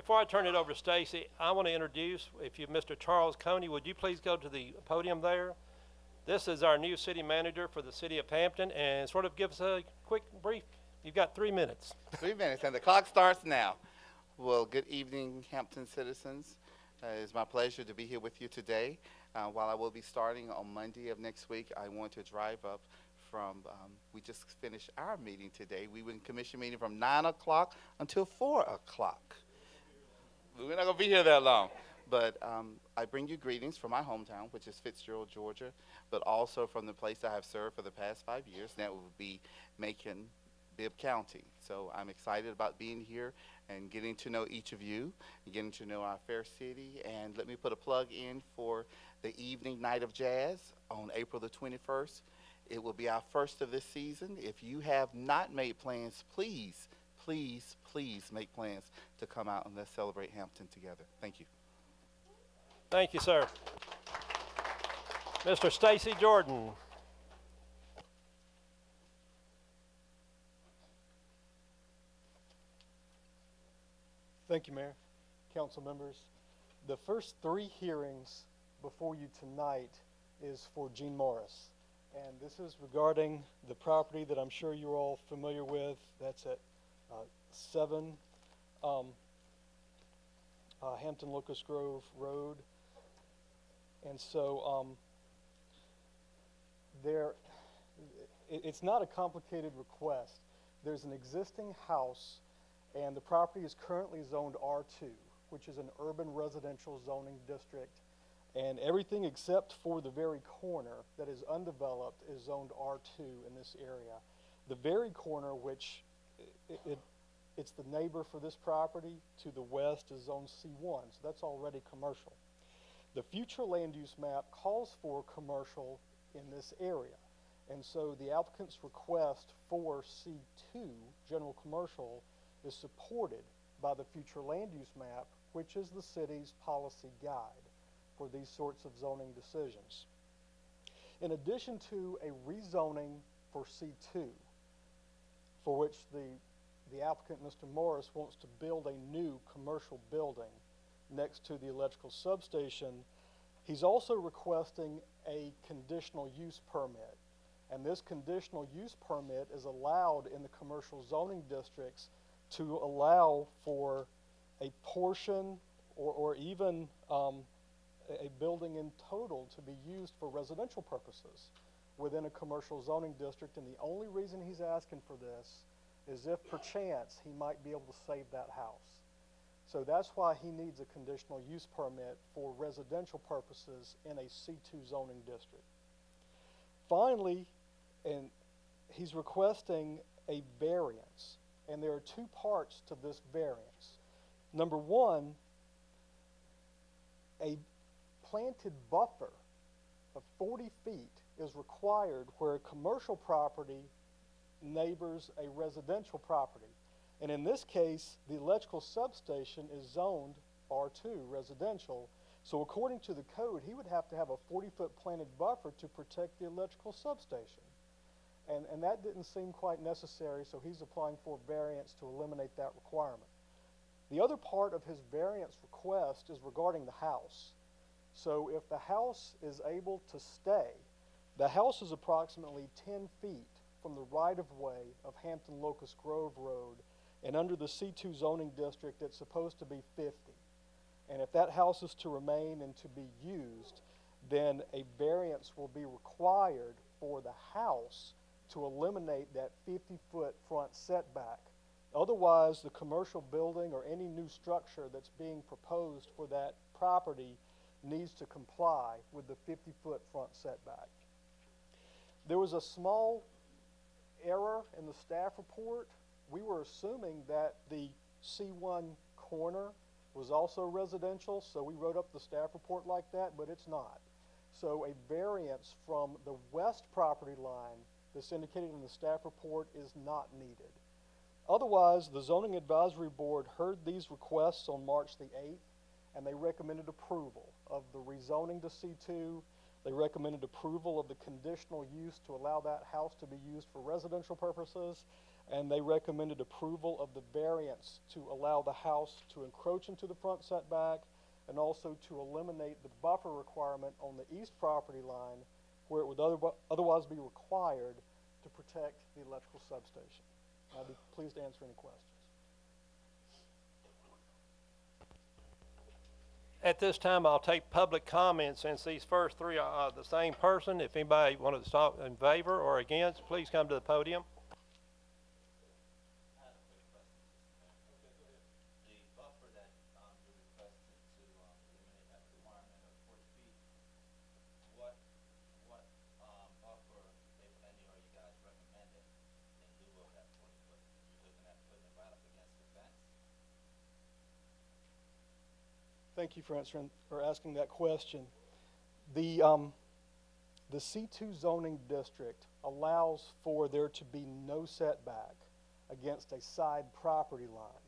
before I turn it over to Stacy, I want to introduce, if you, Mr. Charles Coney, would you please go to the podium there? This is our new city manager for the city of Hampton, and sort of give us a quick brief. You've got 3 minutes. 3 minutes, and the clock starts now. Well, good evening, Hampton citizens. It's my pleasure to be here with you today. While I will be starting on Monday of next week, I want to drive up from, we just finished our meeting today. We were in commission meeting from 9 o'clock until 4 o'clock. We're not going to be here that long. But I bring you greetings from my hometown, which is Fitzgerald, Georgia, but also from the place I have served for the past 5 years, and that would be Macon, Bibb County. So I'm excited about being here and getting to know each of you, and getting to know our fair city. And let me put a plug in for the evening night of jazz on April the 21st. It will be our first of this season. If you have not made plans, please, please, please make plans to come out and let's celebrate Hampton together. Thank you. Thank you, sir. Mr. Stacy Jordan. Thank you, Mayor, council members. The first 3 hearings before you tonight is for Gene Morris. And this is regarding the property that I'm sure you're all familiar with. That's at 7 Hampton Locust Grove Road. And so it's not a complicated request. There's an existing house, and the property is currently zoned R2, which is an urban residential zoning district. And everything except for the very corner that is undeveloped is zoned R2 in this area. The very corner, which it's the neighbor for this property to the west, is zoned C1, so that's already commercial. The future land use map calls for commercial in this area. And so the applicant's request for C2, general commercial, is supported by the future land use map, which is the city's policy guide for these sorts of zoning decisions. In addition to a rezoning for C2, for which the applicant, Mr. Morris, wants to build a new commercial building next to the electrical substation, he's also requesting a conditional use permit. And this conditional use permit is allowed in the commercial zoning districts to allow for a portion or even a building in total to be used for residential purposes within a commercial zoning district. And the only reason he's asking for this is if perchance he might be able to save that house. So that's why he needs a conditional use permit for residential purposes in a C2 zoning district. Finally, and he's requesting a variance, and there are 2 parts to this variance. Number 1, a planted buffer of 40 feet is required where a commercial property neighbors a residential property. And in this case, the electrical substation is zoned R2, residential. So according to the code, he would have to have a 40-foot planted buffer to protect the electrical substation. And that didn't seem quite necessary, so he's applying for variance to eliminate that requirement. The other part of his variance request is regarding the house. So if the house is able to stay, the house is approximately 10 feet from the right-of-way of Hampton Locust Grove Road, and under the C2 zoning district, it's supposed to be 50. And if that house is to remain and to be used, then a variance will be required for the house to eliminate that 50-foot front setback. Otherwise, the commercial building or any new structure that's being proposed for that property needs to comply with the 50-foot front setback. There was a small error in the staff report. We were assuming that the C1 corner was also residential, so we wrote up the staff report like that, but it's not. So a variance from the west property line that's indicated in the staff report is not needed. Otherwise, the Zoning Advisory Board heard these requests on March the 8th, and they recommended approval of the rezoning to C2, They recommended approval of the conditional use to allow that house to be used for residential purposes, and they recommended approval of the variance to allow the house to encroach into the front setback and also to eliminate the buffer requirement on the east property line where it would otherwise be required to protect the electrical substation. I'd be pleased to answer any questions. At this time, I'll take public comments since these first three are the same person. If anybody wanted to talk in favor or against, please come to the podium. Thank you for asking that question. The C2 zoning district allows for there to be no setback against a side property line.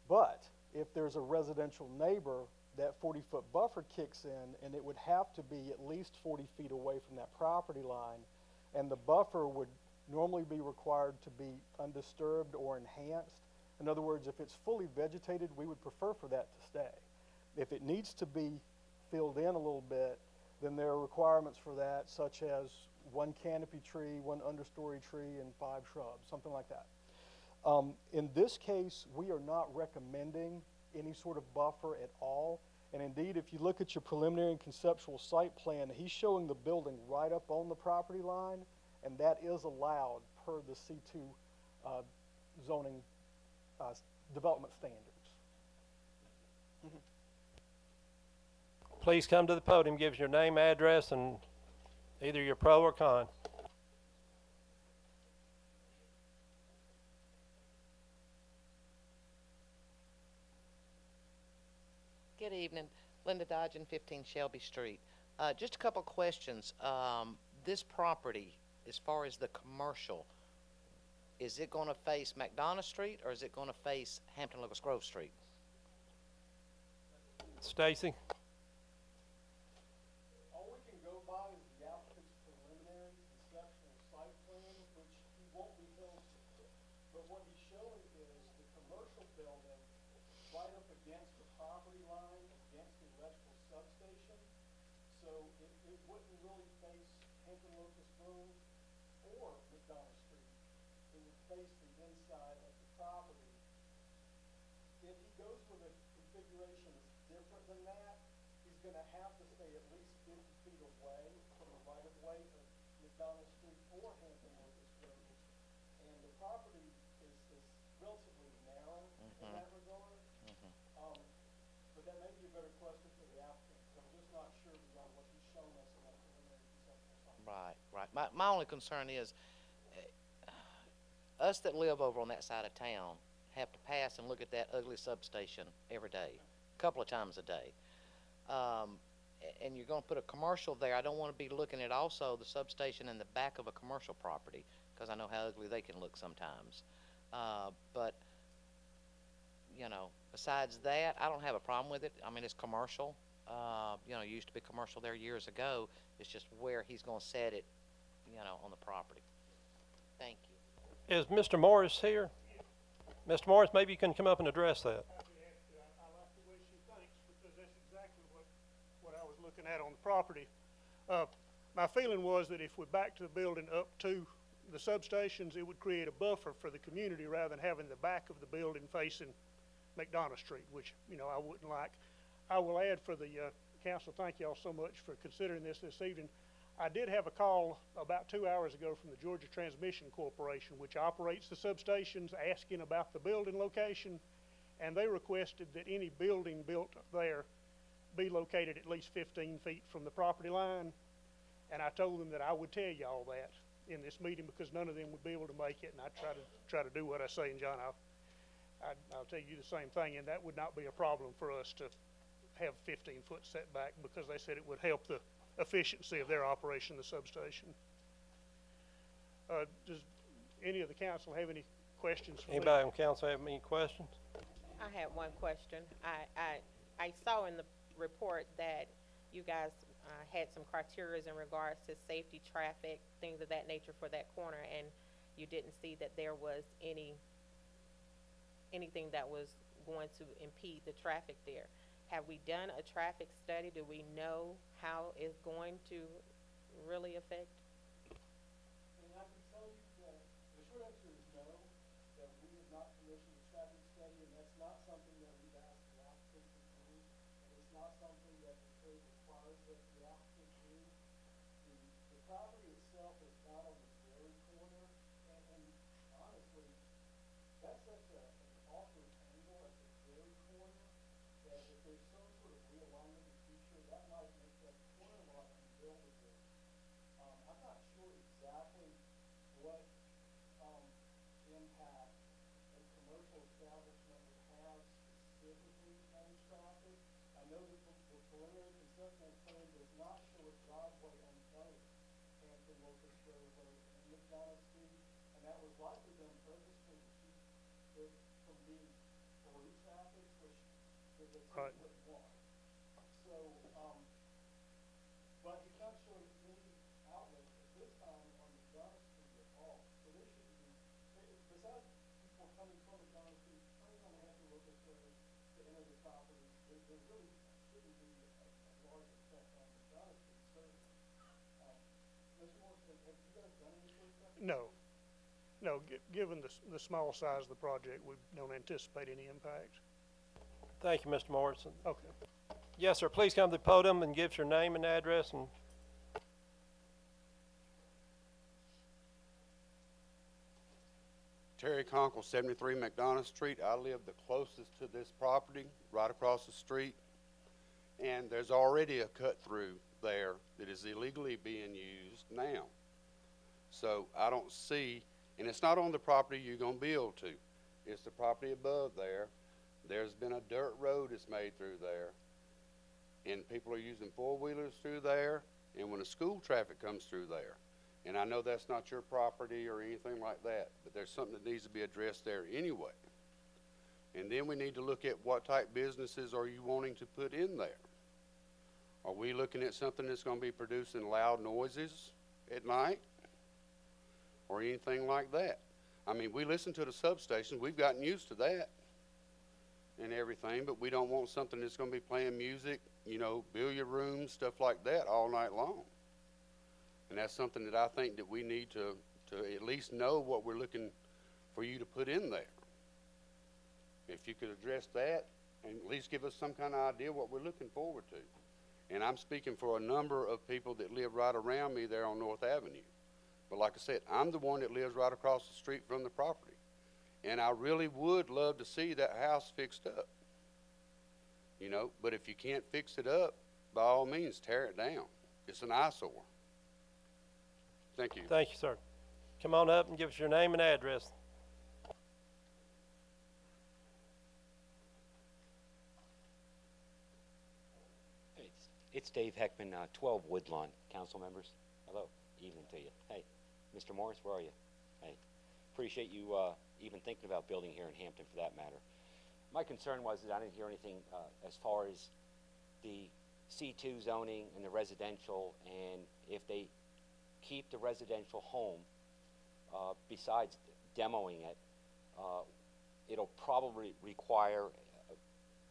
But if there's a residential neighbor, that 40-foot buffer kicks in, and it would have to be at least 40 feet away from that property line, and the buffer would normally be required to be undisturbed or enhanced. In other words, if it's fully vegetated, we would prefer for that to stay. If it needs to be filled in a little bit, then there are requirements for that, such as 1 canopy tree, 1 understory tree, and 5 shrubs, something like that. In this case, we are not recommending any sort of buffer at all. And indeed, if you look at your preliminary and conceptual site plan, he's showing the building right up on the property line, and that is allowed per the C2 zoning development standards. Please come to the podium, give us your name, address, and either you're pro or con. Good evening. Linda Dodgen, 15 Shelby Street. Just a couple questions. This property, as far as the commercial, is it going to face McDonough Street or is it going to face Hampton Locust Grove Street? Stacy? All we can go by is the applicant's preliminary conceptual site plan, which he won't be held to. But what he's showing is the commercial building right up against the property line, against the electrical substation. So it wouldn't really face Hampton Locust Grove or McDonough Street. It would face the inside of the property. If he goes with a configuration that's different than that, he's going to have to stay at least 50 feet away from the right-of-way of McDonough Street or Hampton Locust Grove. And the property is relatively narrow in that regard. But that may be a better question for the applicant, because I'm just not sure beyond what he's shown us in that preliminary conceptual site. Right. My only concern is us that live over on that side of town have to pass and look at that ugly substation every day, a couple of times a day. And you're going to put a commercial there. I don't want to be looking at also the substation in the back of a commercial property, because I know how ugly they can look sometimes. But, you know, besides that, I don't have a problem with it. I mean, it's commercial. You know, it used to be commercial there years ago. It's just where he's going to set it, you know, on the property. Thank you. Is Mr. Morris here? Mr. Morris, maybe you can come up and address that. I like the way she thinks, because that's exactly what I was looking at on the property. My feeling was that if we backed the building up to the substations, it would create a buffer for the community rather than having the back of the building facing McDonough Street, which, you know, I wouldn't like. I will add for the council, thank y'all so much for considering this evening. I did have a call about 2 hours ago from the Georgia Transmission Corporation, which operates the substations, asking about the building location, and they requested that any building built there be located at least 15 feet from the property line. And I told them that I would tell y'all that in this meeting, because none of them would be able to make it, and I try to do what I say. And John, I'll tell you the same thing, and that would not be a problem for us to have 15-foot setback, because they said it would help the efficiency of their operation of the substation. Does any of the council have any questions for me? Anybody on council have any questions? I had one question. I saw in the report that you guys had some criterias in regards to safety, traffic, things of that nature for that corner, and you didn't see that there was anything that was going to impede the traffic there. Have we done a traffic study? Do we know how it's going to really affect? And I can tell you that the short answer is no, that we have not commissioned a traffic study, and that's not something that we've asked the applicant to do, and it's not something that the code requires that the applicant do. The property itself is not on the very corner, and honestly, that's such an awkward angle at the very corner that if there's some sort of realignment in the future, that might make that corner lot unbuildable. I'm not sure exactly what impact a commercial establishment would have specifically on traffic. I know that the preliminary conceptual plan does not show a driveway on both Hampton Locust Road and McDonough Street, and that was likely done purposefully to keep it from being through traffic, which the city Right. wouldn't want. So, but he's not showing any outlet at this time on McDonough Street at all. So there shouldn't be, besides people coming from McDonough Street, coming on Hampton Locust Road to enter the property, there really shouldn't be a large effect on McDonough Street, certainly. Mr. Morrison, have you guys done any sort of traffic? No. No, given the small size of the project, we don't anticipate any impact. Thank you, Mr. Morrison. Okay. Yes, sir, please come to the podium and give us your name and address. And Terry Conkle, 73 McDonough Street. I live the closest to this property, right across the street. And there's already a cut through there that is illegally being used now. So I don't see, and it's not on the property you're gonna build to. It's the property above there. There's been a dirt road that's made through there. And people are using four-wheelers through there, and when the school traffic comes through there. And I know that's not your property or anything like that, but there's something that needs to be addressed there anyway. And then we need to look at what type businesses are you wanting to put in there? Are we looking at something that's gonna be producing loud noises at night? Or anything like that? I mean, we listen to the substations, we've gotten used to that and everything, but we don't want something that's gonna be playing music, you know, billiard rooms, stuff like that all night long. And that's something that I think that we need to at least know what we're looking for you to put in there. If you could address that and at least give us some kind of idea what we're looking forward to. And I'm speaking for a number of people that live right around me there on North Avenue. But like I said, I'm the one that lives right across the street from the property. And I really would love to see that house fixed up. You know, but if you can't fix it up, by all means, tear it down. It's an eyesore. Thank you. thank you, sir. Come on up and give us your name and address. It's Dave Heckman, 12 Woodlawn, council members. Hello, evening to you. Hey, Mr. Morris, where are you? Hey, appreciate you even thinking about building here in Hampton for that matter. My concern was that I didn't hear anything as far as the C2 zoning and the residential, and if they keep the residential home, besides demoing it, it'll probably require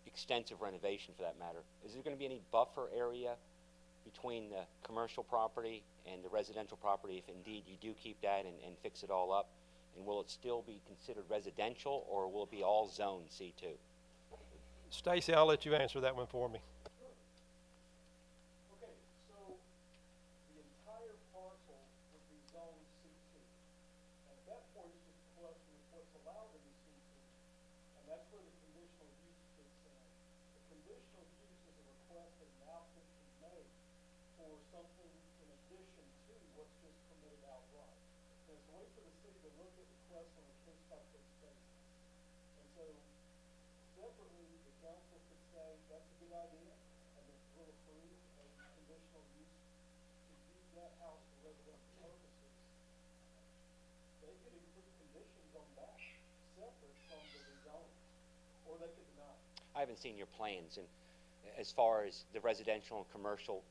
extensive renovation for that matter. Is there going to be any buffer area between the commercial property and the residential property if indeed you do keep that and fix it all up? And will it still be considered residential, or will it be all zone C2? Stacy, I'll let you answer that one for me. Okay, so the entire parcel would be zone C2. And at that point, it's just a question of what's allowed in the C2. And that's where the conditional use fits in. The conditional use is a request that an applicant can make for something in addition to what's just permitted outright. And it's a way for the city to look at requests on a case-by-case basis. And so separately, the council could say, that's a good idea, and then we'll approve a conditional use to use that house for residential purposes. They could include conditions on that, separate from the rezoning, or they could deny. I haven't seen your plans, and as far as the residential and commercial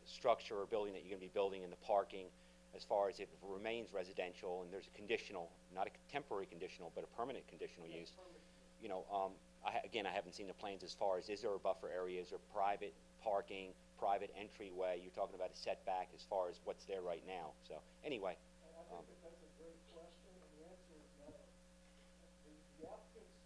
structure or building that you're going to be building and the parking, as far as if it remains residential and there's a conditional, not a temporary conditional, but a permanent conditional use. You know, again, I haven't seen the plans as far as is there a buffer area, is there private parking, private entryway? You're talking about a setback as far as what's there right now. So anyway. I think that that's a great question, and the answer is no. The applicant's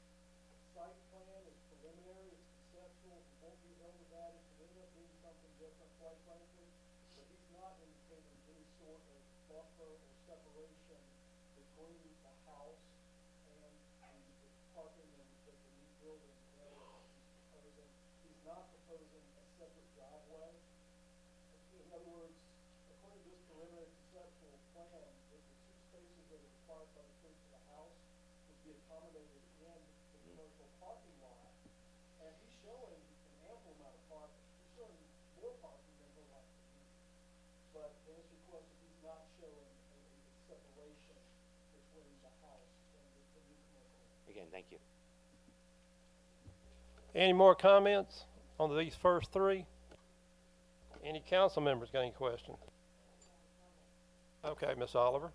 site plan is preliminary, it's conceptual, it won't be held to that, it could end up being something different, quite frankly, but he's not indicating any sort of buffer or separation between the house and the parking and the new building area that he's proposing. He's not proposing a separate driveway. In other words, according to this preliminary conceptual plan, the two spaces that are required by the code for the house would be accommodated in the commercial parking lot. And he's showing an ample amount of parking. He's showing more parking than he'll like to use. But to answer your question, he's not showing a separation between the house and the new commercial. Again, thank you. Any more comments on these first three? Any council members got any questions? Okay, Miss Oliver.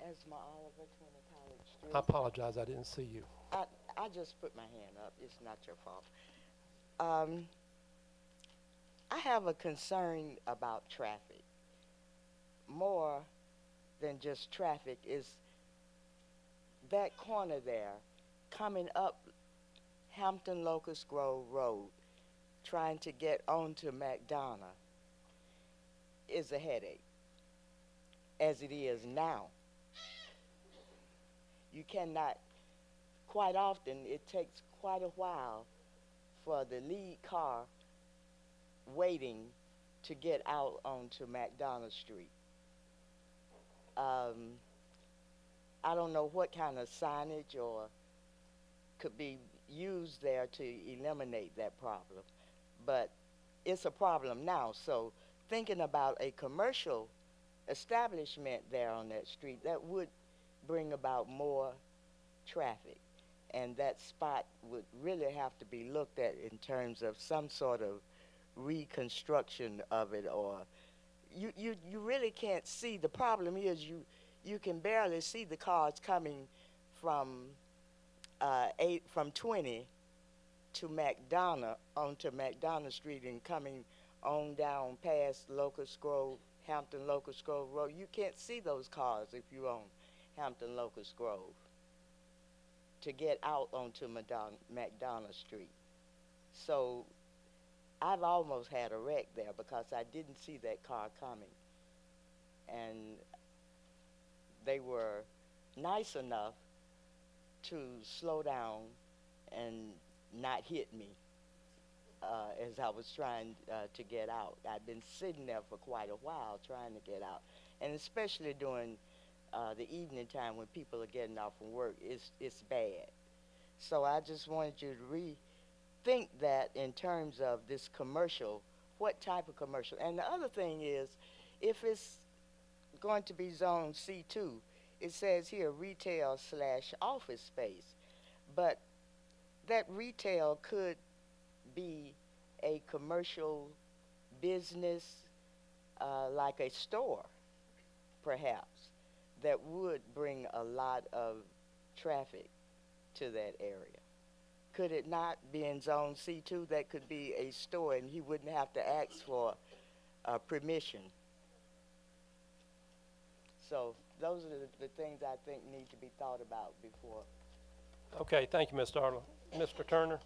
Esma Oliver, 20 College Street. I apologize, I didn't see you. I just put my hand up. It's not your fault. I have a concern about traffic. More than just traffic is that corner there coming up Hampton Locust Grove Road, trying to get onto McDonough is a headache, as it is now. You cannot, quite often, it takes quite a while for the lead car waiting to get out onto McDonough Street. I don't know what kind of signage or could be used there to eliminate that problem, but it's a problem now. So thinking about a commercial establishment there on that street, that would bring about more traffic, and that spot would really have to be looked at in terms of some sort of reconstruction of it, or you really can't see. The problem is you can barely see the cars coming from 20 to McDonough onto McDonough Street and coming on down past Locust Grove, Hampton Locust Grove Road. You can't see those cars if you're on Hampton Locust Grove to get out onto McDonough Street. So I've almost had a wreck there because I didn't see that car coming. And they were nice enough to slow down and not hit me as I was trying to get out. I'd been sitting there for quite a while trying to get out, and especially during the evening time when people are getting off from work, it's bad. So I just wanted you to rethink that in terms of this commercial, what type of commercial. And the other thing is, if it's going to be zone C2, it says here retail/office space, but that retail could be a commercial business, like a store, perhaps, that would bring a lot of traffic to that area. Could it not be in zone C2? That could be a store, and he wouldn't have to ask for permission. So those are the things I think need to be thought about before. Okay, thank you, Ms. Darla. Mr. Turner?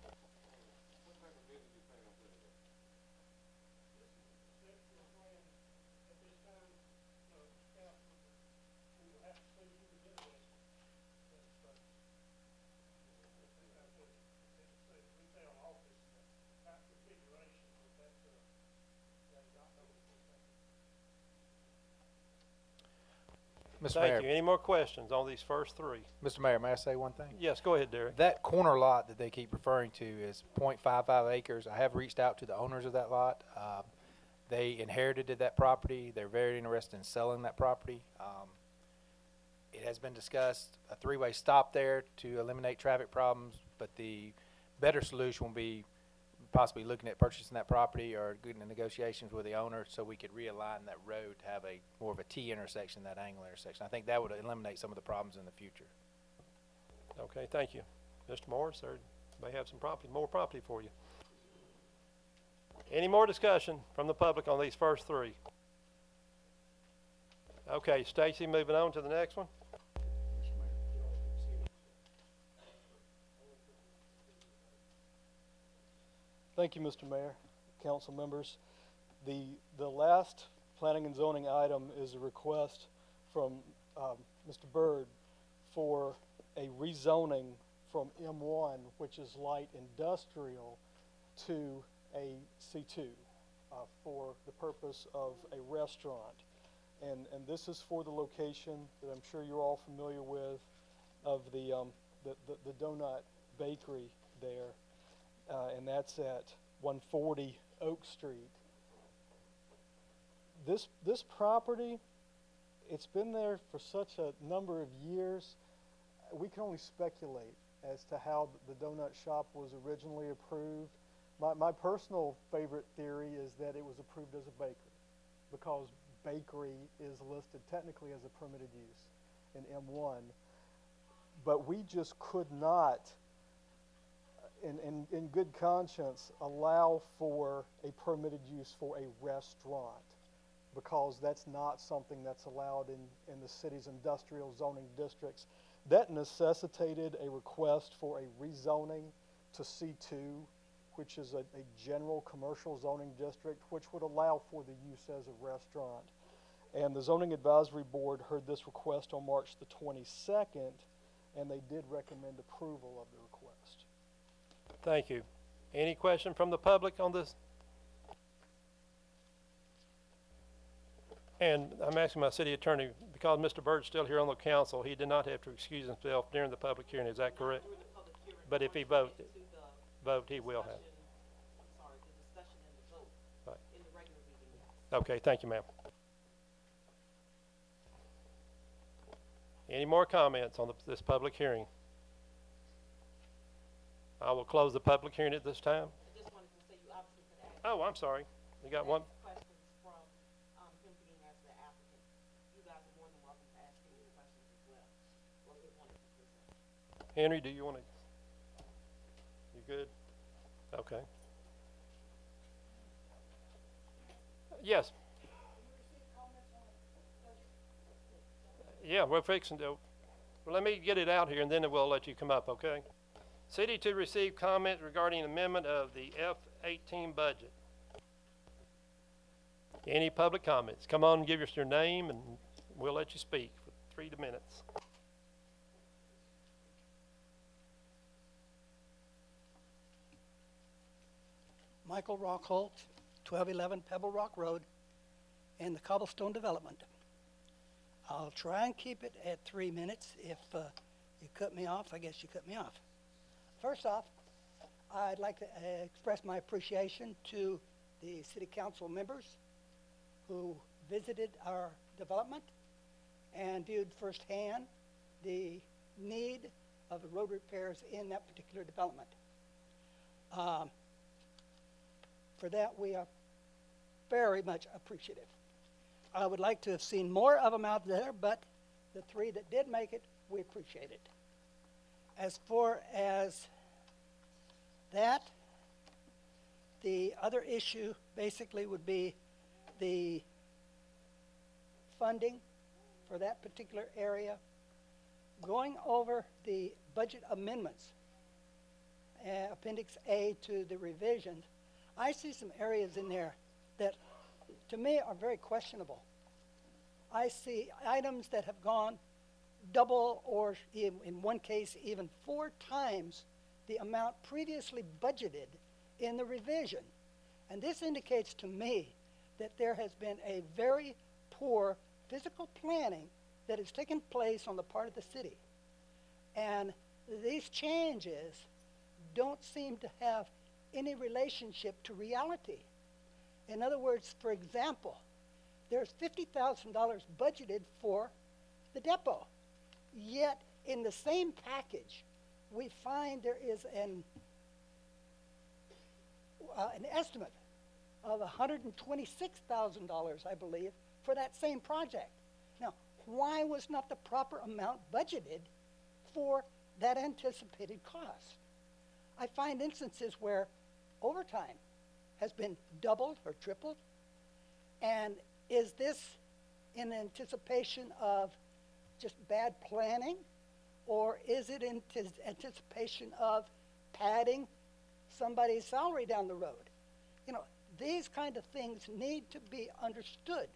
Mr. Thank Mayor, you. Any more questions on these first three? Mr. Mayor, may I say one thing? Yes, go ahead, Derek. That corner lot that they keep referring to is .55 acres. I have reached out to the owners of that lot. They inherited that property. They're very interested in selling that property. It has been discussed, a three-way stop there to eliminate traffic problems, but the better solution will be possibly looking at purchasing that property or getting in negotiations with the owner so we could realign that road to have a more of a T intersection, that angle intersection. I think that would eliminate some of the problems in the future. Okay, thank you. Mr. Morris, there may have some property, more property for you. Any more discussion from the public on these first three? Okay, Stacy, moving on to the next one. Thank you, Mr. Mayor, council members. The last planning and zoning item is a request from Mr. Byrd for a rezoning from M1, which is light industrial, to a C2 for the purpose of a restaurant. And this is for the location that I'm sure you're all familiar with of the donut bakery there. And that's at 140 Oak Street. This property, it's been there for such a number of years. We can only speculate as to how the donut shop was originally approved. My personal favorite theory is that it was approved as a bakery, because bakery is listed technically as a permitted use in M1. But we just could not, in good conscience, allow for a permitted use for a restaurant, because that's not something that's allowed in the city's industrial zoning districts. That necessitated a request for a rezoning to C2, which is a general commercial zoning district, which would allow for the use as a restaurant. And the Zoning Advisory Board heard this request on March the 22nd, and they did recommend approval of the request. Thank you. Any question from the public on this? And I'm asking my city attorney, because Mr. Byrd's still here on the council, he did not have to excuse himself during the public hearing. Is that correct? But if he vote, he will have. Right. Okay, thank you, ma'am. Any more comments on this public hearing? I will close the public hearing at this time. I just wanted to say you obviously could ask. Oh, I'm sorry. You got one? Questions from him being as the applicant. You guys are more than welcome to ask him any questions as well. Or if you wanted to present. Henry, do you want to? You good? Okay. Yes. Yeah, we're fixing to. Well, let me get it out here and then we'll let you come up, okay? City to receive comment regarding amendment of the F-18 budget. Any public comments? Come on and give us your name and we'll let you speak for 3 minutes. Michael Rockholt, 1211 Pebble Rock Road, in the Cobblestone Development. I'll try and keep it at 3 minutes. If you cut me off, I guess you cut me off. First off, I'd like to express my appreciation to the city council members who visited our development and viewed firsthand the need of the road repairs in that particular development. For that, we are very much appreciative. I would like to have seen more of them out there, but the 3 that did make it, we appreciate it. As far as that, the other issue basically would be the funding for that particular area. Going over the budget amendments, Appendix A to the revisions, I see some areas in there that to me are very questionable. I see items that have gone double or in one case even 4 times the amount previously budgeted in the revision. And this indicates to me that there has been a very poor physical planning that has taken place on the part of the city. And these changes don't seem to have any relationship to reality. In other words, for example, there's $50,000 budgeted for the depot. Yet, in the same package, we find there is an estimate of $126,000, I believe, for that same project. Now, why was not the proper amount budgeted for that anticipated cost? I find instances where overtime has been doubled or tripled. And is this in anticipation of just bad planning? Or is it in anticipation of padding somebody's salary down the road? You know, these kind of things need to be understood.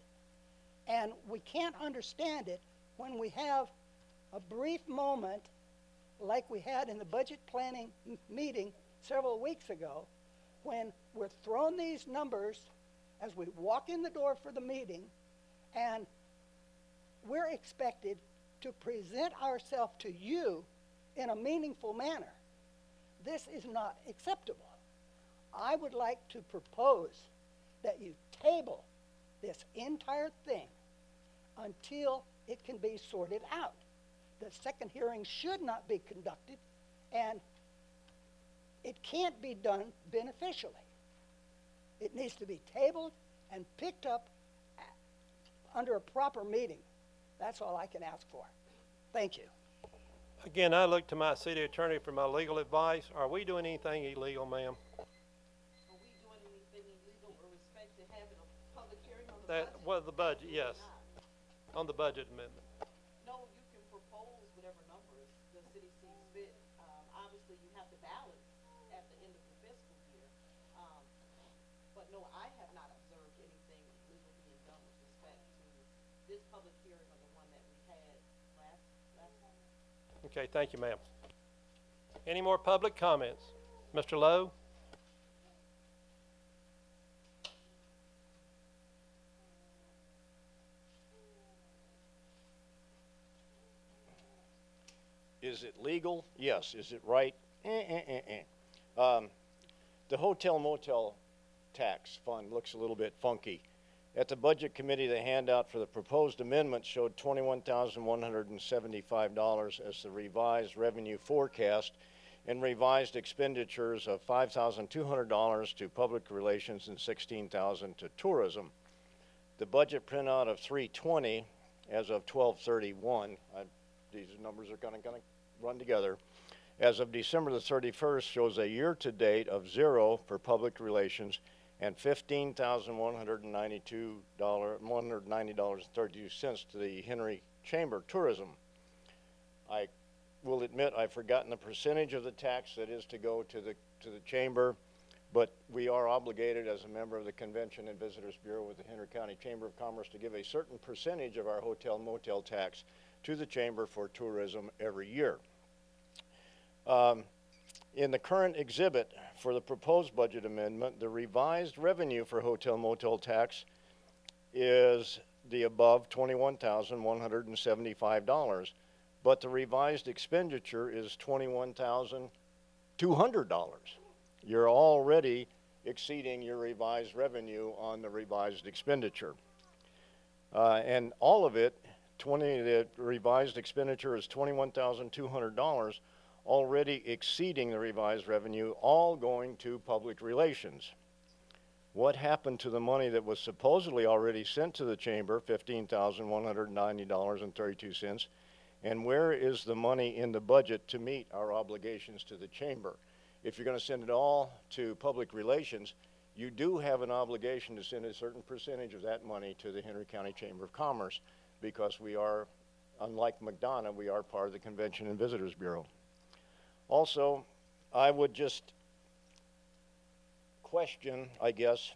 And we can't understand it when we have a brief moment like we had in the budget planning meeting several weeks ago, when we're thrown these numbers as we walk in the door for the meeting, and we're expected to present ourselves to you in a meaningful manner. This is not acceptable. I would like to propose that you table this entire thing until it can be sorted out. The second hearing should not be conducted, and it can't be done beneficially. It needs to be tabled and picked up under a proper meeting. That's all I can ask for. Thank you. Again, I look to my city attorney for my legal advice. Are we doing anything illegal, ma'am? Are we doing anything illegal with respect to having a public hearing on the budget? Well, the budget, yes. On the budget amendment. No, you can propose whatever numbers the city sees fit. Obviously, you have to balance at the end of the fiscal year. But no, I have not observed anything illegal being done with respect to this public hearing or the one that we had last month. Okay, thank you, ma'am. Any more public comments? Mr. Lowe? Is it legal? Yes. Is it right? The hotel motel tax fund looks a little bit funky. At the budget committee, the handout for the proposed amendment showed $21,175 as the revised revenue forecast and revised expenditures of $5,200 to public relations and $16,000 to tourism. The budget printout of 320 as of 12/31, these numbers are going to run together, as of December the 31st shows a year-to-date of $0 for public relations and $190.32 to the Henry Chamber Tourism. I will admit I've forgotten the percentage of the tax that is to go to the chamber, but we are obligated as a member of the Convention and Visitors Bureau with the Henry County Chamber of Commerce to give a certain percentage of our hotel motel tax to the chamber for tourism every year. In the current exhibit for the proposed budget amendment, the revised revenue for hotel motel tax is the above $21,175, but the revised expenditure is $21,200. You're already exceeding your revised revenue on the revised expenditure. And all of it, the revised expenditure is $21,200, already exceeding the revised revenue, all going to public relations. What happened to the money that was supposedly already sent to the chamber, $15,190.32, and where is the money in the budget to meet our obligations to the chamber? If you're going to send it all to public relations, you do have an obligation to send a certain percentage of that money to the Henry County Chamber of Commerce, because we are, unlike McDonough, we are part of the Convention and Visitors Bureau. Also, I would just question, I guess,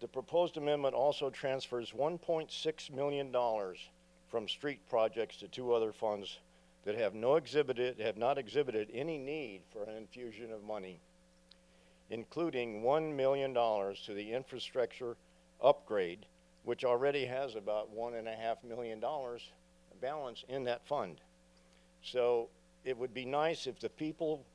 the proposed amendment also transfers $1.6 million from street projects to two other funds that have not exhibited any need for an infusion of money, including $1 million to the infrastructure upgrade, which already has about $1.5 million balance in that fund. So it would be nice if the people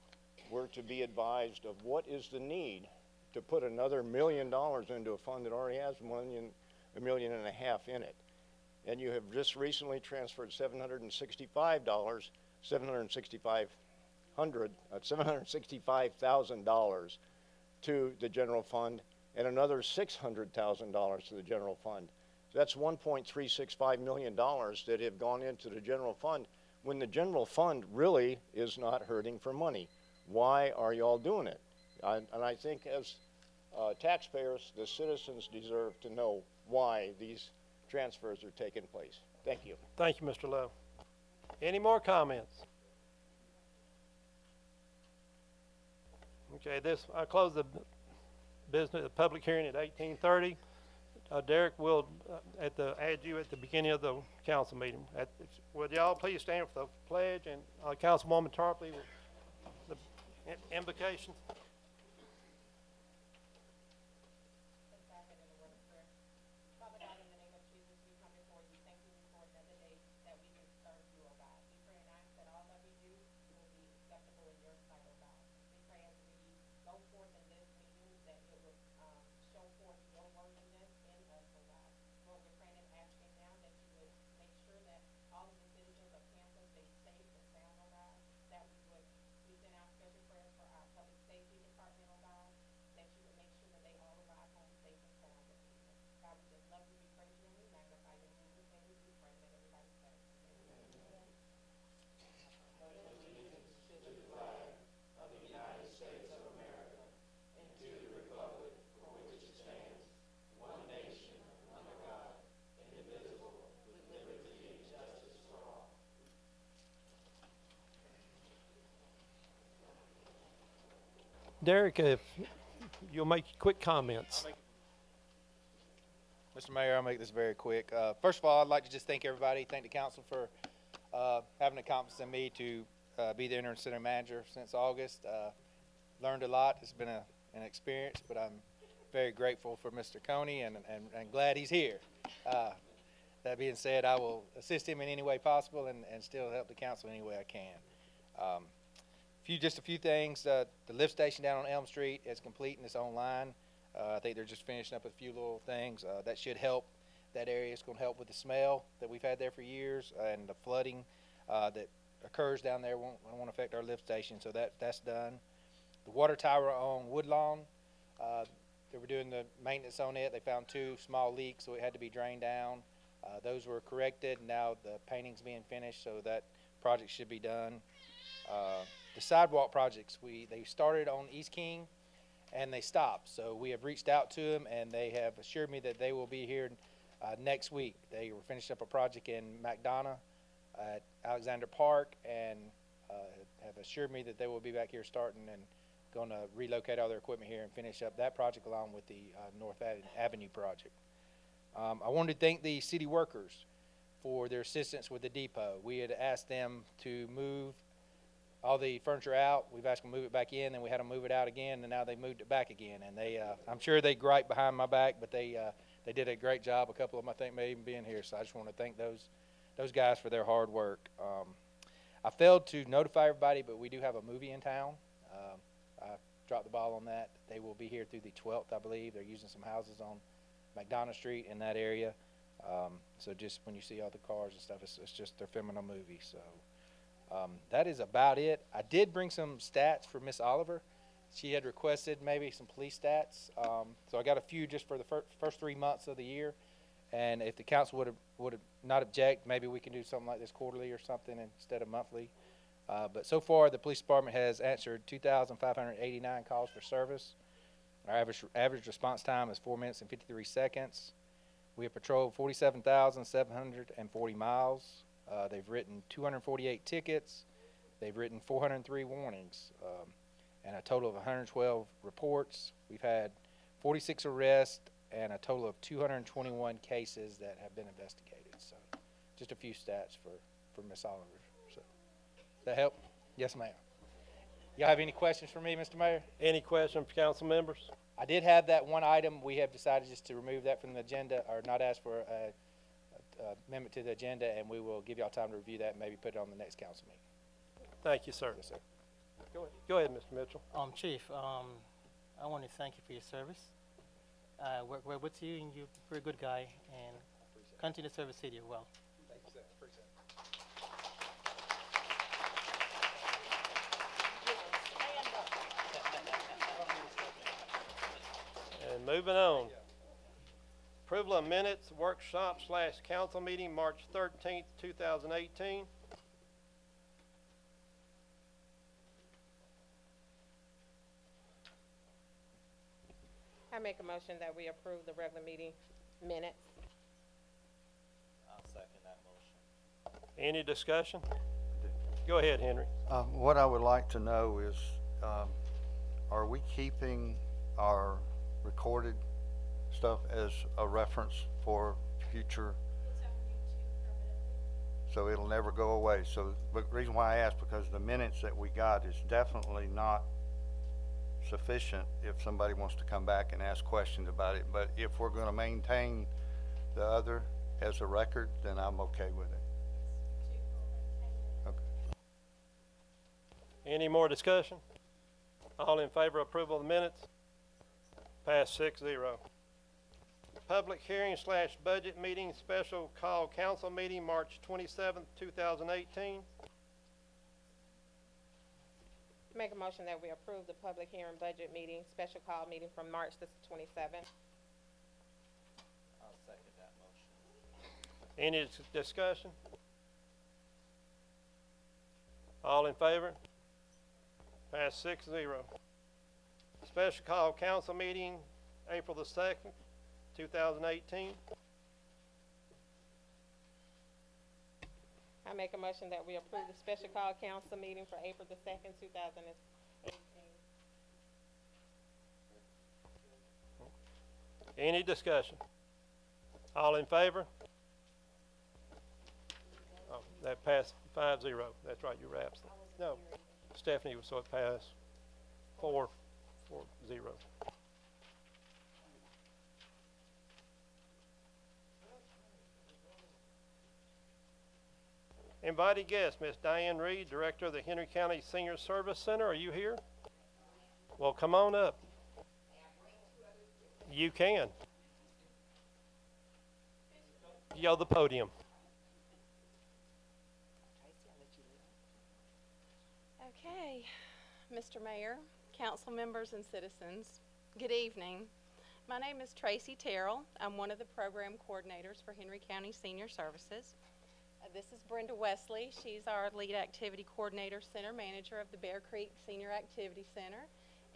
were to be advised of what is the need to put another $1 million into a fund that already has $1.5 million in it. And you have just recently transferred $765,000 to the general fund and another $600,000 to the general fund. So that's $1.365 million that have gone into the general fund when the general fund really is not hurting for money. Why are y'all doing it? And I think as taxpayers, the citizens deserve to know why these transfers are taking place. Thank you. Thank you, Mr. Lowe. Any more comments? Okay, I close the business, public hearing at 18:30. Derek will add you at the beginning of the council meeting. Would y'all please stand for the pledge, and Councilwoman Tarpley with the invocation. Derek, if you'll make quick comments. Mr. Mayor, I'll make this very quick. First of all, I'd like to just thank everybody, thank the council for having the confidence in me to be the interim center manager since August. Learned a lot. It's been an experience, but I'm very grateful for Mr. Coney and glad he's here. That being said, I will assist him in any way possible and still help the council any way I can. Just a few things. The lift station down on Elm Street is complete and it's online. I think they're just finishing up a few little things. That should help that area. It's going to help with the smell that we've had there for years, and the flooding that occurs down there won't affect our lift station, so that's done. The water tower on Woodlawn, they were doing the maintenance on it. They found 2 small leaks, so it had to be drained down. Those were corrected. Now the painting's being finished, so that project should be done. The sidewalk projects, they started on East King and they stopped. So we have reached out to them and they have assured me that they will be here next week. They were finishing up a project in McDonough at Alexander Park and have assured me that they will be back here starting and going to relocate all their equipment here and finish up that project along with the North Avenue project. I wanted to thank the city workers for their assistance with the depot. We had asked them to move all the furniture out. We've asked them to move it back in, and we had them move it out again, and now they moved it back again. And they, I'm sure they gripe behind my back, but they did a great job. A couple of them, I think, may even be in here. So I just want to thank those guys for their hard work. I failed to notify everybody, but we do have a movie in town. I dropped the ball on that. They will be here through the 12th, I believe. They're using some houses on McDonough Street in that area. So just when you see all the cars and stuff, it's just they're filming a movie. So. That is about it. I did bring some stats for Miss Oliver. She had requested maybe some police stats. So I got a few just for the first 3 months of the year. And if the council would not object, maybe we can do something like this quarterly or something instead of monthly. But so far, the police department has answered 2,589 calls for service. Our average response time is 4 minutes and 53 seconds. We have patrolled 47,740 miles. They've written 248 tickets. They've written 403 warnings, and a total of 112 reports. We've had 46 arrests and a total of 221 cases that have been investigated. So just a few stats for Miss Oliver. So does that help? Yes, ma'am. Y'all have any questions for me, Mr. Mayor? Any questions for council members? I did have that one item. We have decided just to remove that from the agenda, or not ask for a amendment to the agenda, and we will give y'all time to review that and maybe put it on the next council meeting. Thank you, sir. Yes, sir. Go ahead, Mr. Mitchell. Chief, I want to thank you for your service. We're with you, and you're a very good guy, and continue to serve the city well. Thank you, sir. Appreciate it. moving on. Approval of minutes, workshop / council meeting, March 13th, 2018. I make a motion that we approve the regular meeting minutes. I'll second that motion. Any discussion? Go ahead, Henry. What I would like to know is, are we keeping our recorded stuff as a reference for future? So it'll never go away. So the reason why I asked, because the minutes that we got is definitely not sufficient if somebody wants to come back and ask questions about it. But if we're going to maintain the other as a record, then I'm okay with it. Okay. Any more discussion? All in favor of approval of the minutes? Pass 6-0. Public hearing / budget meeting, special call council meeting, March 27th, 2018. Make a motion that we approve the public hearing budget meeting, special call meeting from March the 27th. I'll second that motion. Any discussion? All in favor? Pass 6-0. Special call council meeting, April the 2nd, 2018. I make a motion that we approve the special call council meeting for April the 2nd, 2018. Any discussion? All in favor? Oh, that passed 5-0. That's right, you were absent. No, Stephanie was, so it passed 4-0. Invited guest, Miss Diane Reed, Director of the Henry County Senior Service Center. Are you here? Well, come on up. You can. Yo, the podium. Okay, Mr. Mayor, council members, and citizens, good evening. My name is Tracy Terrell. I'm one of the program coordinators for Henry County Senior Services. This is Brenda Wesley. She's our lead activity coordinator, center manager of the Bear Creek Senior Activity Center.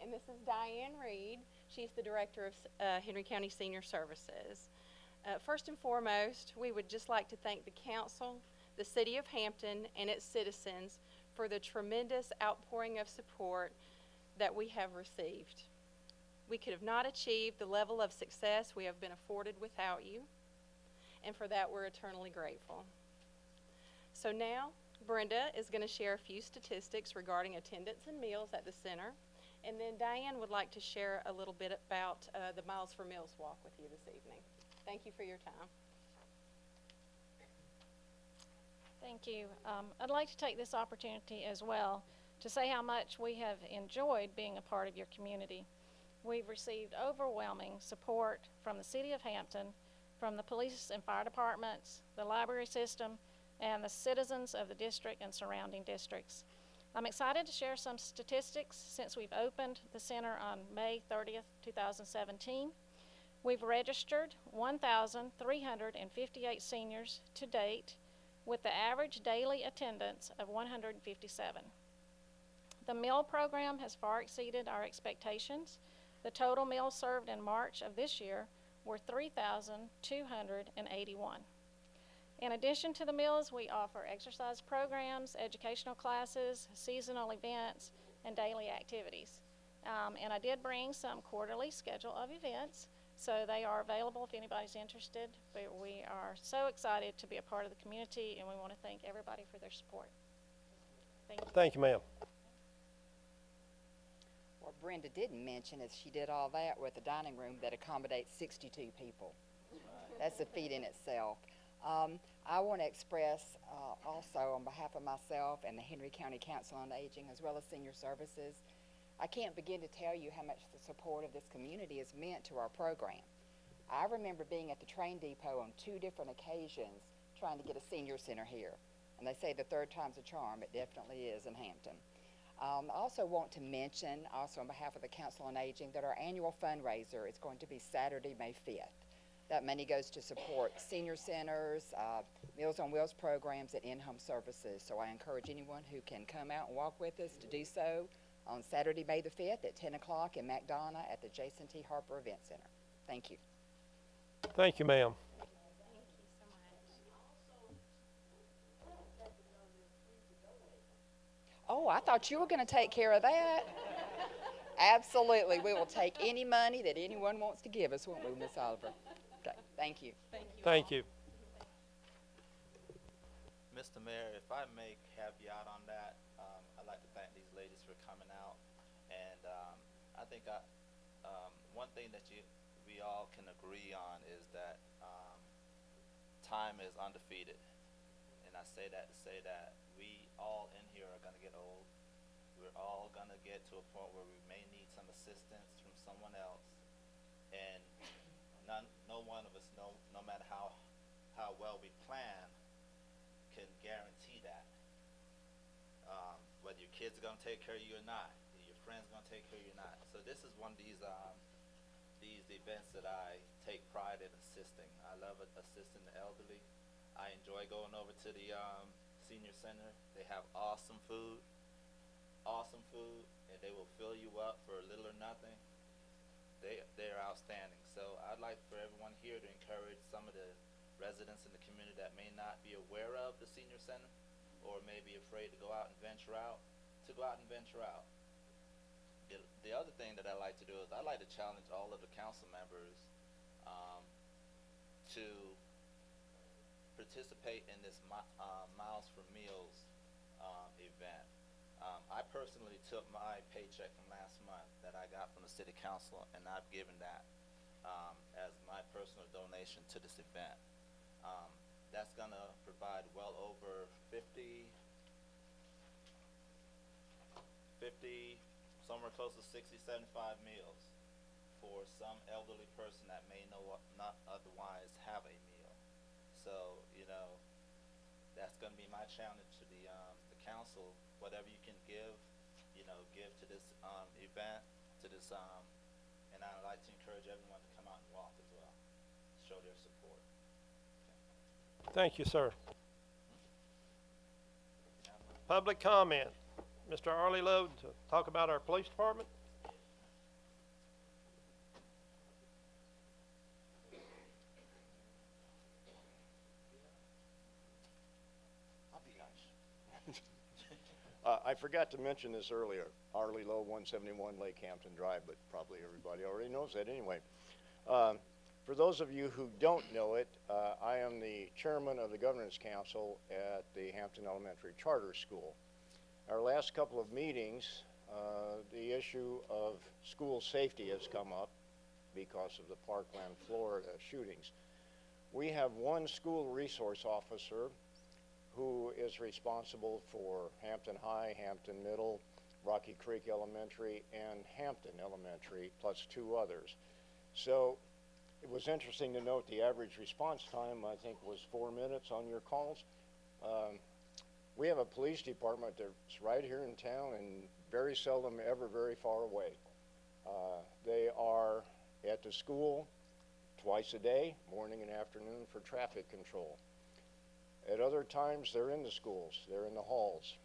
And this is Diane Reed. She's the director of Henry County Senior Services. First and foremost, we would just like to thank the council, the city of Hampton, and its citizens for the tremendous outpouring of support that we have received. We could have not achieved the level of success we have been afforded without you, and for that we're eternally grateful. So now, Brenda is going to share a few statistics regarding attendance and meals at the center, and then Diane would like to share a little bit about the Miles for Meals walk with you this evening. Thank you for your time. Thank you. I'd like to take this opportunity as well to say how much we have enjoyed being a part of your community. We've received overwhelming support from the city of Hampton, from the police and fire departments, the library system, and the citizens of the district and surrounding districts. I'm excited to share some statistics since we've opened the center on May 30th, 2017. We've registered 1,358 seniors to date, with the average daily attendance of 157. The meal program has far exceeded our expectations. The total meals served in March of this year were 3,281. In addition to the meals, we offer exercise programs, educational classes, seasonal events, and daily activities. And I did bring some quarterly schedule of events, so they are available if anybody's interested. But we are so excited to be a part of the community, and we want to thank everybody for their support. Thank you. Thank you, ma'am. What Brenda didn't mention is she did all that with a dining room that accommodates 62 people. That's a feat in itself. I want to express also on behalf of myself and the Henry County Council on Aging, as well as Senior Services, I can't begin to tell you how much the support of this community has meant to our program. I remember being at the train depot on 2 different occasions trying to get a senior center here. And they say the third time's a charm. It definitely is in Hampton. I also want to mention, also on behalf of the Council on Aging, that our annual fundraiser is going to be Saturday, May 5th. That money goes to support senior centers, Meals on Wheels programs, and in-home services. So I encourage anyone who can come out and walk with us to do so on Saturday, May the 5th at 10 o'clock in McDonough at the Jason T. Harper Event Center. Thank you. Thank you, ma'am. Oh, I thought you were going to take care of that. Absolutely. We will take any money that anyone wants to give us, won't we, Miss Oliver? Okay. Thank you. Thank you. Mr. Mayor, if I may caveat on that, I'd like to thank these ladies for coming out. And I think one thing that we all can agree on is that time is undefeated. And I say that to say that we all in here are going to get old. We're all going to get to a point where we may need some assistance from someone else. And no one of us, no matter how well we plan, can guarantee that. Whether your kids are going to take care of you or not, your friends are going to take care of you or not. So this is one of these events that I take pride in assisting. I love assisting the elderly. I enjoy going over to the senior center. They have awesome food, and they will fill you up for little or nothing. They're outstanding. So I'd like for everyone here to encourage some of the residents in the community that may not be aware of the senior center or may be afraid to go out and venture out, to go out and venture out. The other thing that I like to do is I like to challenge all of the council members to participate in this Miles for Meals event. I personally took my paycheck from last month that I got from the city council, and I've given that as my personal donation to this event. That's going to provide well over 50, somewhere close to 60, 75 meals for some elderly person that may not otherwise have a meal. So, you know, that's going to be my challenge to the council. Whatever you can give, you know, give to this event, to this, and I'd like to encourage everyone to come out and walk as well, show their support. Thank you, sir. Public comment. Mr. Arlie Lowe to talk about our police department. I forgot to mention this earlier. Arlie Lowe, 171 Lake Hampton Drive, but probably everybody already knows that anyway. For those of you who don't know it, I am the chairman of the Governance Council at the Hampton Elementary Charter School. Our last couple of meetings, the issue of school safety has come up because of the Parkland, Florida shootings. We have one school resource officer who is responsible for Hampton High, Hampton Middle, Rocky Creek Elementary, and Hampton Elementary, plus 2 others. So it was interesting to note the average response time, I think, was 4 minutes on your calls. We have a police department that's right here in town and very seldom ever very far away. They are at the school twice a day, morning and afternoon, for traffic control. At other times, they're in the schools, they're in the halls.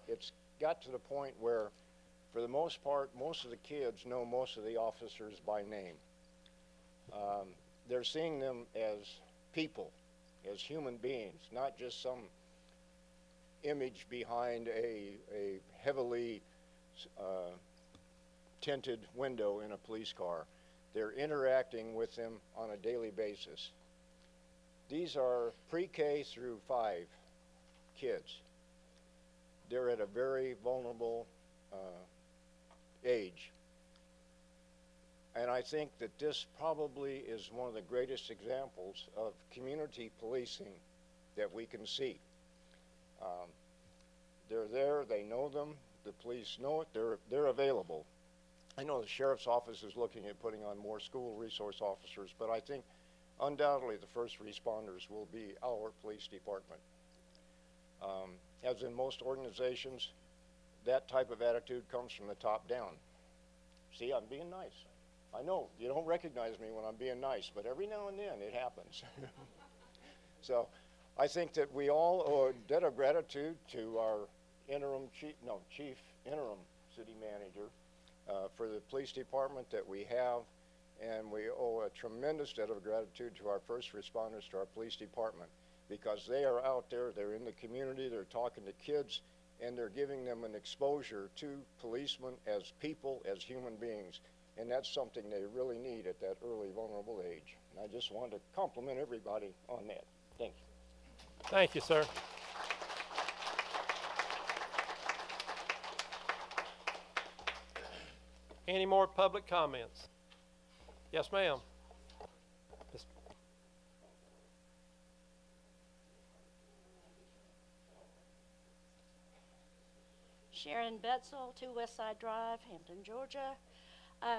It's got to the point where, for the most part, most of the kids know most of the officers by name. They're seeing them as people, as human beings, not just some image behind a heavily tinted window in a police car. They're interacting with them on a daily basis. These are pre-K through 5 kids. They're at a very vulnerable age. And I think that this probably is one of the greatest examples of community policing that we can see. They're there, they know them, the police know it, they're available. I know the sheriff's office is looking at putting on more school resource officers, but I think undoubtedly the first responders will be our police department. As in most organizations, that type of attitude comes from the top down. See, I'm being nice. I know you don't recognize me when I'm being nice, but every now and then it happens. So I think that we all owe a debt of gratitude to our chief interim city manager for the police department that we have, and we owe a tremendous debt of gratitude to our first responders, to our police department, because they are out there, they're in the community, they're talking to kids, and they're giving them an exposure to policemen as people, as human beings. And that's something they really need at that early vulnerable age. And I just wanted to compliment everybody on that. Thank you. Thank you, sir. Any more public comments? Yes, ma'am. Sharon Betzel, 2 Westside Drive, Hampton, Georgia.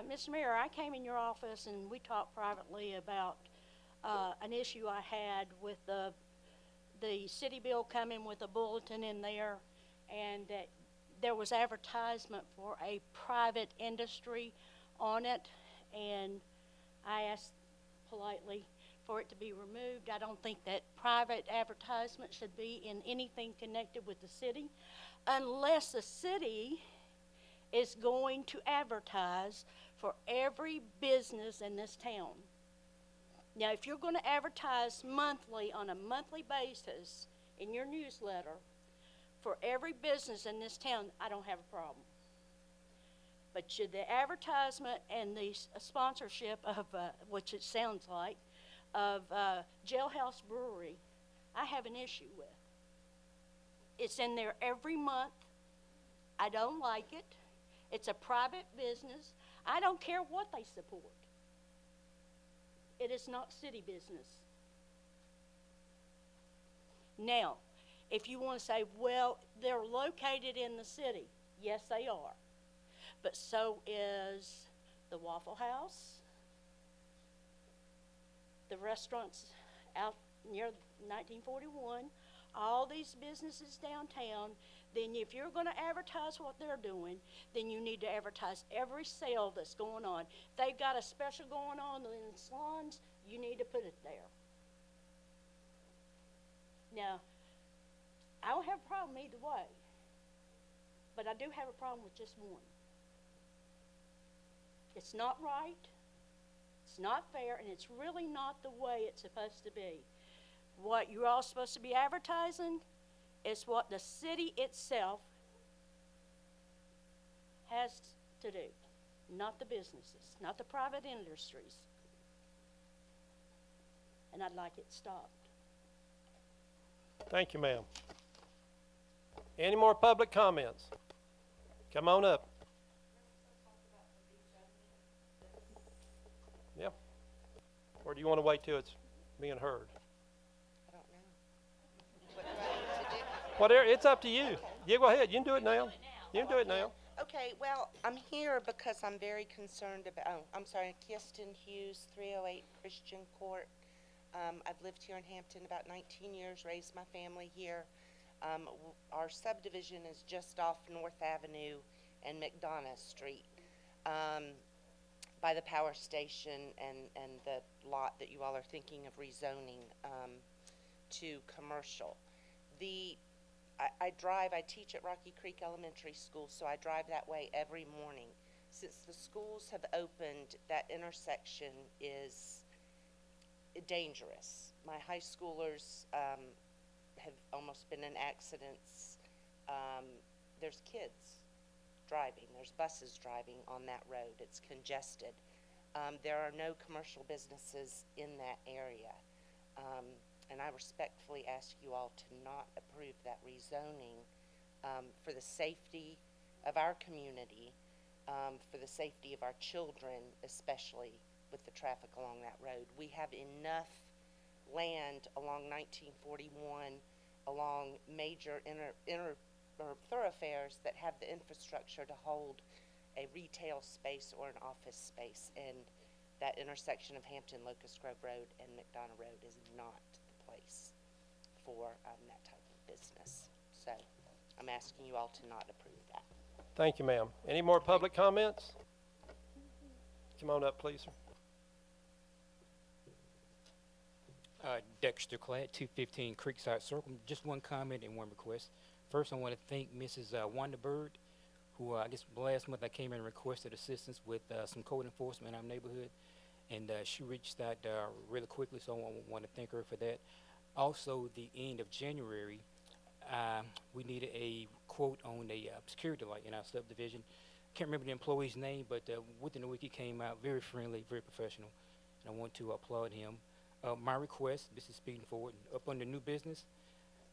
Mr. Mayor, I came in your office and we talked privately about an issue I had with the city bill coming with a bulletin in there, and that there was advertisement for a private industry on it, and I asked politely for it to be removed. I don't think that private advertisement should be in anything connected with the city unless the city is going to advertise for every business in this town. Now, if you're going to advertise monthly, on a monthly basis, in your newsletter, for every business in this town, I don't have a problem. But should the advertisement and the sponsorship of, which it sounds like, of Jailhouse Brewery, I have an issue with. It's in there every month. I don't like it. It's a private business. I don't care what they support. It is not city business. Now, if you want to say, well, they're located in the city, yes, they are. But so is the Waffle House, the restaurants out near 1941, all these businesses downtown. Then if you're going to advertise what they're doing, then you need to advertise every sale that's going on. If they've got a special going on in salons, you need to put it there. Now, I don't have a problem either way, but I do have a problem with just one. It's not right, it's not fair, and it's really not the way it's supposed to be. What you're all supposed to be advertising is what the city itself has to do, not the businesses, not the private industries. And I'd like it stopped. Thank you, ma'am. Any more public comments? Come on up. Yeah. Or do you want to wait till it's being heard? I don't know. What do I need to do? Whatever, it's up to you. Yeah, go ahead. You can do it now. You can do it now. Okay, well, I'm here because I'm very concerned about, I'm sorry, Kirsten Hughes, 308 Christian Court. I've lived here in Hampton about 19 years, raised my family here. Our subdivision is just off North Avenue and McDonough Street, by the power station and the lot that you all are thinking of rezoning to commercial. I teach at Rocky Creek Elementary School, so I drive that way every morning. Since the schools have opened, that intersection is dangerous. My high schoolers have almost been in accidents. There's kids driving, there's buses driving on that road. It's congested. There are no commercial businesses in that area. And I respectfully ask you all to not approve that rezoning for the safety of our community, for the safety of our children, especially with the traffic along that road. We have enough land along 1941, along major thoroughfares that have the infrastructure to hold a retail space or an office space, and that intersection of Hampton, Locust Grove Road, and McDonough Road is not the place for that type of business. So I'm asking you all to not approve that. Thank you, ma'am. Any more public comments? Come on up, please, sir. Dexter Cladd, 215 Creekside Circle. Just one comment and one request. First, I want to thank Mrs. Wanda Bird, who I guess last month I came in and requested assistance with some code enforcement in our neighborhood, and she reached out really quickly, so I want to thank her for that. Also, the end of January, we needed a quote on a security light in our subdivision. Can't remember the employee's name, but within a week he came out very friendly, very professional, and I want to applaud him. My request, this is speeding forward, up under new business,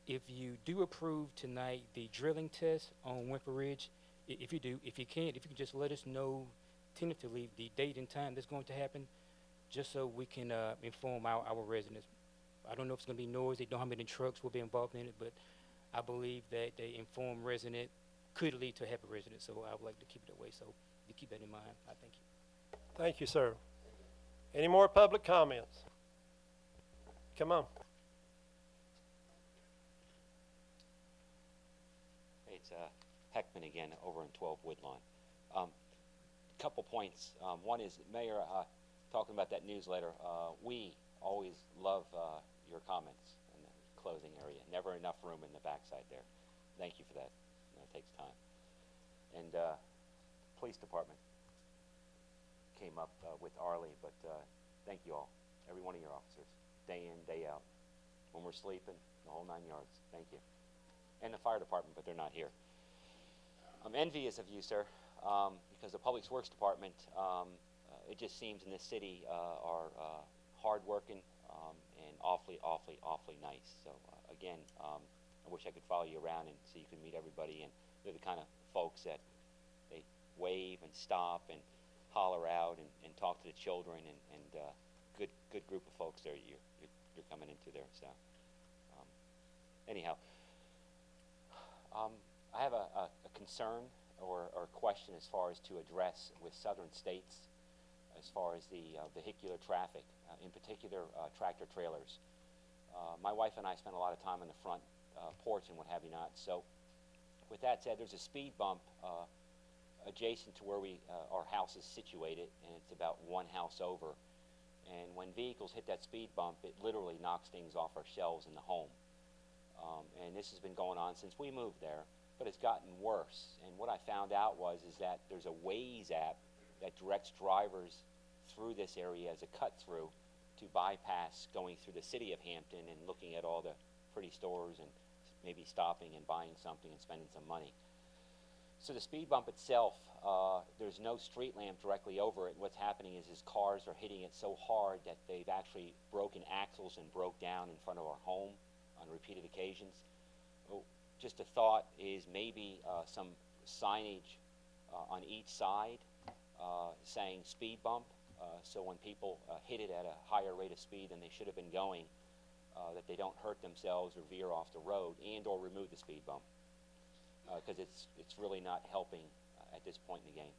if you do approve tonight the drilling test on Wimper Ridge, if you do, if you can just let us know tentatively the date and time that's going to happen, just so we can inform our residents. I don't know if it's going to be noisy, don't know how many trucks will be involved in it, but I believe that the informed resident could lead to a happy resident, so I would like to keep it that way. So if you keep that in mind, I thank you. Thank you, sir. Any more public comments? Come on. Hey, it's Heckman again over in 12 Woodlawn. Couple points. One is, Mayor, talking about that newsletter, we always love your comments in the closing area. Never enough room in the backside there. Thank you for that. It takes time. And police department came up with Arlie, but thank you all, every one of your officers, day in, day out. When we're sleeping, the whole 9 yards. Thank you. And the fire department, but they're not here. I'm envious of you, sir, because the Public Works Department, it just seems in this city are hard-working and awfully nice. So again, I wish I could follow you around and so you could meet everybody. And they're the kind of folks that they wave and stop and holler out and talk to the children and good group of folks there you're coming into there. So anyhow, I have a concern or a question as far as to address with Southern States as far as the vehicular traffic, in particular tractor trailers. My wife and I spend a lot of time on the front porch and what have you not. So with that said, there's a speed bump adjacent to where our house is situated, and it's about one house over. And when vehicles hit that speed bump, it literally knocks things off our shelves in the home. And this has been going on since we moved there, but it's gotten worse. And what I found out is that there's a Waze app that directs drivers through this area as a cut-through to bypass going through the city of Hampton and looking at all the pretty stores and maybe stopping and buying something and spending some money. So the speed bump itself, there's no street lamp directly over it. What's happening is cars are hitting it so hard that they've actually broken axles and broke down in front of our home on repeated occasions. Well, just a thought is maybe some signage on each side saying speed bump, so when people hit it at a higher rate of speed than they should have been going, that they don't hurt themselves or veer off the road and or remove the speed bump, because it's really not helping at this point in the game.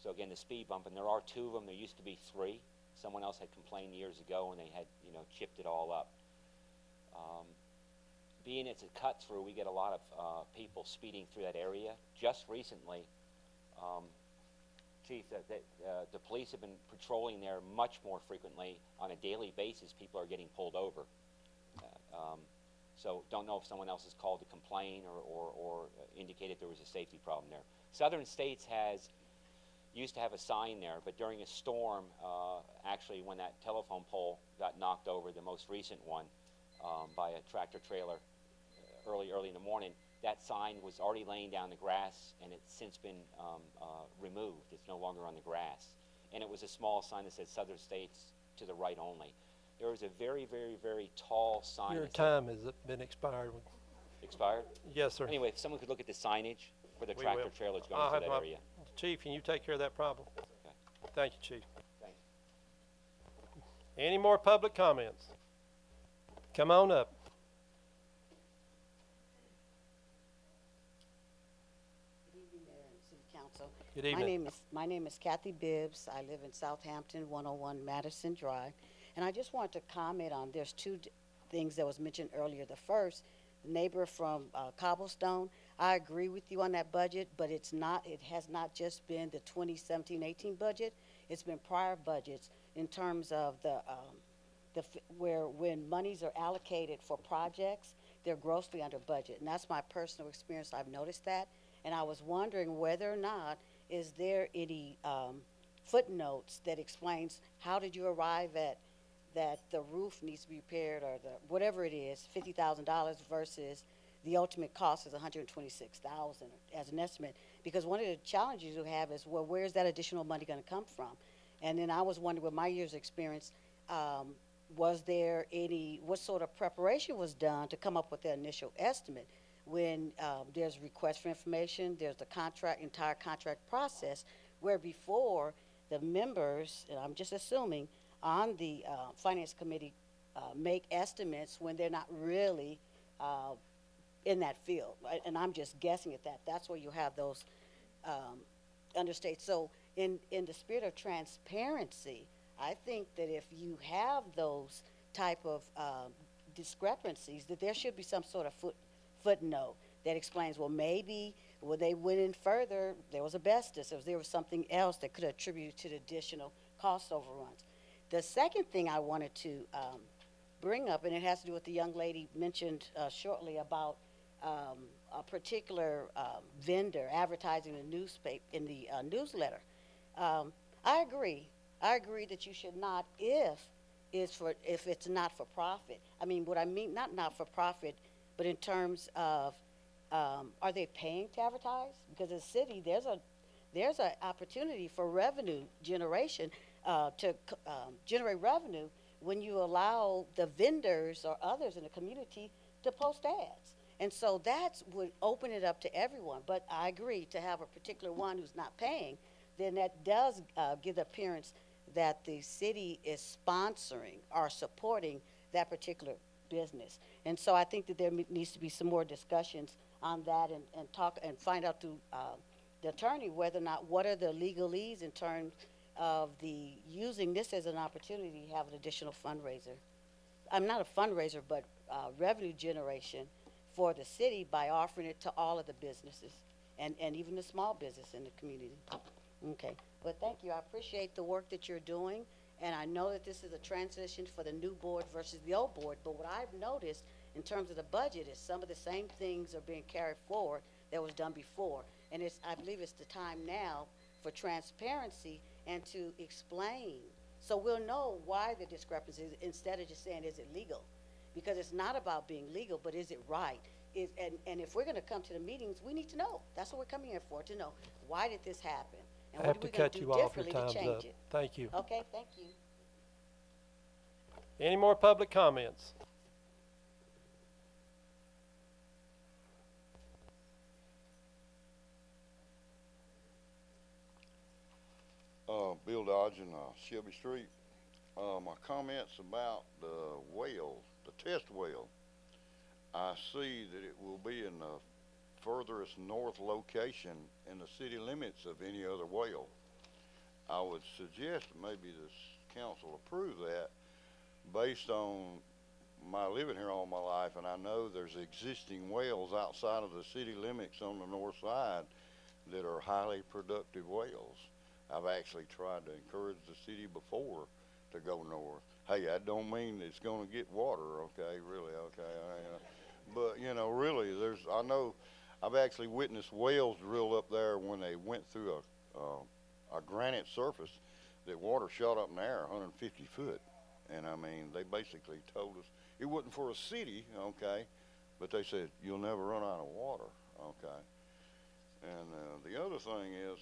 So again, the speed bump, and there are 2 of them. There used to be 3. Someone else had complained years ago, and they had chipped it all up. Being it's a cut through, we get a lot of people speeding through that area. Just recently, Chief, the police have been patrolling there much more frequently. On a daily basis, people are getting pulled over. So don't know if someone else has called to complain or indicated there was a safety problem there. Southern States used to have a sign there, but during a storm, actually when that telephone pole got knocked over, the most recent one, by a tractor trailer early in the morning, that sign was already laying down the grass, and it's since been removed. It's no longer on the grass. And it was a small sign that said Southern States to the right only. There was a very, very, very tall sign. Your time has been expired. Expired? Yes, sir. Anyway, if someone could look at the signage for the We tractor will. trailers going I'll through have that my area. Chief, can you take care of that problem? Okay. Thank you, Chief. Thanks. Any more public comments? Come on up. Good evening, Mayor and City Council. Good evening. My name is Kathy Bibbs. I live in Southampton, 101 Madison Drive. And I just want to comment on, there's 2 things that was mentioned earlier. The first, neighbor from Cobblestone. I agree with you on that budget, but it has not just been the 2017-18 budget. It's been prior budgets in terms of when monies are allocated for projects, they're grossly under budget. And that's my personal experience. I've noticed that. And I was wondering whether or not, is there any footnotes that explains how did you arrive at that the roof needs to be repaired, or whatever it is, $50,000 versus the ultimate cost is $126,000 as an estimate. Because one of the challenges you have is, well, where's that additional money going to come from? And then I was wondering, with my years of experience, was there what sort of preparation was done to come up with the initial estimate? When there's request for information, there's the entire contract process, where before the members, and I'm just assuming, on the Finance Committee make estimates when they're not really in that field. Right? And I'm just guessing at that. That's where you have those understated. So in the spirit of transparency, I think that if you have those type of discrepancies, that there should be some sort of footnote that explains, well, maybe when they went in further, there was asbestos, or there was something else that could attribute to the additional cost overruns. The second thing I wanted to bring up, and it has to do with the young lady mentioned shortly about a particular vendor advertising in the newsletter. I agree. I agree that you should not, if it's not for profit. I mean, what I mean, not for profit, but in terms of, are they paying to advertise? Because as a city, there's an opportunity for revenue generation to generate revenue when you allow the vendors or others in the community to post ads. And so that would open it up to everyone. But I agree, to have a particular one who's not paying, then that does give the appearance that the city is sponsoring or supporting that particular business. And so I think that there needs to be some more discussions on that, and talk and find out through the attorney whether or not, what are the legalese in terms of using this as an opportunity to have an additional fundraiser. I'm not a fundraiser, but revenue generation for the city by offering it to all of the businesses and even the small business in the community. Okay, but thank you. I appreciate the work that you're doing, and I know that this is a transition for the new board versus the old board, but what I've noticed in terms of the budget is some of the same things are being carried forward that was done before. And I believe it's the time now for transparency and to explain, so we'll know why the discrepancies, instead of just saying, is it legal? Because it's not about being legal, but is it right? And if we're going to come to the meetings, we need to know. That's what we're coming here for, to know, why did this happen? And I have to cut you off. Your time's up. Thank you. Okay, thank you. Any more public comments? Bill Dodge in Shelby Street. My comments about the well, the test well. I see that it will be in the furthest north location in the city limits of any other well. I would suggest maybe this council approve that based on my living here all my life, and I know there's existing wells outside of the city limits on the north side that are highly productive wells. I've actually tried to encourage the city before to go north. Hey, that don't mean it's going to get water, okay, really, okay. But, you know, really, I know I've actually witnessed wells drilled up there when they went through a granite surface that water shot up in the air 150 foot. And, I mean, they basically told us it wasn't for a city, okay, but they said, you'll never run out of water, okay. And the other thing is,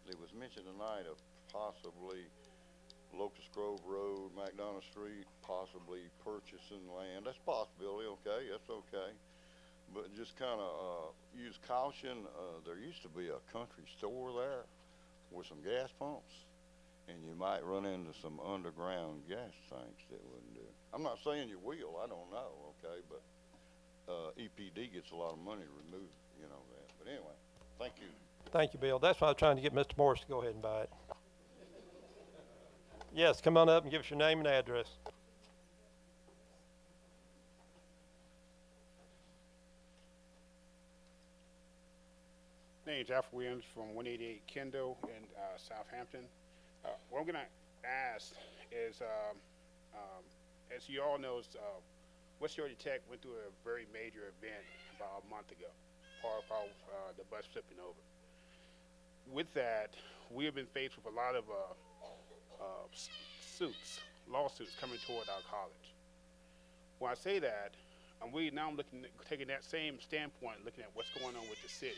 it was mentioned tonight of possibly Locust Grove Road, McDonough Street, possibly purchasing land. That's a possibility, okay, that's okay. But just kind of use caution. There used to be a country store there with some gas pumps, and you might run into some underground gas tanks that wouldn't do. I'm not saying you will, I don't know, okay, but EPD gets a lot of money to remove, you know, that. But anyway. Thank you. Thank you, Bill. That's why I was trying to get Mr. Morris to go ahead and buy it. Yes, come on up and give us your name and address. name's Alfred Williams from 188 Kendall in Southampton. What I'm going to ask is, as you all know, West Georgia Tech went through a very major event about a month ago, part of the bus flipping over. With that, we have been faced with a lot of lawsuits coming toward our college. When I say that, I'm taking that same standpoint, looking at what's going on with the city.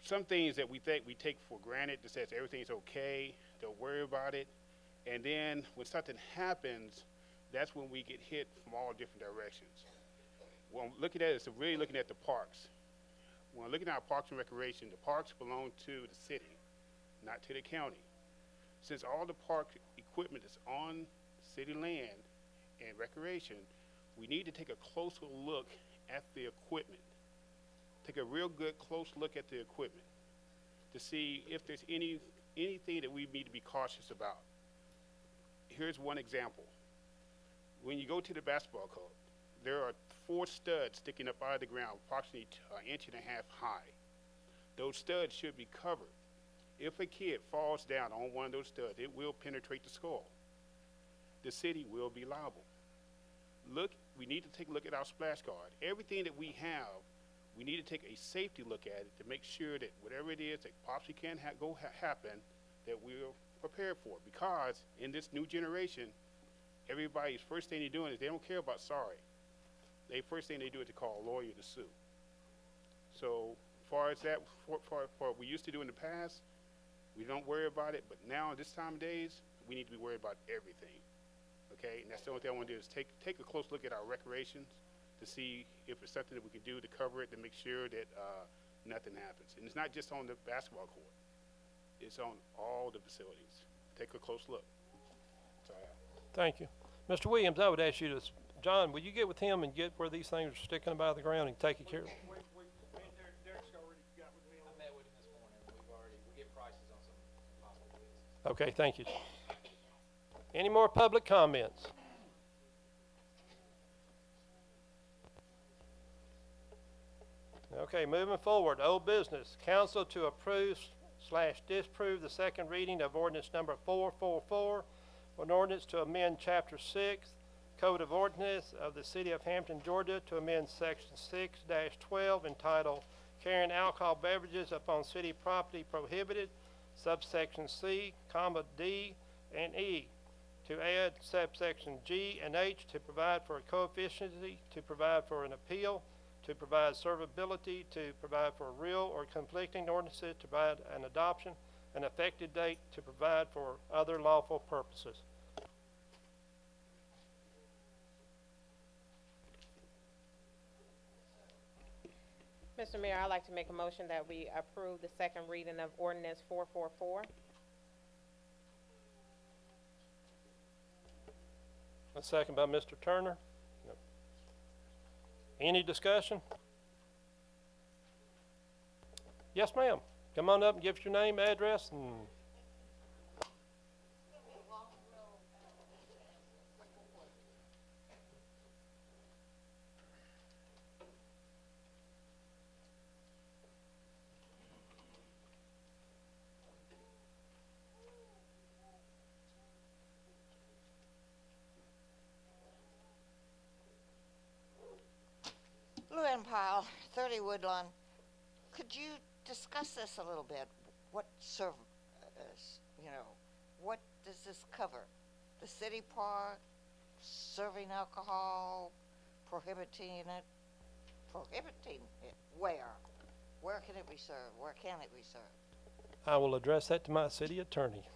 Some things that we take for granted, that says everything's okay, don't worry about it, and then when something happens, that's when we get hit from all different directions. When I'm looking at it, it's really looking at the parks. When I'm looking at our parks and recreation, the parks belong to the city, not to the county. Since all the park equipment is on city land and recreation, we need to take a closer look at the equipment. Take a real good close look at the equipment to see if there's anything that we need to be cautious about. Here's one example. When you go to the basketball court, there are 4 studs sticking up out of the ground, approximately an inch and a half high. Those studs should be covered. If a kid falls down on one of those studs, it will penetrate the skull. The city will be liable. We need to take a look at our splash guard. Everything that we have, we need to take a safety look at it to make sure that whatever it is that possibly can happen, that we're prepared for. Because in this new generation, everybody's first thing they're doing is they don't care about sorry. First thing they do is to call a lawyer to sue. So far as that, for what we used to do in the past, we don't worry about it. But now, this time of days, we need to be worried about everything. Okay, and that's the only thing I want to do is take a close look at our recreations to see if it's something that we can do to cover it, to make sure that nothing happens. And it's not just on the basketball court. It's on all the facilities. Take a close look. That's all I have. Thank you. Mr. Williams, I would ask you to, John, will you get with him and get where these things are sticking up out of the ground and take care of it? Derek's already got with me. I met with him this morning. We get prices on some possible bids. Okay, thank you. Any more public comments? Okay, moving forward, old business. Council to approve/disapprove the second reading of ordinance number 444, an ordinance to amend Chapter 6, Code of Ordinance of the City of Hampton, Georgia, to amend Section 6-12 entitled Carrying Alcohol Beverages Upon City Property Prohibited, subsection C, D, and E, to add subsection G and H to provide for a coefficiency, to provide for an appeal, to provide servability, to provide for real or conflicting ordinances, to provide an adoption, an effective date, to provide for other lawful purposes. Mr. Mayor, I'd like to make a motion that we approve the second reading of ordinance 444. A second by Mr. Turner. Yep. Any discussion? Yes, ma'am. Come on up and give us your name, address, and Luann Pyle, 30 Woodlawn. Could you discuss this a little bit? What what does this cover? The city park, serving alcohol, prohibiting it? Prohibiting it where? Where can it be served? Where can it be served? I will address that to my city attorney.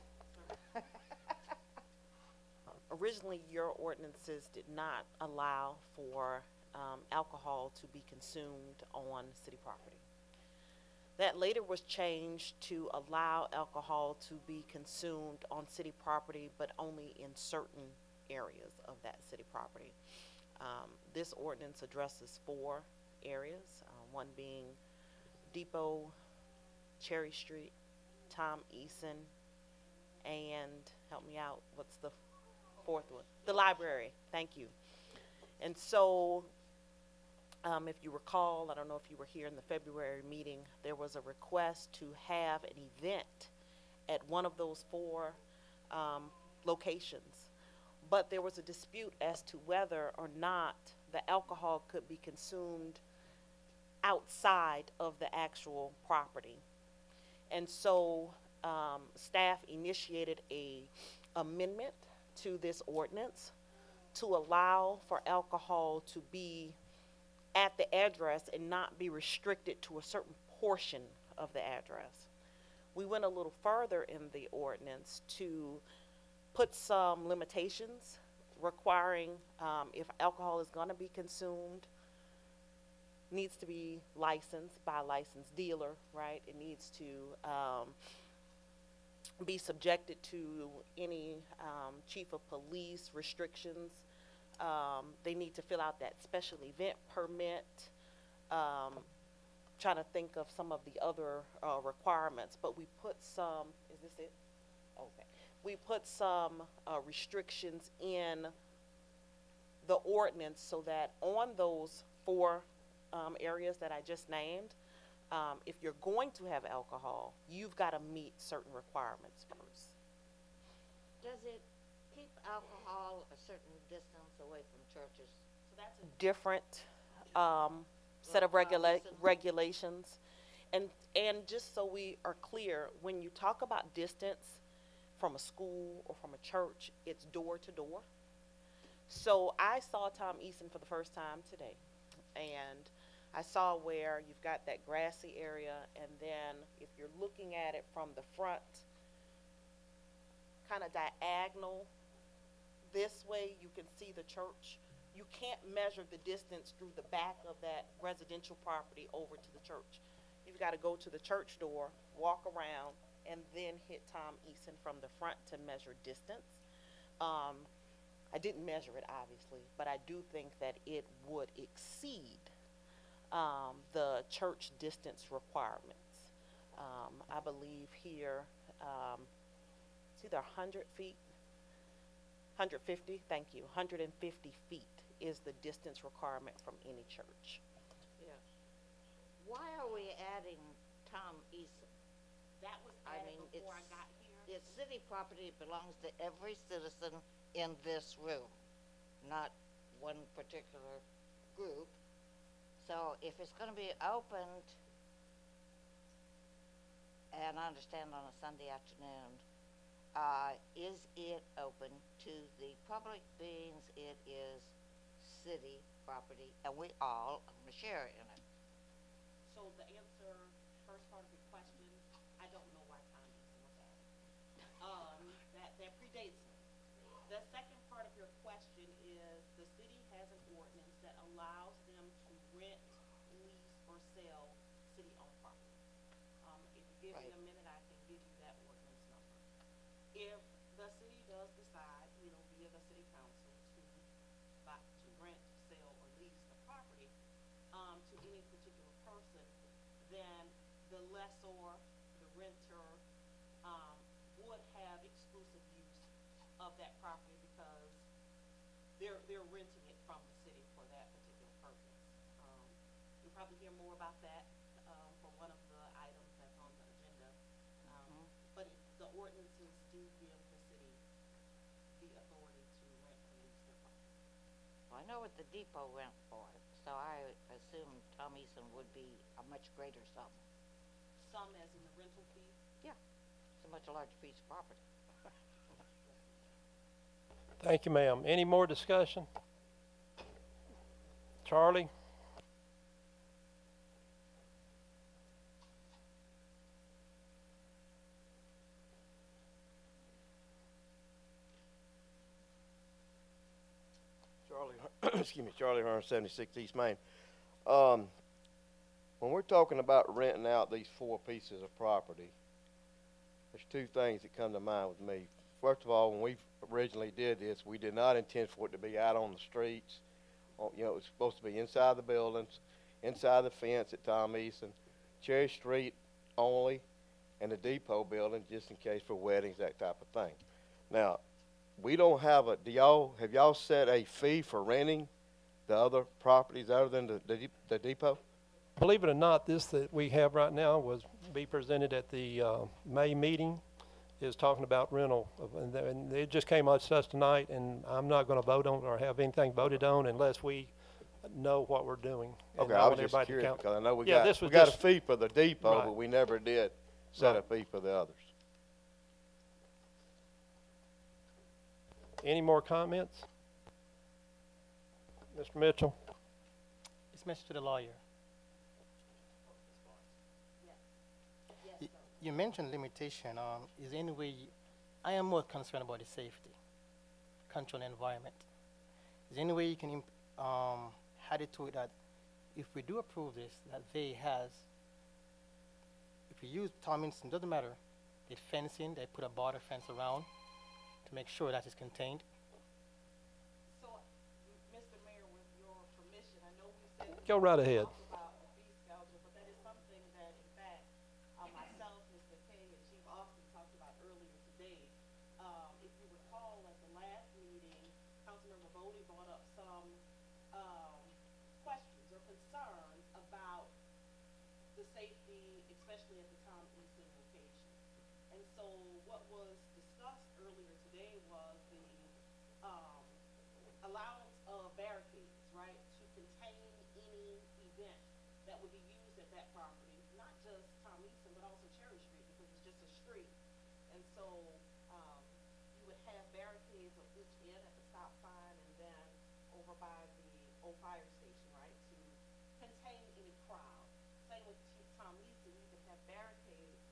Originally, your ordinances did not allow for alcohol to be consumed on city property. That later was changed to allow alcohol to be consumed on city property, but only in certain areas of that city property. This ordinance addresses 4 areas, one being Depot, Cherry Street, Tom Eason, and help me out, what's the 4th one? The library, thank you. And so If you recall, I don't know if you were here in the February meeting, there was a request to have an event at one of those 4 locations. But there was a dispute as to whether or not the alcohol could be consumed outside of the actual property. And so staff initiated a amendment to this ordinance to allow for alcohol to be at the address and not be restricted to a certain portion of the address. We went a little further in the ordinance to put some limitations requiring if alcohol is going to be consumed, needs to be licensed by a licensed dealer, right? It needs to be subjected to any chief of police restrictions. They need to fill out that special event permit. Trying to think of some of the other requirements, but we put some, is this it? Okay. We put some restrictions in the ordinance so that on those 4 areas that I just named, if you're going to have alcohol, you've got to meet certain requirements first. Does it keep alcohol a certain distance away from churches? So that's a different set of regulations. And just so we are clear, when you talk about distance from a school or from a church, it's door to door. So I saw Tom Eason for the first time today, and I saw where you've got that grassy area, and then if you're looking at it from the front, kind of diagonal this way, you can see the church. You can't measure the distance through the back of that residential property over to the church. You've got to go to the church door, walk around, and then hit Tom Eason from the front to measure distance. I didn't measure it, obviously, but I do think that it would exceed the church distance requirements. I believe here, it's either 100 feet, 150, thank you, 150 feet is the distance requirement from any church. Yeah. Why are we adding Tom Eason? That was added before I got here. It's city property. It belongs to every citizen in this room, not one particular group. So if it's going to be opened, and I understand on a Sunday afternoon, is it open to the public, being it is city property and we all own a share in it? So the answer, first part of your question, I don't know why Tom Eason was added. That predates me. The second part of your question is the city has an ordinance that allows them to rent, lease, or sell city-owned property. If you give me a minute, I can give you that ordinance number. If the city does decide, via the city council to rent, sell, or lease the property to any particular person, then the lessor, the renter, would have exclusive use of that property because they're renting it from the city for that particular purpose. You'll probably hear more about that for one of the items that's on the agenda. But the ordinances do give the city the authority to rent or lease their property. Well, I know what the depot rent for, so I assume Tom Eason would be a much greater sum. Some as in the rental fee? Yeah, it's a much larger piece of property. Thank you, ma'am. Any more discussion? Charlie? Excuse me, Charlie Hearn, 76 East Main. When we're talking about renting out these 4 pieces of property, there's 2 things that come to mind with me. First of all, when we originally did this, we did not intend for it to be out on the streets. It was supposed to be inside the buildings, inside the fence at Tom Eason, Cherry Street only, and the depot building just in case for weddings, that type of thing. Now, we don't have have y'all set a fee for renting the other properties other than the depot? Believe it or not, this that we have right now was be presented at the May meeting, is talking about rental. And it just came out to us tonight, and I'm not going to vote on it or have anything voted on unless we know what we're doing. Okay, I was just curious because I know we Yeah, got, this we was got a just- fee for the depot, Right. but we never did set a fee for the others. Any more comments? Mr. Mitchell? It's message to the lawyer. You mentioned limitation. Is there any way, I am more concerned about the safety, control the environment. Is there any way you can add it to it that if we do approve this, that they has, if we use Tomlinson, doesn't matter, they fence in, they put a border fence around to make sure that it's contained? So, Mr. Mayor, with your permission, I know we said. Go right ahead. Talked about a fee schedule, but that is something that, in fact, myself, Mr. Kay, and Chief Austin talked about earlier today. If you recall, at the last meeting, Councilmember Bodie brought up some, questions or concerns about the safety, especially at the Tom Easton location. And so what was discussed earlier today was the, allowance of barricades, right, to contain any event that would be used at that property, not just Tom Easton, but also Cherry Street, because it's just a street. And so, you would have barricades on each end at the stop sign and then over by the old fire station, right, to contain any crowd. Same with Tom Easton, you could have barricades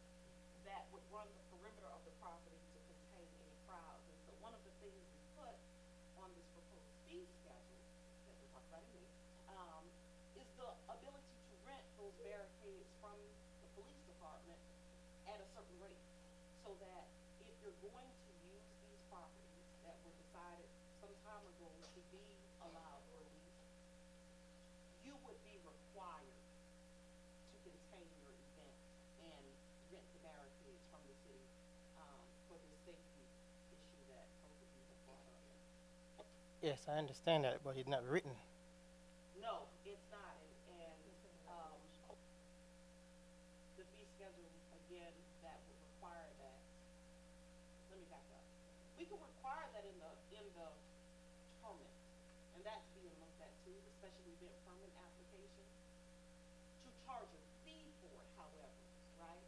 that would run the perimeter of the property to contain any crowds. And so one of the things we put on this proposed fee schedule that we talked about in May, is the ability to rent those barricades from the police department at a certain rate. So that if you're going to use these properties that were decided some time ago to be allowed for lease, you would be required to contain your event and rent the barricades from the city, for the safety issue that both of you have brought up. Yes, I understand that, but it's not written. No, it's not, and, the fee schedule, again, that would require that. Let me back up. We can require that in the permit, and that's being looked at too, the special event permit application. To charge a fee for it, however, right,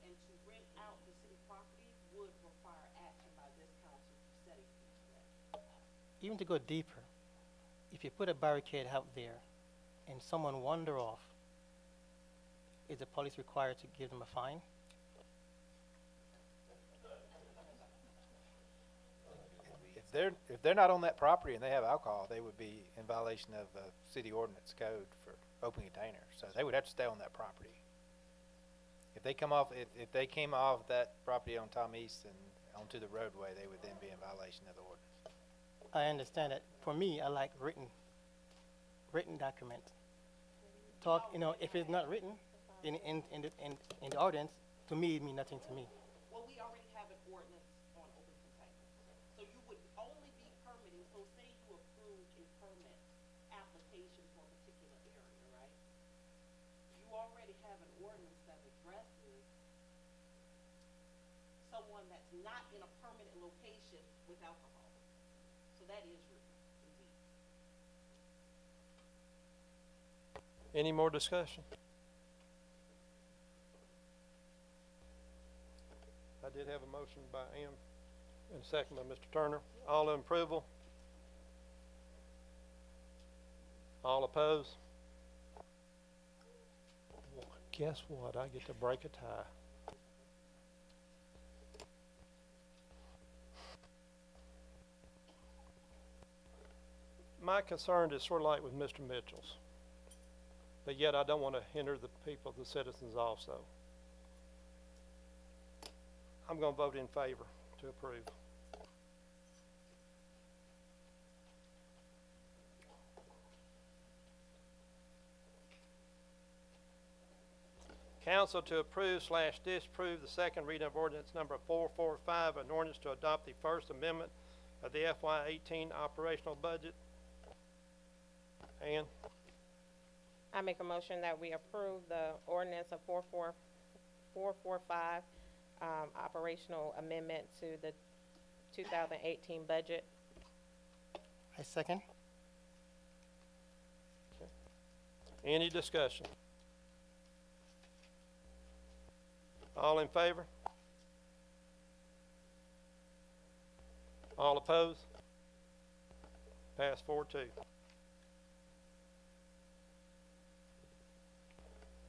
and to rent out the city property would require action by this council to set a fee for that. Even to go deeper, if you put a barricade out there and someone wander off, is the police required to give them a fine? If they're not on that property and they have alcohol, they would be in violation of the city ordinance code for open container. So they would have to stay on that property. If they come off, if they came off that property on Tom East and onto the roadway, they would then be in violation of the ordinance. I understand that. For me, I like written document. Talk, if it's not written in the ordinance, to me, it means nothing to me. Well, we already have an ordinance on open containers. So you would only be permitting, so say you approved a permit application for a particular area, right? You already have an ordinance that addresses someone that's not in a permanent location with alcohol. So that is written, indeed. Any more discussion? I did have a motion by Am and a second by Mr. Turner. All in approval? All opposed? Well, guess what? I get to break a tie. My concern is sort of like with Mr. Mitchell's, but yet I don't want to hinder the people, the citizens also. I'm going to vote in favor to approve. Council to approve/disapprove the second reading of ordinance number 445, an ordinance to adopt the First Amendment of the FY18 operational budget. Ann? I make a motion that we approve the ordinance of 445, operational amendment to the 2018 budget. I second. Any discussion? All in favor? All opposed? Pass 4-2.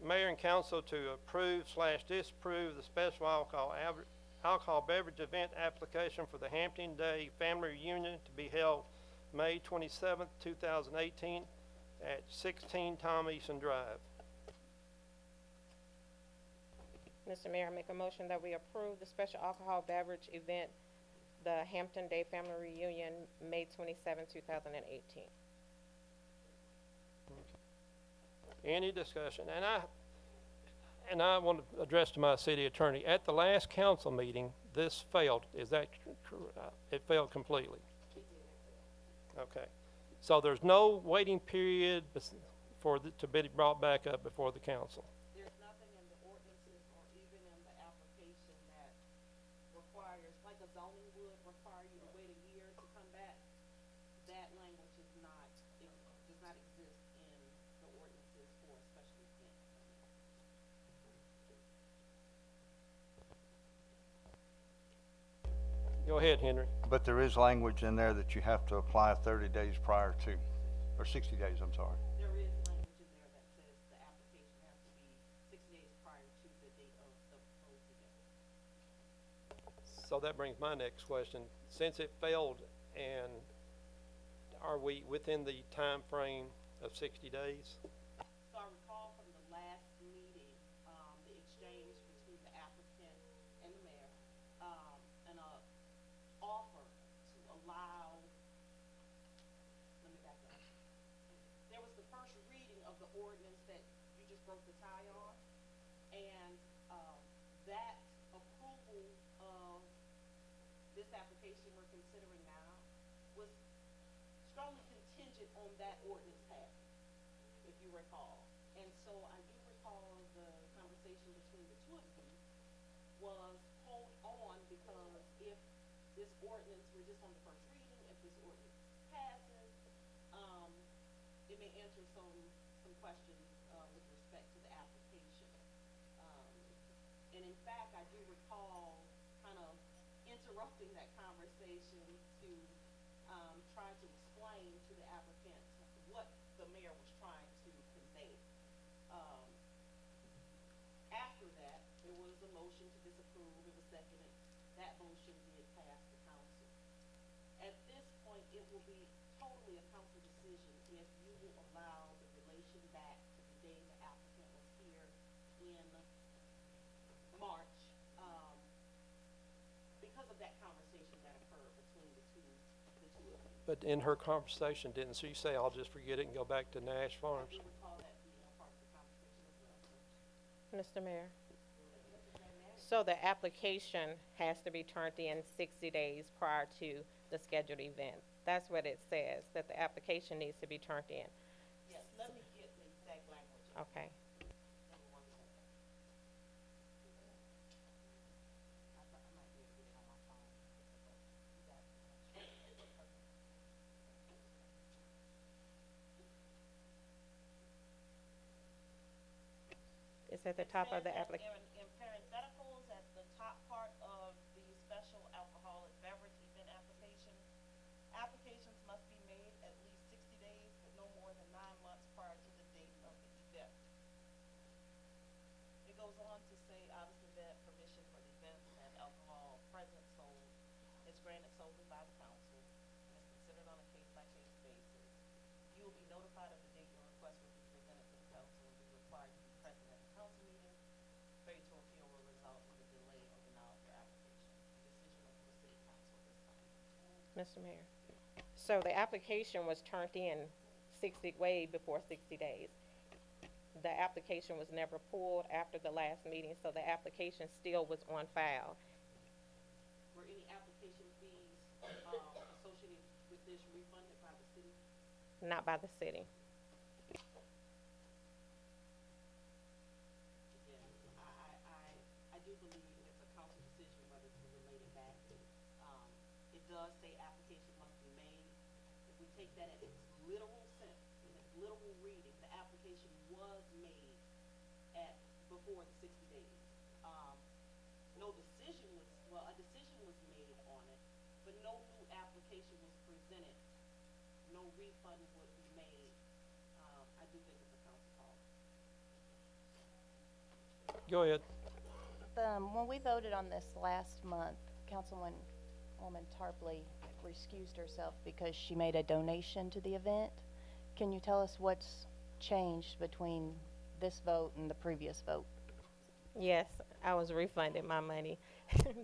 Mayor and council to approve/disapprove the special alcohol beverage event application for the Hampton Day Family Reunion to be held May 27th, 2018 at 16 Tom Eason Drive. Mr. Mayor, I make a motion that we approve the special alcohol beverage event, the Hampton Day Family Reunion, May 27, 2018. Any discussion? And I want to address to my city attorney. At the last council meeting, this failed. Is that it failed completely? Okay. So there's no waiting period for to be brought back up before the council. There's nothing in the ordinances or even in the application that requires, like a zoning would require you to wait a year to come back. That language is not, it does not exist in the ordinances for a special event. Go ahead, Henry. But there is language in there that you have to apply 30 days prior to, or 60 days, I'm sorry. There is language in there that says the application has to be 6 days prior to the date of the proposed event. So that brings my next question. Since it failed, and are we within the time frame of 60 days? So I recall from the last meeting, the exchange between the applicant and the mayor, and a offer to allow, let me back up. There was the first reading of the ordinance that you just broke the tie on, and, that approval of this application we're considering now was strongly contingent on that ordinance passing, if you recall. And so I do recall the conversation between the two of you was hold on, because if this ordinance, we're just on the first reading, if this ordinance passes, it may answer some questions, with respect to the application. And in fact, I do recall kind of interrupting that conversation to, try to explain to the applicant what the mayor was trying to convey. After that, there was a motion to disapprove, it was seconded, that motion did pass the council. At this point, it will be totally a council decision if you will allow the relation back to the day the applicant was here in March, because of that conversation that occurred between the two of you. But in her conversation, didn't she say, I'll just forget it and go back to Nash Farms? I do recall that being a part of the conversation as well. Mr. Mayor. So the application has to be turned in 60 days prior to the scheduled event. That's what it says, that the application needs to be turned in. Yes, let me get the exact language. Okay. Give me 1 second. I might be able to get it on my phone. You got it. It's at the top of the application. In parentheticals at the top part of the special alcoholic beverage event application, applications must be made at least 60 days, but no more than 9 months prior to the date of the event. It goes on to say, obviously, that permission for the events and alcohol present sold is granted solely by the council and is considered on a case-by-case basis. You will be notified of the date your request will be presented to the council and be required to be present at the council meeting. Failure to appeal will result in the delay or denial of your application. Decision of the city council this time. Mr. Mayor. So the application was turned in way before 60 days. The application was never pulled after the last meeting, so the application still was on file. Were any application fees associated with this refunded by the city? Not by the city. does say application must be made. If we take that at its literal sense, in its literal reading, the application was made before the 60 days. No decision was, well, a decision was made on it, but no new application was presented. No refund would be made. I do think it's a council call. Go ahead. When we voted on this last month, Councilwoman Tarpley excused herself because she made a donation to the event. Can you tell us what's changed between this vote and the previous vote? Yes, I was refunded my money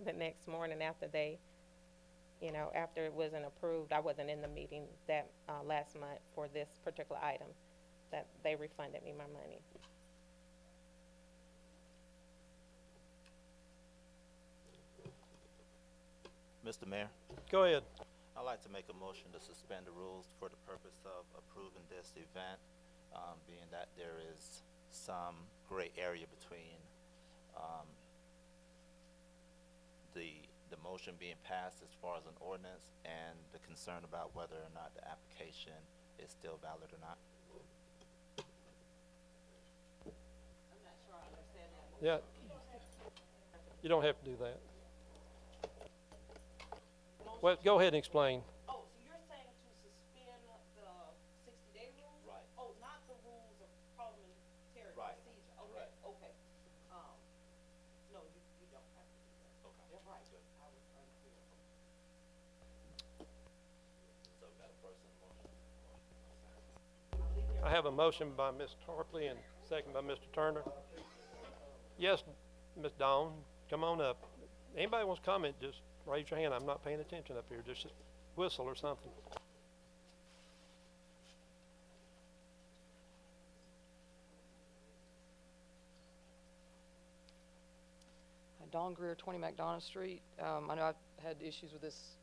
the next morning after they, after it wasn't approved. I wasn't in the meeting that last month for this particular item, that they refunded me my money. Mr. Mayor, Go ahead. I'd like to make a motion to suspend the rules for the purpose of approving this event, being that there is some gray area between the motion being passed as far as an ordinance and the concern about whether or not the application is still valid or not. I'm not sure I understand that. Yeah. You don't have to do that. Well, go ahead and explain. Oh, so you're saying to suspend the 60-day rules? Right. Oh, not the rules of parliamentary Right. procedure. Okay, okay. No, you don't have to do that. Okay. You're right. I was unclear. So got a first and a motion. I have a motion by Ms. Tarpley and second by Mr. Turner. Yes, Ms. Dawn, come on up. Anybody wants to comment, just raise your hand. I'm not paying attention up here. Just whistle or something. Dawn Greer, 20 McDonough Street. I know I've had issues with this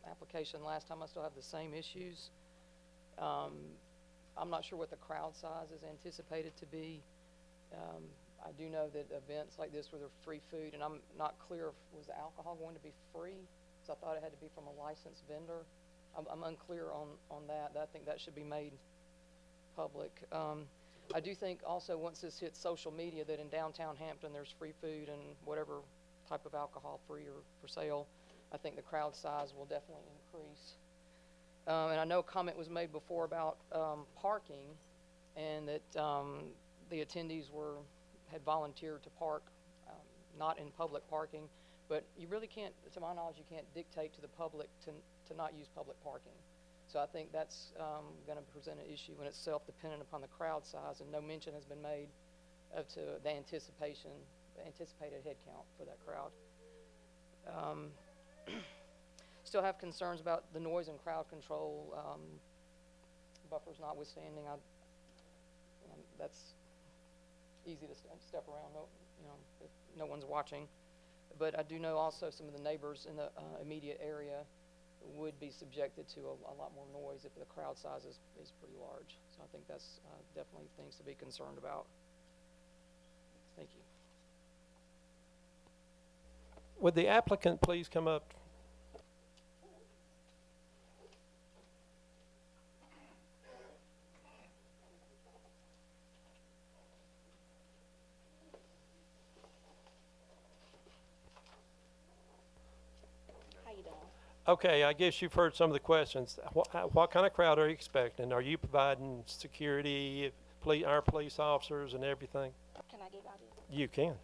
application last time. I still have the same issues. I'm not sure what the crowd size is anticipated to be. I do know that events like this where there's free food, and I'm not clear if was the alcohol going to be free, so I thought it had to be from a licensed vendor. I'm unclear on that. I think that should be made public. I do think also once this hits social media that in downtown Hampton there's free food and whatever type of alcohol free or for sale, I think the crowd size will definitely increase. And I know a comment was made before about parking, and that the attendees had volunteered to park not in public parking, but you really can't, to my knowledge, you can't dictate to the public to not use public parking. So I think that's going to present an issue when it's self-dependent upon the crowd size, and no mention has been made of to the anticipated head count for that crowd. Still have concerns about the noise and crowd control buffers notwithstanding. That's easy to step around, if no one's watching. But I do know also some of the neighbors in the immediate area would be subjected to a lot more noise if the crowd size is pretty large. So I think that's definitely things to be concerned about. Thank you. Would the applicant please come up? Okay, I guess you've heard some of the questions. What kind of crowd are you expecting? Are you providing security, our police officers and everything? Can I give out this? You can.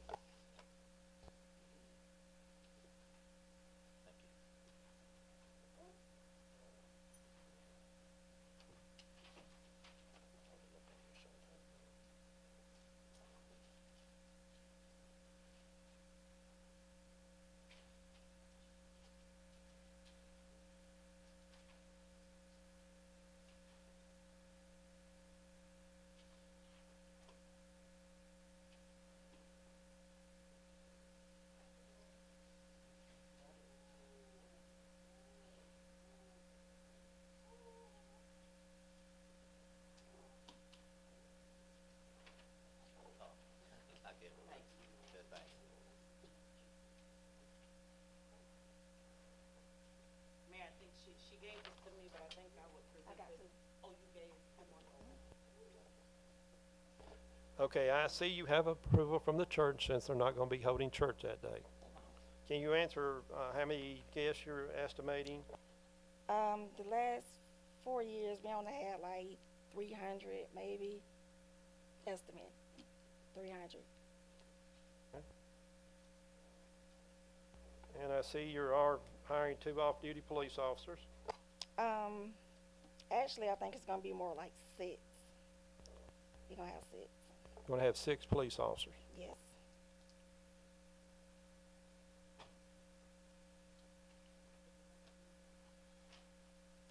Okay, I see you have approval from the church since they're not going to be holding church that day. Can you answer how many guests you're estimating? The last 4 years, we only had like 300, maybe, estimate, 300. And I see you are hiring 2 off-duty police officers. Actually, I think it's gonna be more like 6. We're gonna have 6, You're going to have 6 police officers. yes.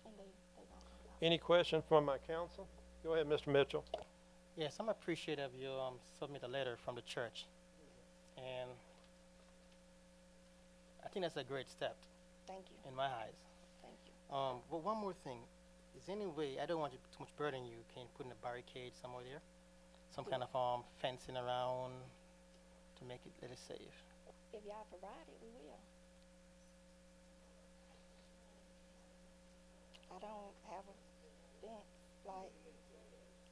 And they gonna come out. Any questions from my council? Go ahead, Mr. Mitchell. Yes, I'm appreciative you submit a letter from the church, and I think that's a great step Thank you, in my eyes. thank you. But one more thing, is there any way, I don't want to too much burden you, can you put in a barricade somewhere there? Some kind of fencing around to make it a little safe? If y'all provide it, we will. I don't have a fence, like,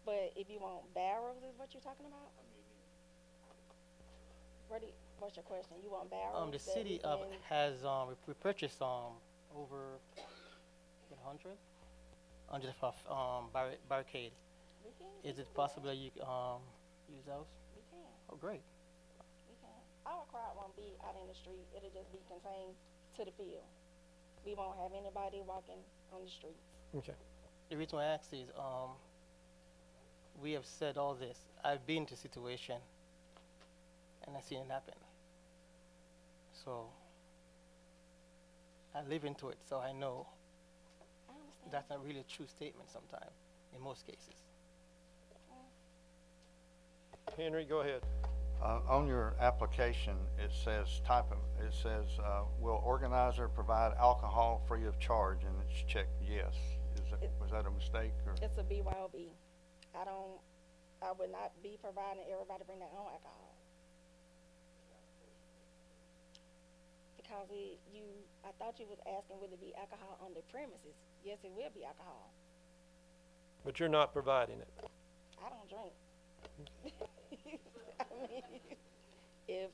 but if you want barrels is what you're talking about? What's your question? You want barrels? The that city we can- has, we purchased over 100 of barricade. We can. Is it possible that you use those? We can. Oh, great. We can. Our crowd won't be out in the street. It'll just be contained to the field. We won't have anybody walking on the streets. Okay. The reason I ask is, we have said all this. I've been to situation, and I've seen it happen. So, I live into it, so I know I understand. that's not really a true statement sometimes, in most cases. Henry, go ahead. On your application, it says will organizer provide alcohol free of charge? And it's checked yes. Was that a mistake or? It's a BYOB. I would not be providing everybody bring their own alcohol. Because I thought you was asking would it be alcohol on the premises. Yes, it will be alcohol. But you're not providing it. I don't drink. I mean, if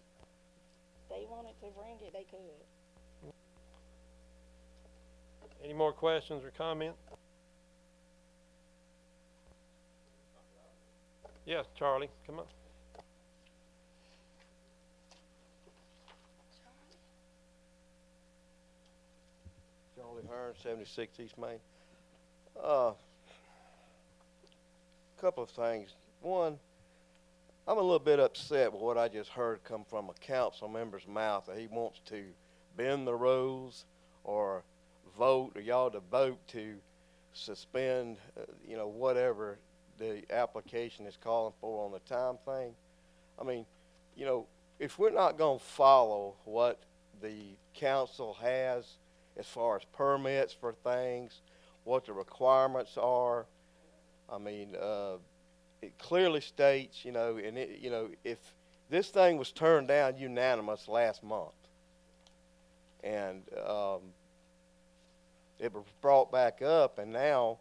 they wanted to bring it, they could. Any more questions or comments? Yes, Charlie, come on. Charlie Hearn, 76 East Main. Couple of things. One, I'm a little bit upset with what I just heard come from a council member's mouth, that he wants to bend the rules or vote, or y'all to vote to suspend, whatever the application is calling for on the time thing. I mean, if we're not going to follow what the council has as far as permits for things, what the requirements are, I mean, it clearly states, if this thing was turned down unanimous last month, and it was brought back up, and now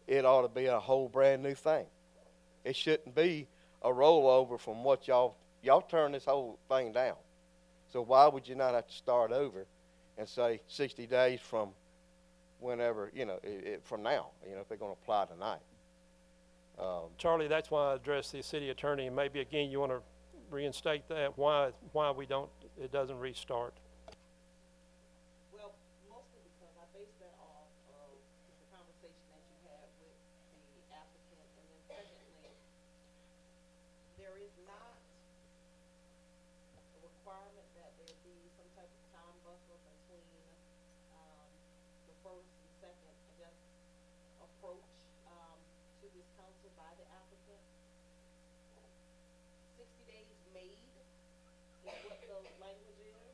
it ought to be a whole brand new thing. It shouldn't be a rollover from what y'all turned this whole thing down. So why would you not have to start over and say 60 days from whenever, from now, if they're going to apply tonight? Charlie, that's why I addressed the city attorney, and maybe again you want to reinstate that, why it doesn't restart. Well, mostly because I based that off of the conversation that you had with the applicant, and then secondly, there is not a requirement that there be some type of time buffer between the first and second, I guess, approach to this council by the applicant. 60 days made is what the language is.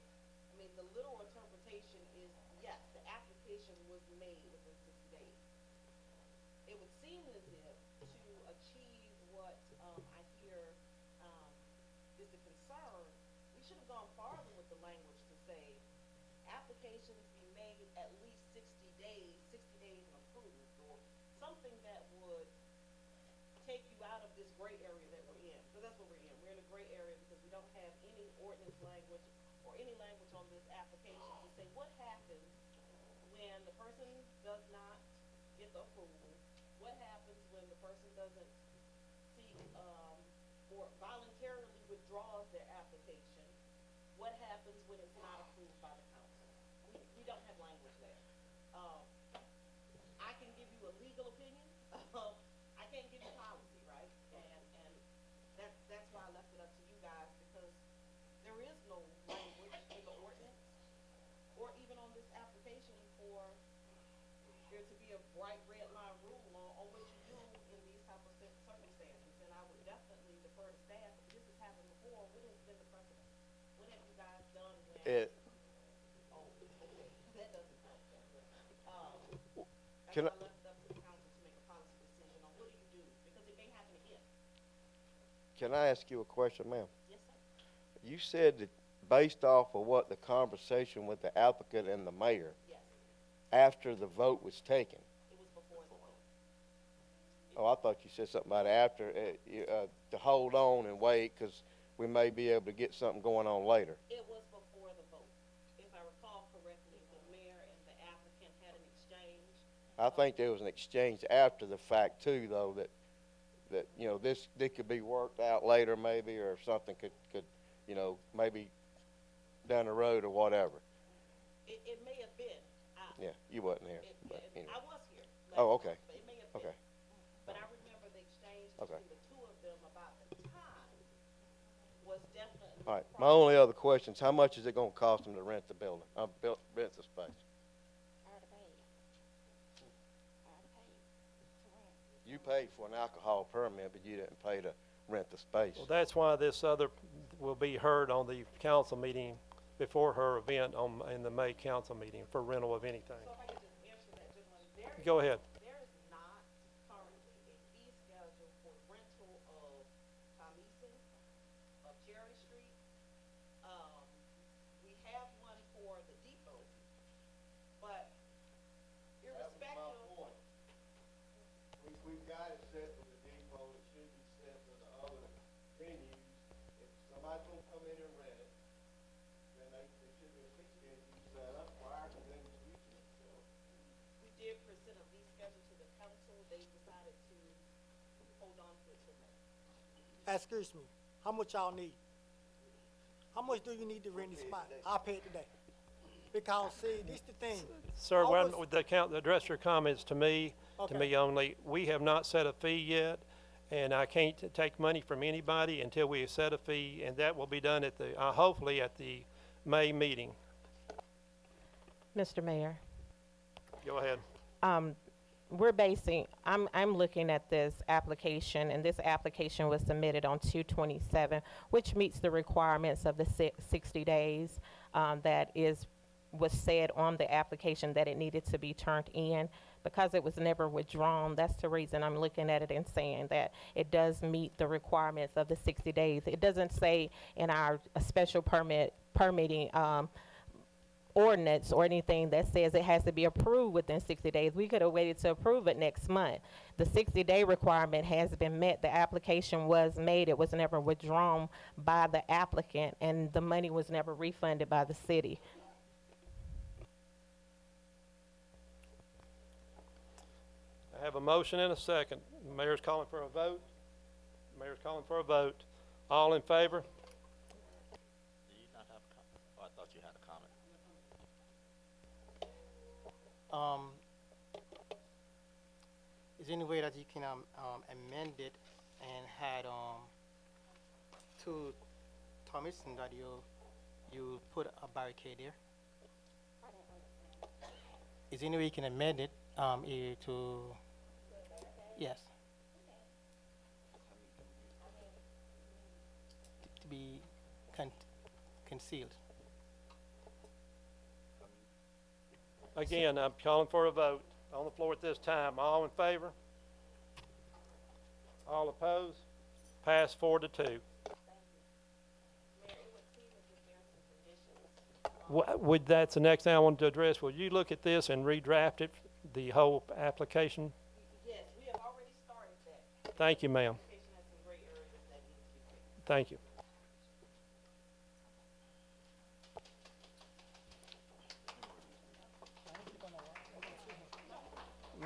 I mean, the literal interpretation is, yes, the application was made within 60 days. It would seem as if to achieve what I hear is the concern, we should have gone farther with the language to say applications be made at least 60 days and approved, or something that would take you out of this gray area that we're in. language or any language on this application to say what happens when the person does not get the approval, what happens when the person doesn't seek, or voluntarily withdraws their application, what happens when it's not approved by the council. We don't have language there. I can give you a legal opinion. I can't give you policy, right? And that's why I left it up to you guys, because there is no language in the ordinance or even on this application for there to be a bright red line rule on what you do in these type of circumstances. And I would definitely defer to staff. If this has happened before, what has been the precedent? What have you guys done when? Oh, okay. That doesn't help. Can I? I left it up to the council to make a policy decision on what do you do, because it may happen again. Can I ask you a question, ma'am? Yes, sir. You said that based off of what the conversation with the applicant and the mayor, Yes. after the vote was taken. It was before the vote. Oh, I thought you said something about after, to hold on and wait, because we may be able to get something going on later. It was before the vote. If I recall correctly, the mayor and the applicant had an exchange. I think there was an exchange after the fact too, though, that you know, this could be worked out later maybe, or something could you know, maybe down the road or whatever. It may have been. Yeah, you wasn't here, but anyway. I was here. Oh, okay. But it may have been. Okay. But I remember the exchange Okay. between the two of them about the time was definitely. All right. My only other question is, how much is it going to cost them to rent the building? Rent the space. You paid for an alcohol permit, but you didn't pay to rent the space. Well, that's why this other will be heard on the council meeting before her event in the May council meeting for rental of anything. So if I could just answer that, gentleman. Go ahead. There is not currently a fee schedule for rental of Thomeson, of Cherry Street. We have one for the depot, but irrespective. We've got it set for the depot, it should be set for the other venues. If somebody's gonna come in and rent it, then they should be a fee schedule set up prior to them using it. So We did present a fee schedule to the council. They decided to hold on to it till May. Excuse me, how much y'all need? How much do you need to rent the spot? I'll pay it today. Because see, this the thing. Sir, I was- address your comments to me only. We have not set a fee yet, and I can't take money from anybody until we set a fee, and that will be done at the, hopefully at the May meeting. Mr. Mayor. Go ahead. I'm looking at this application, and this application was submitted on 2/27, which meets the requirements of the 60 days was said on the application that it needed to be turned in. Because it was never withdrawn, that's the reason I'm looking at it and saying that it does meet the requirements of the 60 days. It doesn't say in our special permitting ordinance or anything that says it has to be approved within 60 days. We could have waited to approve it next month. The 60-day requirement has been met. The application was made. It was never withdrawn by the applicant, and the money was never refunded by the city. I have a motion and a second. The mayor's calling for a vote. Mayor's calling for a vote. All in favor? Do you not have a comment? Oh, I thought you had a comment. Is there any way that you can amend it and had to Thomason that you put a barricade there? Is there any way you can amend it to yes to be concealed? Again, I'm calling for a vote on the floor at this time. All in favor? All opposed? Pass 4-2. That's the next thing I wanted to address. Will you look at this and redraft it, the whole application? Yes, we have already started that. Thank you, ma'am. The application has some gray areas that need to be fixed. Thank you.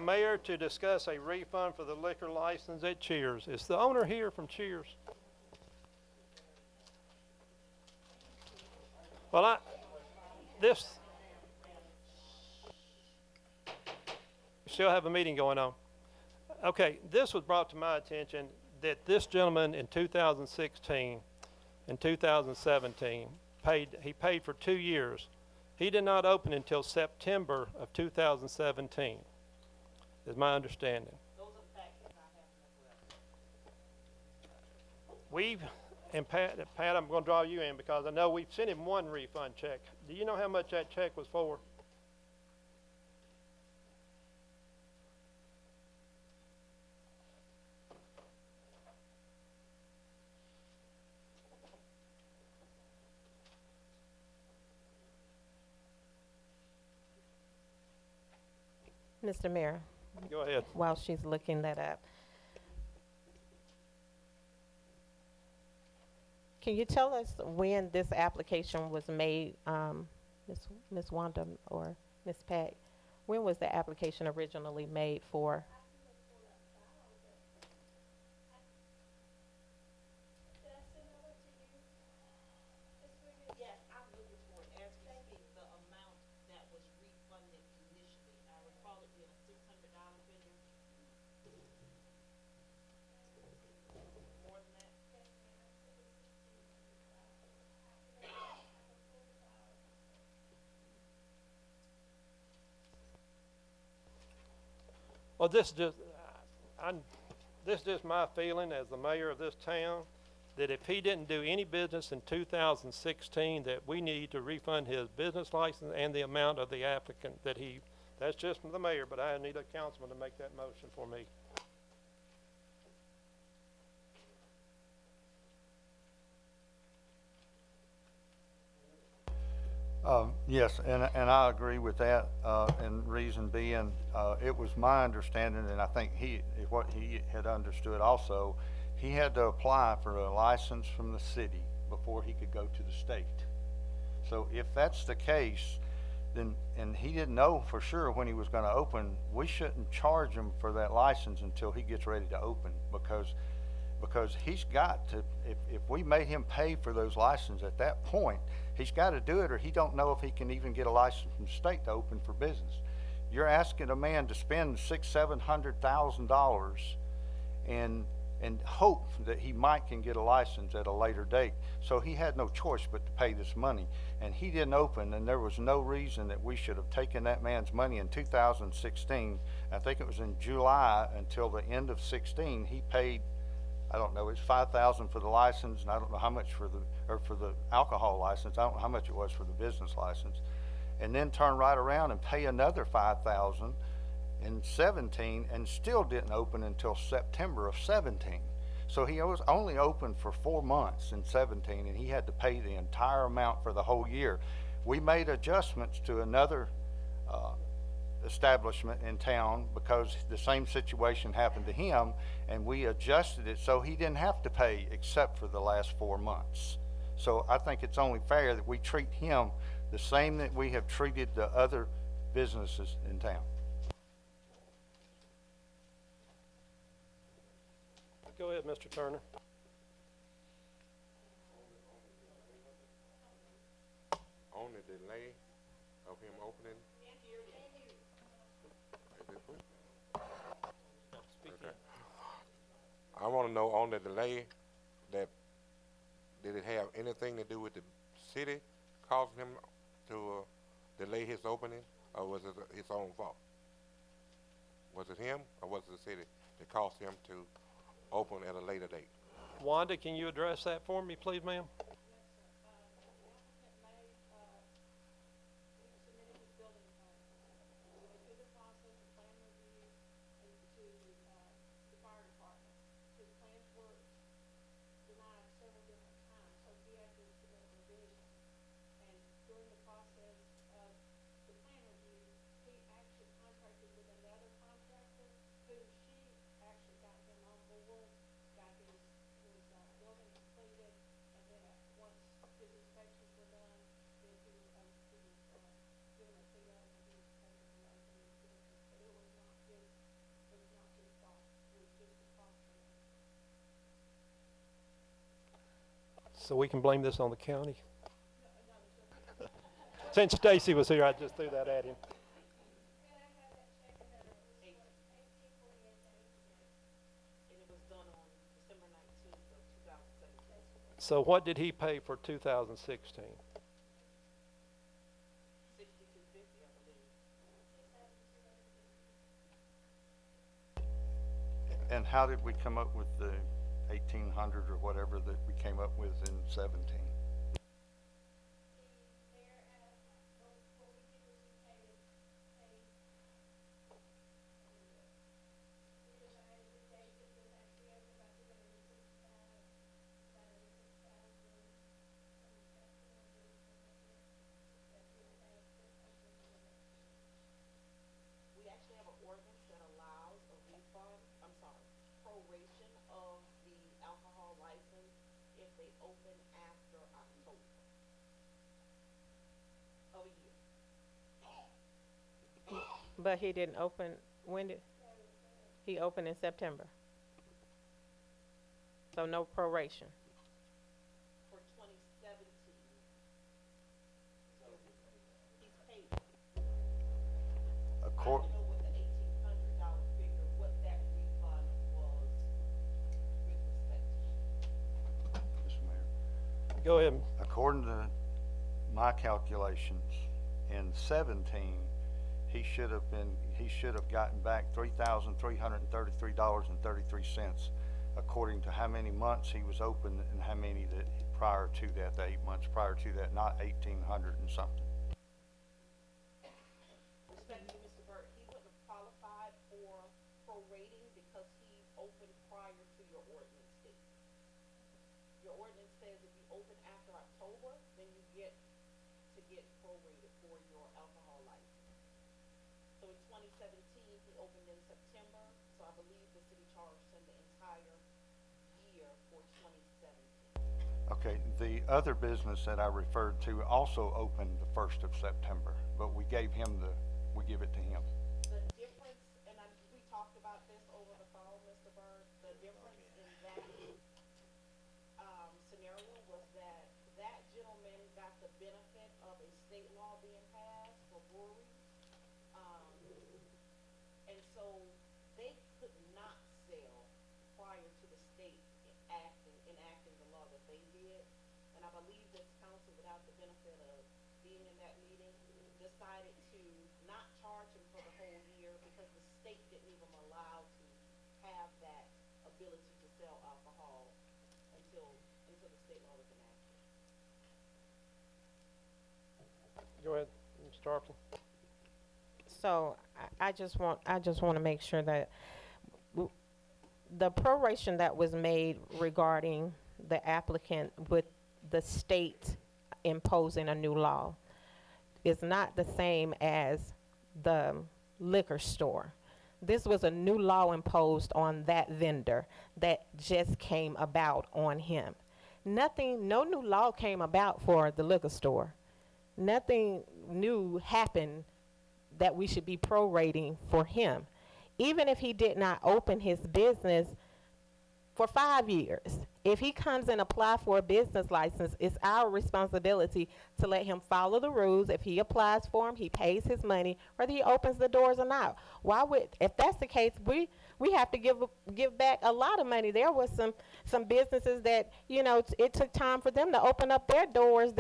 mayor to discuss a refund for the liquor license at Cheers. Is the owner here from Cheers? Well, still have a meeting going on. Okay, this was brought to my attention that this gentleman in 2016 and 2017 paid for 2 years. He did not open until September of 2017, is my understanding. And Pat, I'm going to draw you in because I know we've sent him one refund check. Do you know how much that check was for? Mr. Mayor. Go ahead. While she's looking that up. Can you tell us when this application was made, Ms. Wanda or Ms. Pat? When was the application originally made for? Well, this is just my feeling as the mayor of this town, that if he didn't do any business in 2016, that we need to refund his business license and the amount of the applicant that that's just from the mayor, but I need a councilman to make that motion for me. Yes, and I agree with that, and reason being, it was my understanding, and I think what he had understood also, he had to apply for a license from the city before he could go to the state. So if that's the case, then, and he didn't know for sure when he was going to open, we shouldn't charge him for that license until he gets ready to open, because he's got to, if we made him pay for those licenses at that point, he's got to do it, or he don't know if he can even get a license from the state to open for business. You're asking a man to spend $600,000-$700,000 and hope that he might can get a license at a later date. So he had no choice but to pay this money, and he didn't open, and there was no reason that we should have taken that man's money in 2016. I think it was in July until the end of 16. He paid, I don't know, it's $5,000 for the license, and I don't know how much for the alcohol license. I don't know how much it was for the business license, and then turn right around and pay another $5,000 in 17, and still didn't open until September of 17. So he was only open for 4 months in 17, and he had to pay the entire amount for the whole year. We made adjustments to another establishment in town because the same situation happened to him, and we adjusted it so he didn't have to pay except for the last 4 months. So I think it's only fair that we treat him the same that we have treated the other businesses in town. Go ahead, Mr. Turner. On the delay of him opening. Okay. I want to know on the delay, that did it have anything to do with the city causing him to delay his opening, or was it his own fault? Was it him, or was it the city that caused him to open at a later date? Wanda, can you address that for me, please, ma'am? So we can blame this on the county? Since Stacy was here, I just threw that at him. So what did he pay for 2016? And how did we come up with the 1,800 or whatever that we came up with in 17? We actually have an ordinance that allows a refund, proration of the alcohol license if they open after October of a year. But he didn't open, when did, he opened in September? So no proration. For 2017. He's paid. Accord- I don't know what the $1,800 figure, what that refund was with respect to. Mr. Mayor. Go ahead. According to my calculations, in 17, he should have gotten back $3,333.33, according to how many months he was open and how many that prior to that, the 8 months prior to that, not 1,800 and something. Respectfully, Mr. Burt, he wouldn't have qualified for prorating because he's open prior to your ordinance date. Your ordinance says if you open after October, then you get to get prorated for your alcohol license. So in 2017, he opened in September, so I believe the city charged him the entire year for 2017. Okay, the other business that I referred to also opened the 1st of September, but we give it to him. The difference, and we talked about this over the phone, Mr. Byrd, the difference in that scenario was that that gentleman got the benefit of a state law being passed for breweries. And so they could not sell prior to the state enacting the law that they did. And I believe this council, without the benefit of being in that meeting, decided to not charge him for the whole year because the state didn't even allow to have that ability to sell alcohol until the state law was enacted. Go ahead, Mr. Tarplin. So I just want to make sure that the proration that was made regarding the applicant with the state imposing a new law is not the same as the liquor store. This was a new law imposed on that vendor that just came about on him. No new law came about for the liquor store. Nothing new happened that we should be prorating for him. Even if he did not open his business for 5 years, if he comes and apply for a business license, it's our responsibility to let him follow the rules. If he applies for them, he pays his money, whether he opens the doors or not. If that's the case, we have to give back a lot of money. There was some businesses that, it took time for them to open up their doors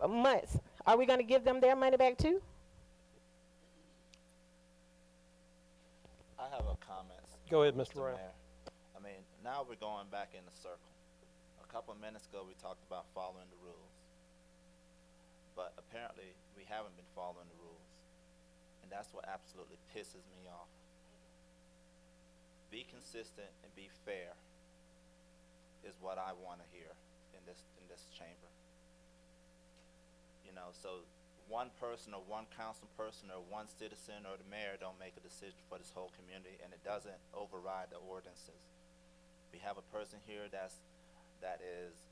months. Are we going to give them their money back too? I have a comment. Go ahead, Mr. Brown. Mayor. I mean, now we're going back in the circle. A couple of minutes ago, we talked about following the rules. But apparently, we haven't been following the rules. And that's what absolutely pisses me off. Be consistent and be fair is what I want to hear in this chamber. So one person or one council person or one citizen or the mayor don't make a decision for this whole community, and it doesn't override the ordinances. We have a person here that is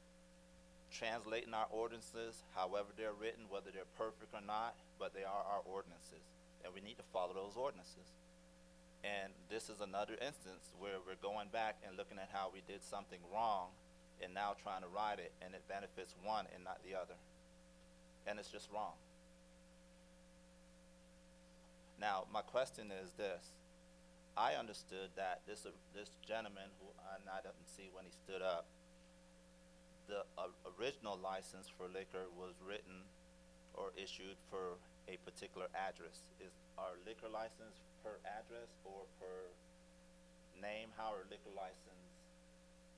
translating our ordinances however they're written, whether they're perfect or not, but they are our ordinances, and we need to follow those ordinances. And this is another instance where we're going back and looking at how we did something wrong and now trying to ride it, and it benefits one and not the other. And it's just wrong. Now, my question is this. I understood that this gentleman, who I didn't see when he stood up, the original license for liquor was written or issued for a particular address. Is our liquor license per address or per name? How are liquor license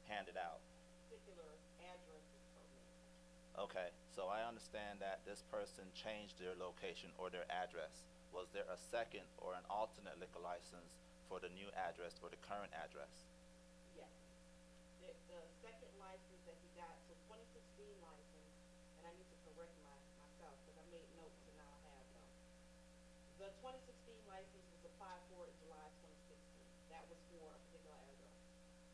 handed out? Particular address is per name. Okay, so I understand that this person changed their location or their address. Was there a second or an alternate liquor license for the new address or the current address? Yes. The second license that he got, so 2016 license, and I need to correct myself because I made notes and now I have them. The 2016 license was applied for in July 2016. That was for a particular address.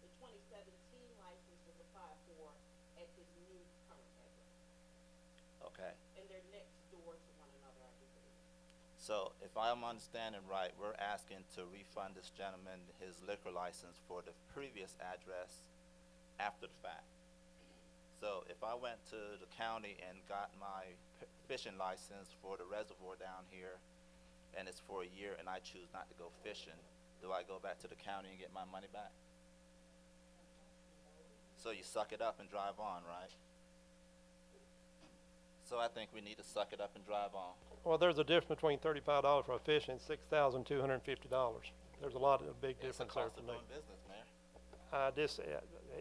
The 2017 license was applied for at his new current address. Okay. And they're next door to one another, I do believe. So if I'm understanding right, we're asking to refund this gentleman his liquor license for the previous address after the fact. So if I went to the county and got my fishing license for the reservoir down here, and it's for a year, and I choose not to go fishing, do I go back to the county and get my money back? So you suck it up and drive on, right? So I think we need to suck it up and drive on. Well, there's a difference between $35 for a fish and $6,250. There's a lot of big It's the difference there cost for of me. doing business, Mayor.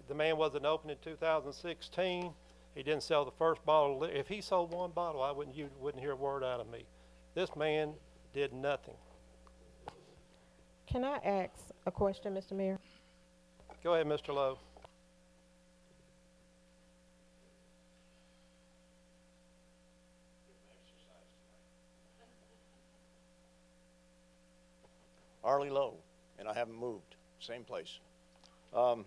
The man wasn't open in 2016. He didn't sell the first bottle. If he sold one bottle, you wouldn't hear a word out of me. This man did nothing. Can I ask a question, Mr. Mayor? Go ahead, Mr. Lowe. Arlie Lowe, and I haven't moved, same place. I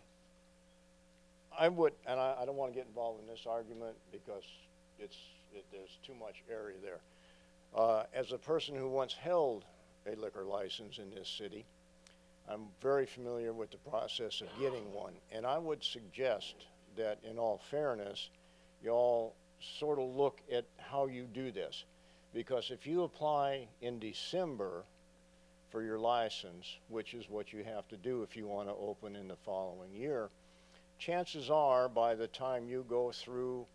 would, and I don't want to get involved in this argument because there's too much area there. As a person who once held a liquor license in this city, I'm very familiar with the process of getting one, and I would suggest that in all fairness, y'all sort of look at how you do this. Because if you apply in December for your license, which is what you have to do if you want to open in the following year, chances are by the time you go through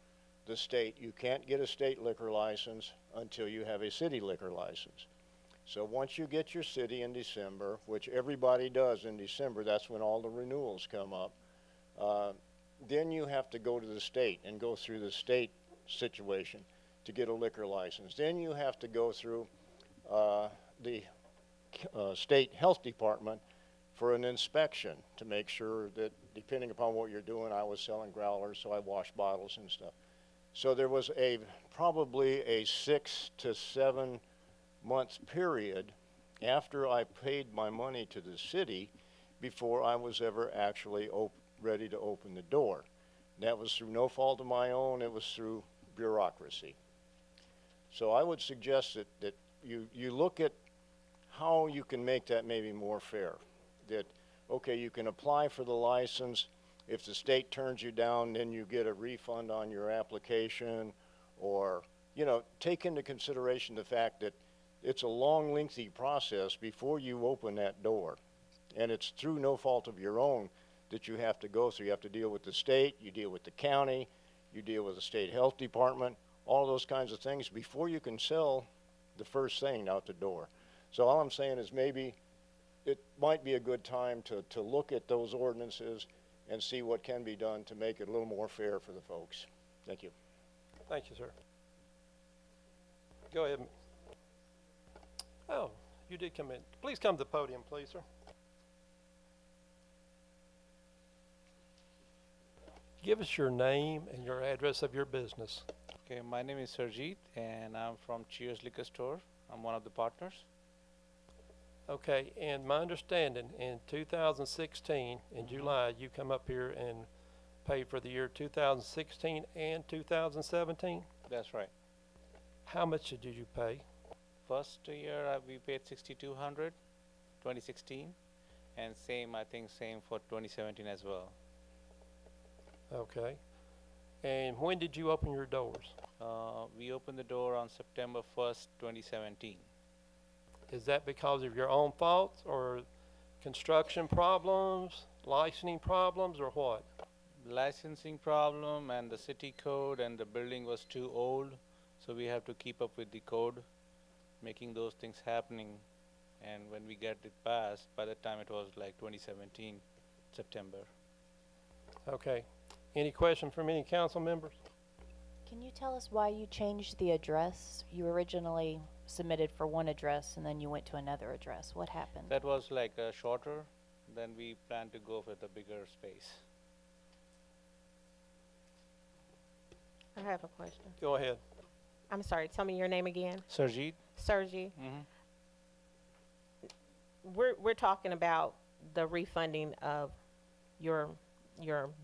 the state, you can't get a state liquor license until you have a city liquor license. So once you get your city in December, which everybody does in December, that's when all the renewals come up, then you have to go to the state and go through the state situation to get a liquor license. Then you have to go through the state health department for an inspection to make sure that, depending upon what you're doing, I was selling growlers, so I washed bottles and stuff. So there was probably a 6 to 7 month period after I paid my money to the city before I was ever actually ready to open the door. That was through no fault of my own, it was through bureaucracy. So I would suggest that you look at how you can make that maybe more fair. That, okay, you can apply for the license. If the state turns you down, then you get a refund on your application, or, you know, take into consideration the fact that it's a long, lengthy process before you open that door. And it's through no fault of your own that you have to go through. You have to deal with the state, you deal with the county, you deal with the state health department, all those kinds of things before you can sell the first thing out the door. So all I'm saying is maybe it might be a good time to look at those ordinances and see what can be done to make it a little more fair for the folks. Thank you. Thank you, sir. Go ahead. Oh, you did come in. Please come to the podium, please, sir. Give us your name and your address of your business. Okay, my name is Sarjeet, and I'm from Cheers Liquor Store. I'm one of the partners. Okay, and my understanding, in 2016, in July, you come up here and paid for the year 2016 and 2017? That's right. How much did you pay? First year we paid $6,200, 2016, and same, I think same for 2017 as well. Okay. And when did you open your doors? We opened the door on September 1st, 2017. Is that because of your own fault or construction problems, licensing problems, or what? Licensing problem and the city code, and the building was too old, so we have to keep up with the code, making those things happening. And when we get it passed, by the time it was like 2017, September. Okay. Any question from any council members? Can you tell us why you changed the address? You originally submitted for one address and then you went to another address. What happened? That was like shorter, then we planned to go with a bigger space. I have a question. Go ahead. I'm sorry, tell me your name again. Surjit? Sergi. Mm-hmm. We're talking about the refunding of your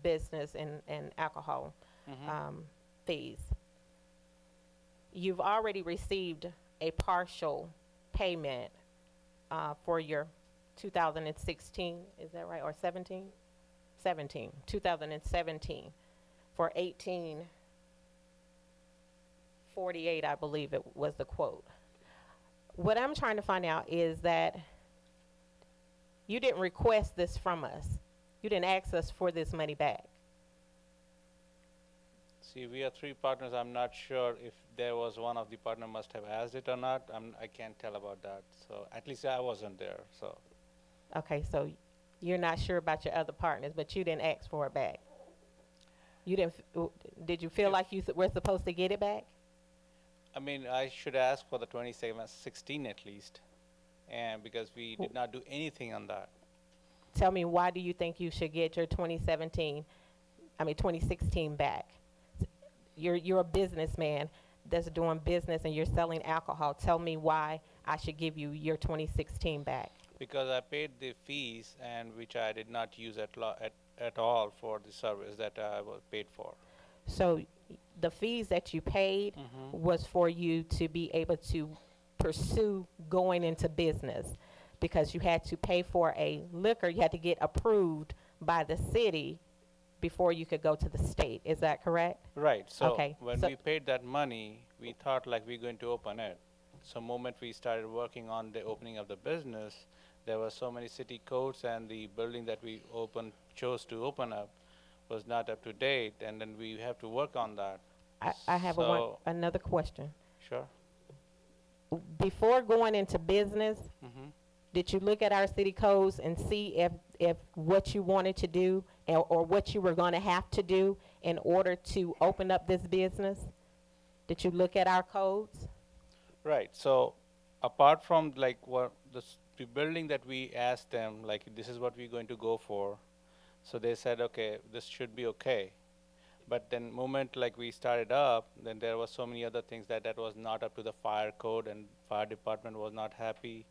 business and alcohol fees. You've already received a partial payment for your 2016, is that right, or 17? 2017 for 1848, I believe it was the quote. What I'm trying to find out is that you didn't request this from us. You didn't ask us for this money back. See, we are three partners. I'm not sure if there was one of the partner must have asked it or not. I can't tell about that. So at least I wasn't there. So. Okay, so you're not sure about your other partners, but you didn't ask for it back. You didn't. Did you feel like you were supposed to get it back? I mean, I should ask for the 2016 at least, and because we did not do anything on that. Tell me, why do you think you should get your 2016 back? You're a businessman that's doing business and you're selling alcohol. Tell me why I should give you your 2016 back. Because I paid the fees, and which I did not use at all for the service that I was paid for. So the fees that you paid was for you to be able to pursue going into business, because you had to pay for a liquor, you had to get approved by the city before you could go to the state. Is that correct? Right. So okay. When we paid that money, we thought like we're going to open it. So moment we started working on the opening of the business, there were so many city codes, and the building that we chose to open up was not up to date, and then we have to work on that. I have another question. Sure. Before going into business, did you look at our city codes and see if what you wanted to do or what you were going to have to do in order to open up this business? Did you look at our codes? Right. So apart from like what the building that we asked them, like this is what we're going to go for, so they said, okay, this should be okay. But then moment like we started up, then there was so many other things that was not up to the fire code, and fire department was not happy.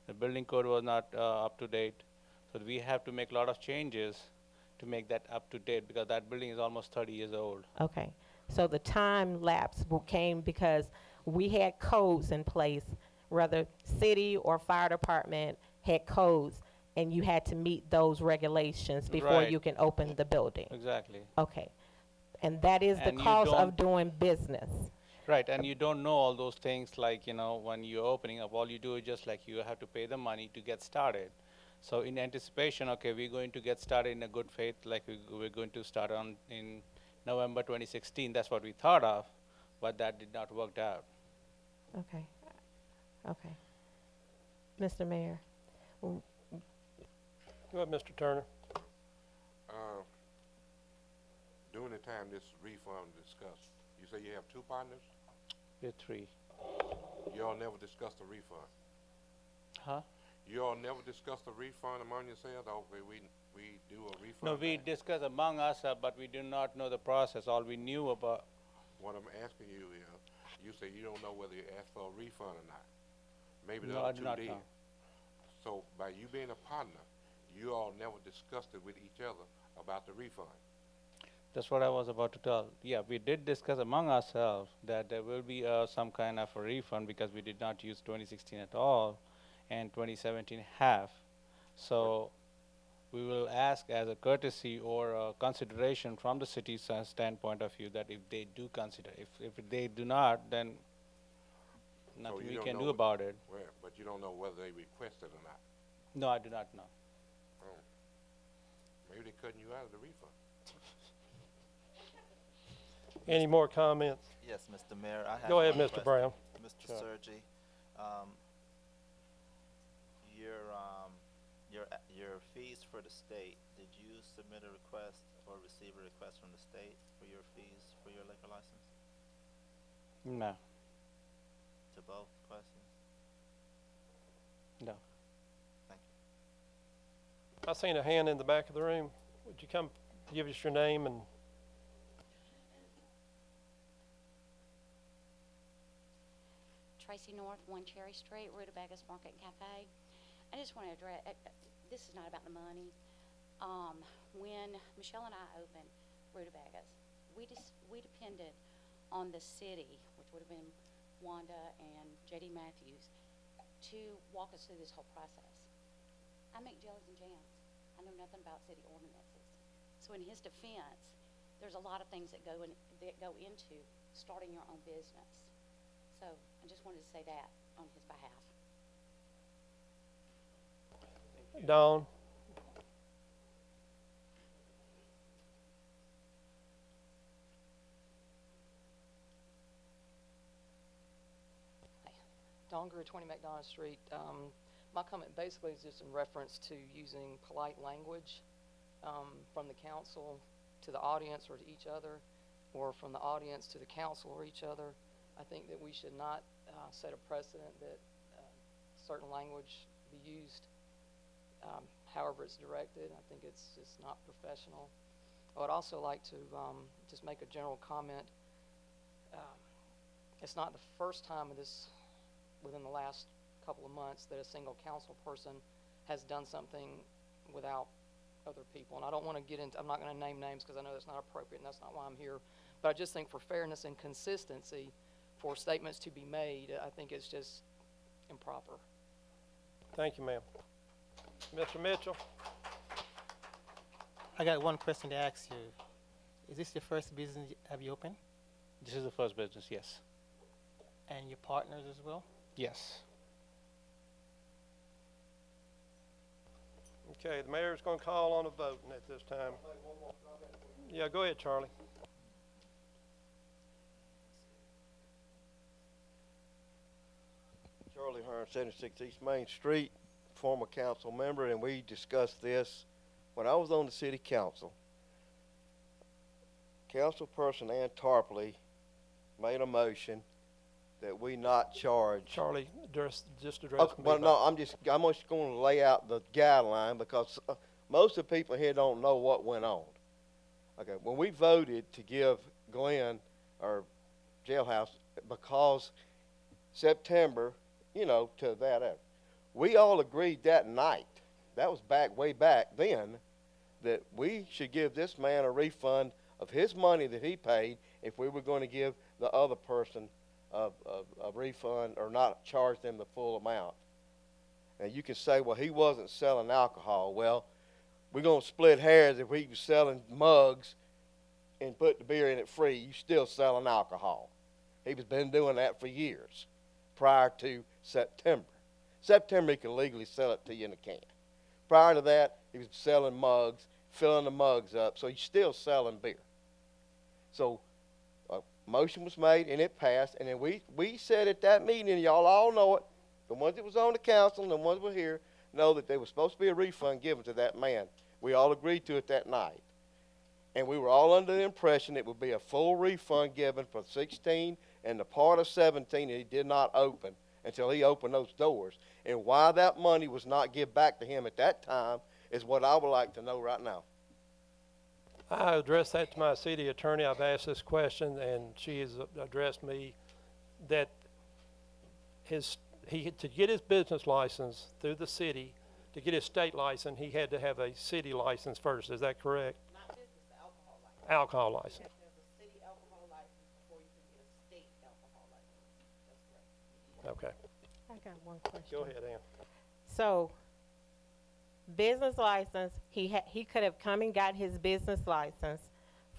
The building code was not up to date. So we have to make a lot of changes to make that up to date, because that building is almost 30 years old. Okay. So the time lapse came because we had codes in place, whether city or fire department had codes, and you had to meet those regulations before you can open the building. Exactly. Okay. And that is the cost of doing business. Right, and you don't know all those things, like, you know, when you're opening up, all you do is just like you have to pay the money to get started. So in anticipation, okay, we're going to get started in a good faith, like we're going to start in November 2016. That's what we thought of, but that did not work out. Okay. Okay. Mr. Mayor. Go ahead, Mr. Turner. During the time this refund discussed, you say you have two partners? We're three. You all never discussed the refund? Huh? You all never discussed the refund among yourselves? Okay, we do a refund? No, we discussed among us, but we do not know the process. All we knew about... What I'm asking you is, you say you don't know whether you asked for a refund or not. Maybe the No, other I do two not did. know. So by you being a partner, you all never discussed it with each other about the refund? That's what I was about to tell. Yeah, we did discuss among ourselves that there will be some kind of a refund, because we did not use 2016 at all, and 2017 half. So we will ask as a courtesy or a consideration from the city's standpoint of view that if they do consider, if they do not, then nothing you we don't can know do about it. Well, but you don't know whether they requested or not. No, I do not know. Oh. Maybe they're cutting you out of the refund. Any more comments? Yes, Mr. Mayor, I have Go ahead, one Mr. question. Brown. Mr. Sure. Sergi, your fees for the state, did you submit a request or receive a request from the state for your fees for your liquor license? No, To both questions? no. Thank you. I seen a hand in the back of the room. Would you come give us your name and Tracy North, 1 Cherry Street, Rutabagas Market and Cafe. I just want to address, this is not about the money. When Michelle and I opened Rutabagas, we depended on the city, which would have been Wanda and J.D. Matthews, to walk us through this whole process. I make jellies and jams. I know nothing about city ordinances. So in his defense, there's a lot of things that go into starting your own business. So I just wanted to say that on his behalf. Dawn? Dawn Greer, 20 McDonough Street. My comment basically is just in reference to using polite language from the council to the audience or to each other, or from the audience to the council or each other. I think that we should not set a precedent that certain language be used however it's directed. I think it's just not professional. I would also like to just make a general comment. It's not the first time of this within the last couple of months that a single council person has done something without other people. And I don't want to get into, I'm not going to name names because I know that's not appropriate and that's not why I'm here. But I just think for fairness and consistency, for statements to be made, I think it's just improper. Thank you, ma'am. Mr. Mitchell? I got one question to ask you. Is this your first business have you opened? This is the first business, yes. And your partners as well? Yes. Okay, the mayor's going to call on a voting at this time. Yeah, go ahead, Charlie. Charlie Hearn, 76 East Main Street, former council member, and we discussed this when I was on the city council. Councilperson Ann Tarpley made a motion that we not charge. Charlie, just address Okay, me. well, no, I'm just going to lay out the guideline because most of the people here don't know what went on. Okay, when we voted to give Glenn our jailhouse because September, to that, we all agreed that night, that was way back then, that we should give this man a refund of his money that he paid if we were going to give the other person a refund or not charge them the full amount. And you can say, well, he wasn't selling alcohol. Well, we're going to split hairs. If he was selling mugs and put the beer in it free, you still selling alcohol. He was been doing that for years prior to September. September, he can legally sell it to you in a can. Prior to that, he was selling mugs, filling the mugs up, so he's still selling beer. So a motion was made, and it passed, and then we said at that meeting, and y'all all know it, the ones that was on the council and the ones that were here know that there was supposed to be a refund given to that man. We all agreed to it that night. And we were all under the impression it would be a full refund given for 16 and the part of 17 that he did not open until he opened those doors. And why that money was not given back to him at that time is what I would like to know right now. I addressed that to my city attorney. I've asked this question, and she has addressed me that to get his business license through the city, to get his state license, he had to have a city license first. Is that correct? Not business, the alcohol license. Alcohol license. You have to have a city alcohol license before you can get a state alcohol license. That's correct. Okay. I got one question. Go ahead, Ann. So, Business license, he could have come and got his business license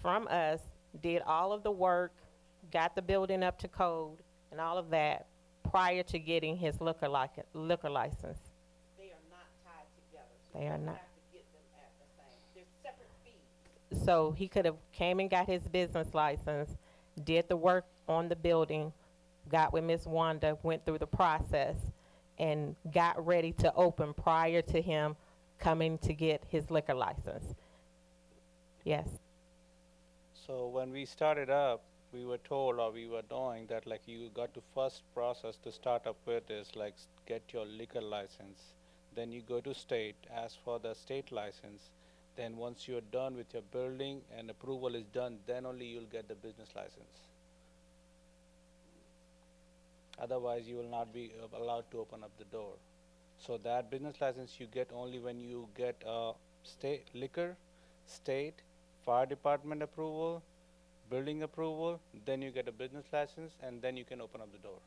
from us, did all of the work, got the building up to code and all of that prior to getting his liquor license. They are not tied together. So They you are don't not. have to get them at the same. There's separate fees. So he could have came and got his business license, did the work on the building, got with Miss Wanda, went through the process, and got ready to open prior to him coming to get his liquor license. Yes. So when we started up, we were told, or we were knowing that like you got to first process to start up with is like get your liquor license. Then you go to state, ask for the state license. Then once you're done with your building and approval is done, then only you'll get the business license. Otherwise, you will not be allowed to open up the door. So that business license you get only when you get state liquor, state, fire department approval, building approval, then you get a business license, and then you can open up the door.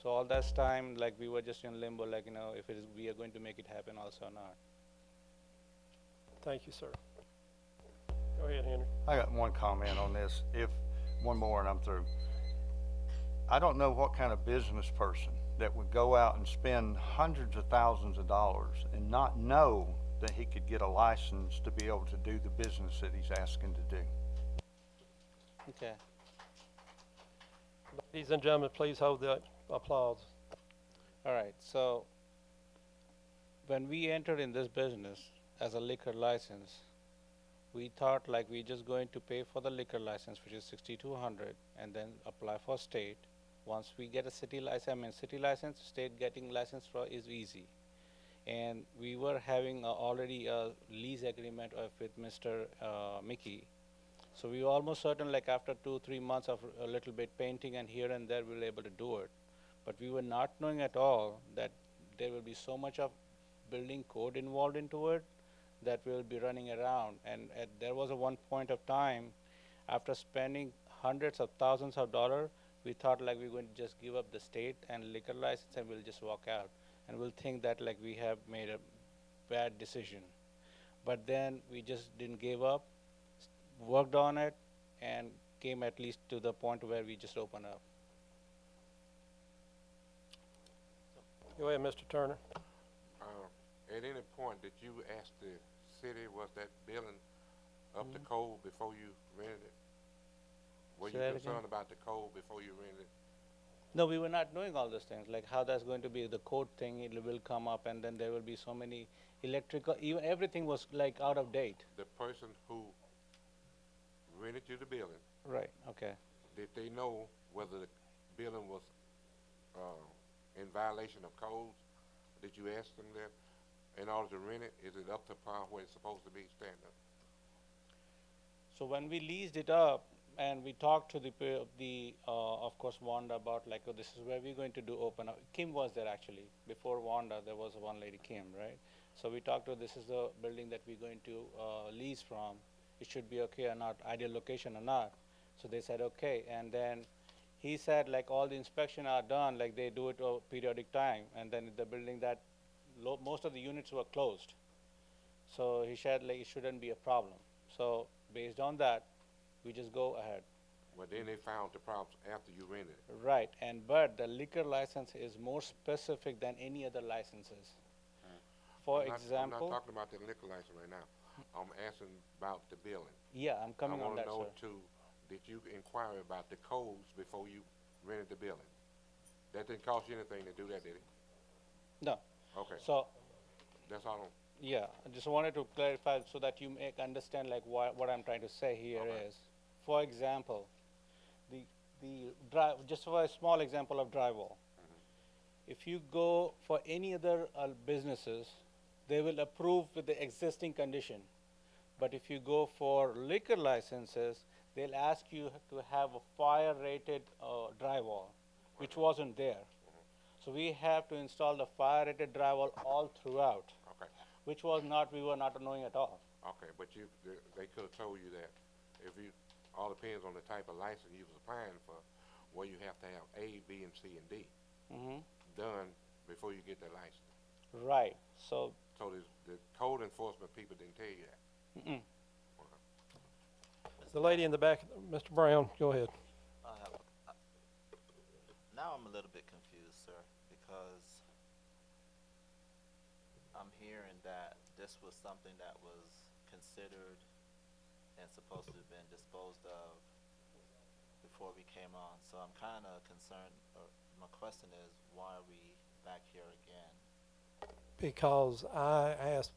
So all that time, like we were just in limbo, like, you know, if it is, we are going to make it happen also or not. Thank you, sir. Go ahead, Henry. I got one comment on this. One more and I'm through. I don't know what kind of business person that would go out and spend hundreds of thousands of dollars and not know that he could get a license to be able to do the business that he's asking to do. Okay. Ladies and gentlemen, please hold the applause. All right. So when we entered in this business as a liquor license, we thought like we just going to pay for the liquor license, which is $6,200, and then apply for state. Once we get a city license, state getting license for is easy. And we were having already a lease agreement with Mr. Mickey. So we were almost certain like after 2-3 months of a little bit painting and here and there we were able to do it. But we were not knowing at all that there will be so much of building code involved into it that we will be running around. And there was a one point of time after spending hundreds of thousands of dollars, we thought like we were going to just give up the state and liquor license and we'll just walk out. And we'll think that like we have made a bad decision. But then we just didn't give up, worked on it, and came at least to the point where we just opened up. Go ahead, Mr. Turner. At any point, did you ask the city, was that building up to code before you rented it? Were you concerned about the code before you rented it? No, we were not doing all those things, like how that's going to be the code thing, it will come up and then there will be so many electrical, even everything was like out of date. The person who rented you the building. Right, okay. Did they know whether the building was in violation of codes? Did you ask them that? In order to rent it, is it up to par where it's supposed to be standard? So when we leased it up and we talked to of course, Wanda about like, oh, this is where we're going to do open up. Kim was there actually. Before Wanda, there was one lady, Kim, right? So we talked to her, this is the building that we're going to lease from. It should be okay or not, ideal location or not. So they said, okay. And then he said like all the inspection are done, like they do it a periodic time. And then the building that most of the units were closed. So he said like it shouldn't be a problem. So based on that, we just go ahead. Well, then they found the problems after you rented it. Right, but the liquor license is more specific than any other licenses. For example, I'm not talking about the liquor license right now. I'm asking about the building. Yeah, I'm coming on that, I want sir. to know too, did you inquire about the codes before you rented the building? That didn't cost you anything to do that, did it? No. Okay. So, that's all. yeah, I just wanted to clarify so that you understand like what I'm trying to say here is, for example, just for a small example of drywall. If you go for any other businesses, they will approve with the existing condition. But if you go for liquor licenses, they'll ask you to have a fire-rated drywall, which wasn't there. So we have to install the fire-rated drywall all throughout, which was not, we were not knowing at all. Okay, but they could have told you that if you, all depends on the type of license you was applying for, where you have to have A, B, and C, and D done before you get the license. Right, so, So the code enforcement people didn't tell you that. mm-mm. The lady in the back, Mr. Brown, go ahead. Now I'm a little bit confused, sir, because I'm hearing that this was something that was considered and supposed to have been disposed of before we came on. So I'm kind of concerned, or my question is, why are we back here again? Because I asked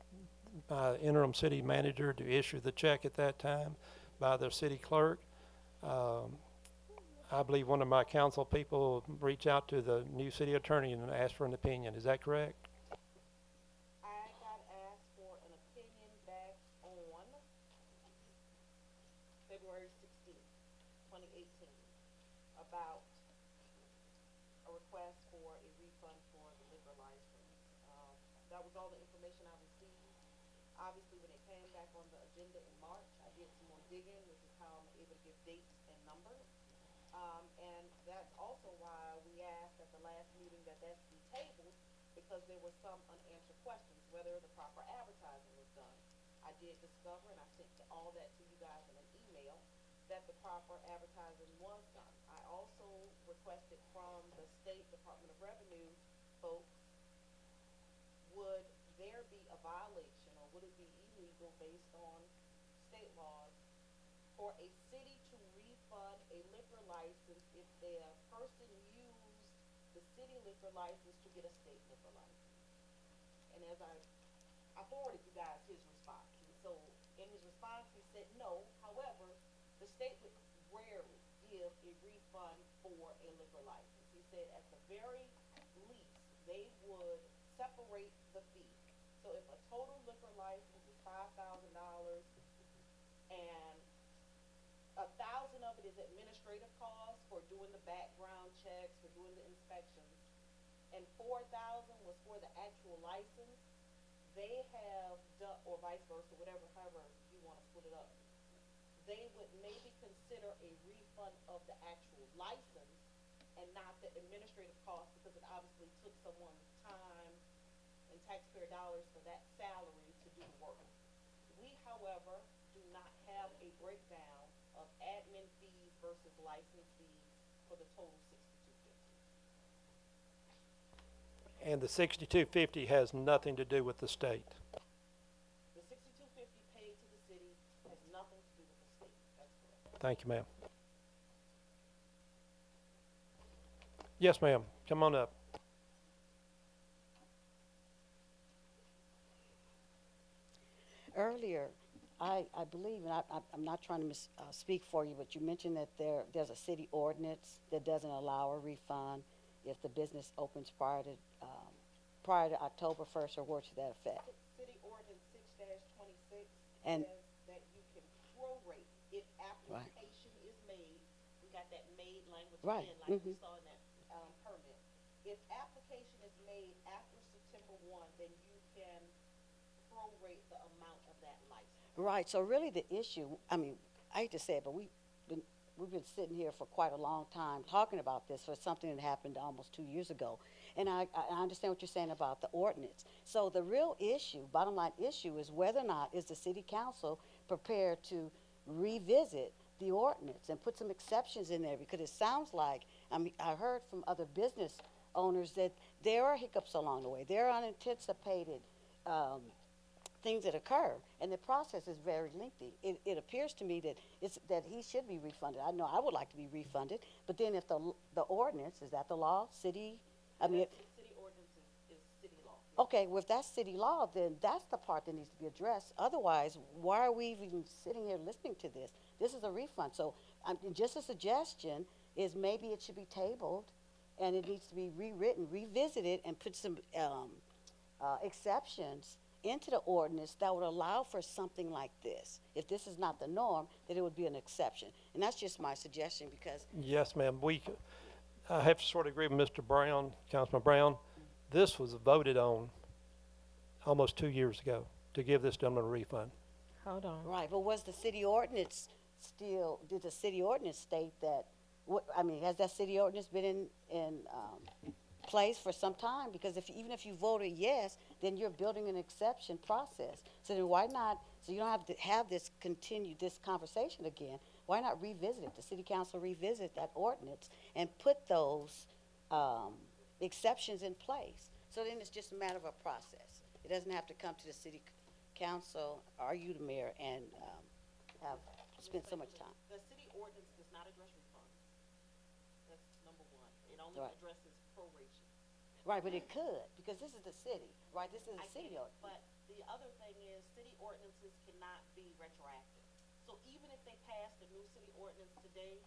my interim city manager to issue the check at that time by the city clerk. I believe one of my council people reached out to the new city attorney and asked for an opinion. Is that correct? I got asked for an opinion back on February 16th, 2018, about a request for a refund for the liquor license. That was all the information I received. Obviously, when it came back on the agenda in March, I did some more digging, which is how I'm able to give dates and numbers. And that's also why we asked at the last meeting that be tabled, because there were some unanswered questions, whether the proper advertising was done. I did discover, and I sent all that to you guys in an email, that the proper advertising was done. I also requested from the State Department of Revenue folks, would there be a violation, or would it be illegal based on state laws for a city to refund a liquor license if the person used the city liquor license to get a state liquor license? And as I forwarded you guys his response. And so in his response, he said no. However, the state would rarely give a refund for a liquor license. He said at the very least, they would separate the fee. So if a total liquor license is $5,000 and 1,000 of it is administrative costs for doing the background checks, for doing the inspections, and 4,000 was for the actual license, they have done, or vice versa, whatever, however you want to split it up, they would maybe consider a refund of the actual license and not the administrative cost, because it obviously took someone's time and taxpayer dollars for that salary to do the work. We, however, do not have a breakdown of admin fees versus license fees for the total $62.50. And the $62.50 has nothing to do with the state. The $62.50 paid to the city has nothing to do with the state. That's correct. Thank you, ma'am. Yes, ma'am. Come on up. Earlier, I believe, and I'm not trying to speak for you, but you mentioned that there's a city ordinance that doesn't allow a refund if the business opens prior to October 1st, or words to that effect. City Ordinance 6-26 And says that you can prorate if application is made. We got that made language Right. again, like we Mhm. saw in that permit. If application is made after September 1, then you can prorate the amount of that license. Right, so really the issue, I mean, I hate to say it, but we've been sitting here for quite a long time talking about this for something that happened almost 2 years ago. And I understand what you're saying about the ordinance. So the real issue, bottom line issue, is whether or not is the city council prepared to revisit the ordinance and put some exceptions in there, because it sounds like, I heard from other business owners that there are hiccups along the way. There are unanticipated things that occur, and the process is very lengthy. It appears to me that he should be refunded. I know I would like to be refunded, but then if the ordinance, is that the law, city? City ordinance is city law. Okay, well, if that's city law, then that's the part that needs to be addressed. Otherwise, why are we even sitting here listening to this? This is a refund. So just a suggestion is maybe it should be tabled, and it needs to be rewritten, revisited, and put some exceptions into the ordinance that would allow for something like this. If this is not the norm, then it would be an exception. And that's just my suggestion, because Yes, ma'am. I have to sort of agree with Mr. Brown, Councilman Brown. This was voted on almost 2 years ago to give this gentleman a refund. Hold on. Right, but was the city ordinance did the city ordinance state that, has that city ordinance been in place for some time, because even if you voted yes, then you're building an exception process. So then why not, so you don't have to have this conversation again, why not revisit it? The city council revisit that ordinance and put those exceptions in place. So then it's just a matter of a process. It doesn't have to come to the city council or you, the mayor, and have spent so much time. The city ordinance does not address refunds. That's number one. It only Right. addresses proration. Right, but it could, because this is the city, right? This is I a city get it, ordinance. but the other thing is, city ordinances cannot be retroactive. So even if they passed the new city ordinance today,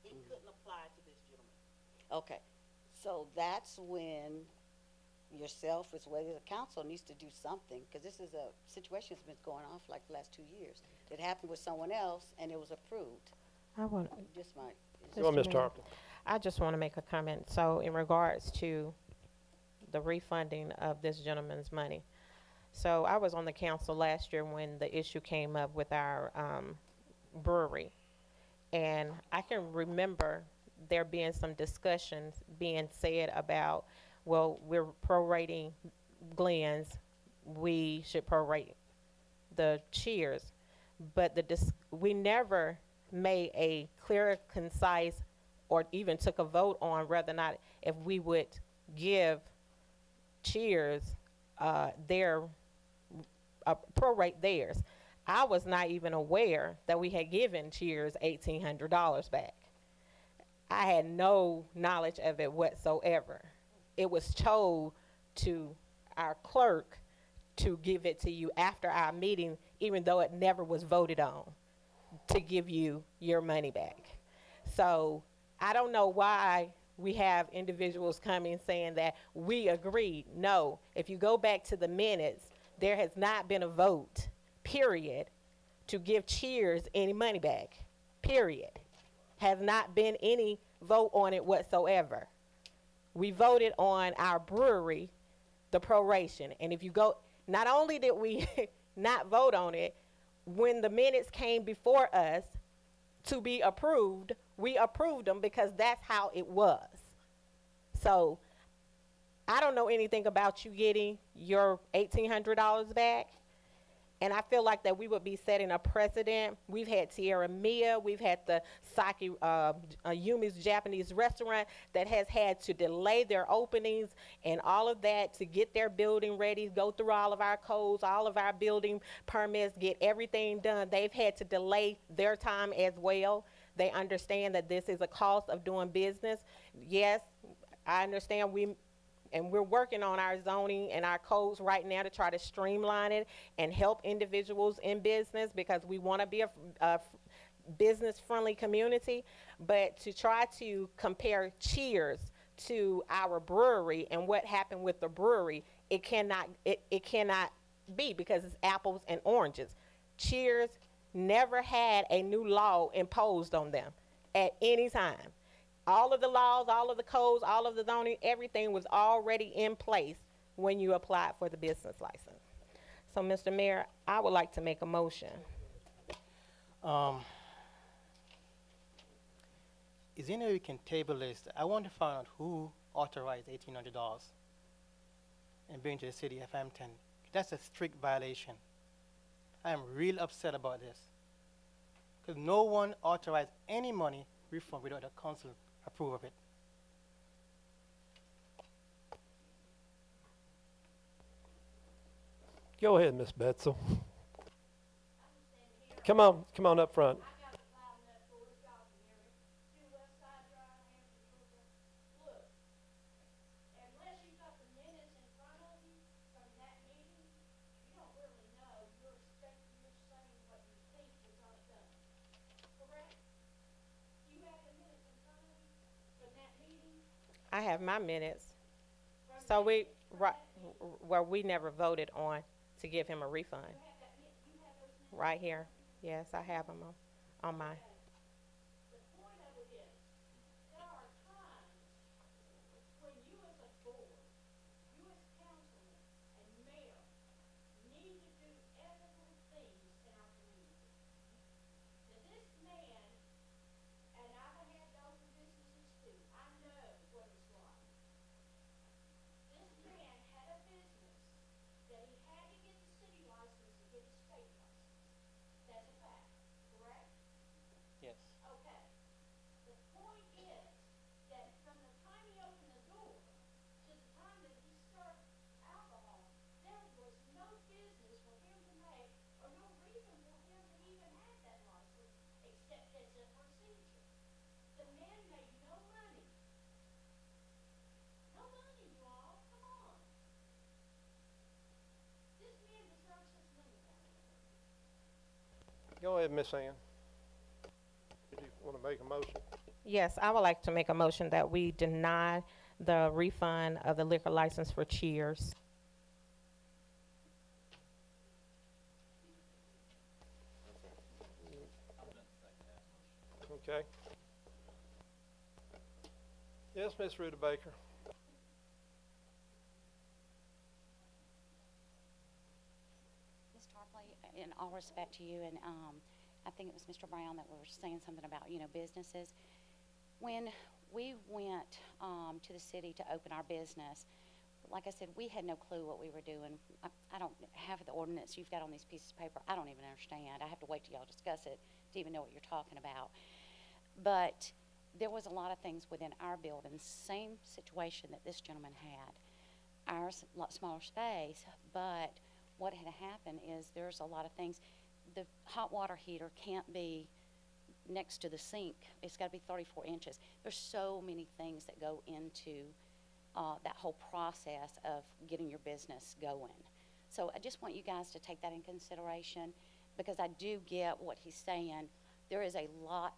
it couldn't apply to this gentleman. Okay, so that's when yourself, as well as the council, needs to do something, because this is a situation that's been going on for like the last 2 years. It happened with someone else, and it was approved. I want, Just my, Go on, Ms. Tarpon. I just want to make a comment. So in regards to the refunding of this gentleman's money. So I was on the council last year when the issue came up with our brewery. And I can remember there being some discussions being said about, well, we're prorating Glenn's, we should prorate the Cheers. But we never made a clear, concise, or even took a vote on whether or not if we would give Cheers prorate theirs. I was not even aware that we had given Cheers $1,800 back. I had no knowledge of it whatsoever. It was told to our clerk to give it to you after our meeting, even though it never was voted on, to give you your money back. So I don't know why we have individuals coming saying that we agreed. No, if you go back to the minutes, there has not been a vote, period, to give Cheers any money back, period. Has not been any vote on it whatsoever. We voted on our brewery, the proration. And if you go, not only did we not vote on it, when the minutes came before us to be approved, we approved them because that's how it was. So I don't know anything about you getting your $1,800 back. And I feel like that we would be setting a precedent. We've had Tierra Mia, we've had the Sake Yumi's Japanese restaurant that has had to delay their openings and all of that to get their building ready, go through all of our codes, all of our building permits, get everything done. They've had to delay their time as well. They understand that this is a cost of doing business. Yes, I understand we're working on our zoning and our codes right now to try to streamline it and help individuals in business because we want to be a business-friendly community. But to try to compare Cheers to our brewery and what happened with the brewery, it cannot be because it's apples and oranges. Cheers never had a new law imposed on them at any time. All of the laws, all of the codes, all of the zoning, everything was already in place when you applied for the business license. So, Mr. Mayor, I would like to make a motion. Is there any way we can table this? I want to find out who authorized $1,800 and bring to the city of Hampton. That's a strict violation. I am real upset about this because no one authorized any money refund without the council approve of it. Go ahead, Ms. Betzel. Come on up front. I have my minutes. So we never voted on to give him a refund. Right here. Yes, I have them on mine. Go ahead, Miss Ann. Did you want to make a motion? Yes, I would like to make a motion that we deny the refund of the liquor license for Cheers. Okay. Yes, Ms. Rudebaker. Ms. Tarpley, in all respect to you, and I think it was Mr. Brown that was saying something about, businesses. When we went to the city to open our business, like I said, we had no clue what we were doing. I don't have the ordinance you've got on these pieces of paper. I don't even understand. I have to wait till y'all discuss it to even know what you're talking about. But there was a lot of things within our building, same situation that this gentleman had. Ours, a lot smaller space, but what had happened is there's a lot of things. The hot water heater can't be next to the sink. It's got to be 34 inches. There's so many things that go into that whole process of getting your business going. So I just want you guys to take that in consideration, because I do get what he's saying. There is a lot.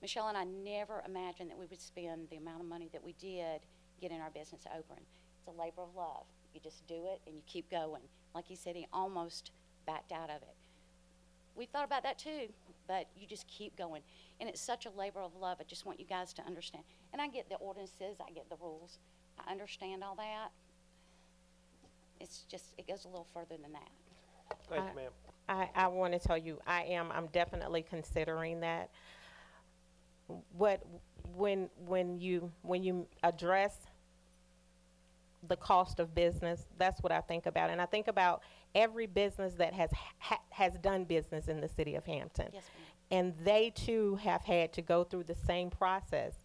Michelle and I never imagined that we would spend the amount of money that we did getting our business open. It's a labor of love. You just do it and you keep going. Like he said, he almost backed out of it. We thought about that too, but you just keep going. And it's such a labor of love. I just want you guys to understand. And I get the ordinances, I get the rules. I understand all that. It's just, it goes a little further than that. Thank you, ma'am. I want to tell you, I'm definitely considering that. When you address the cost of business, that's what I think about. And I think about every business that has done business in the city of Hampton. Yes, and they too have had to go through the same process,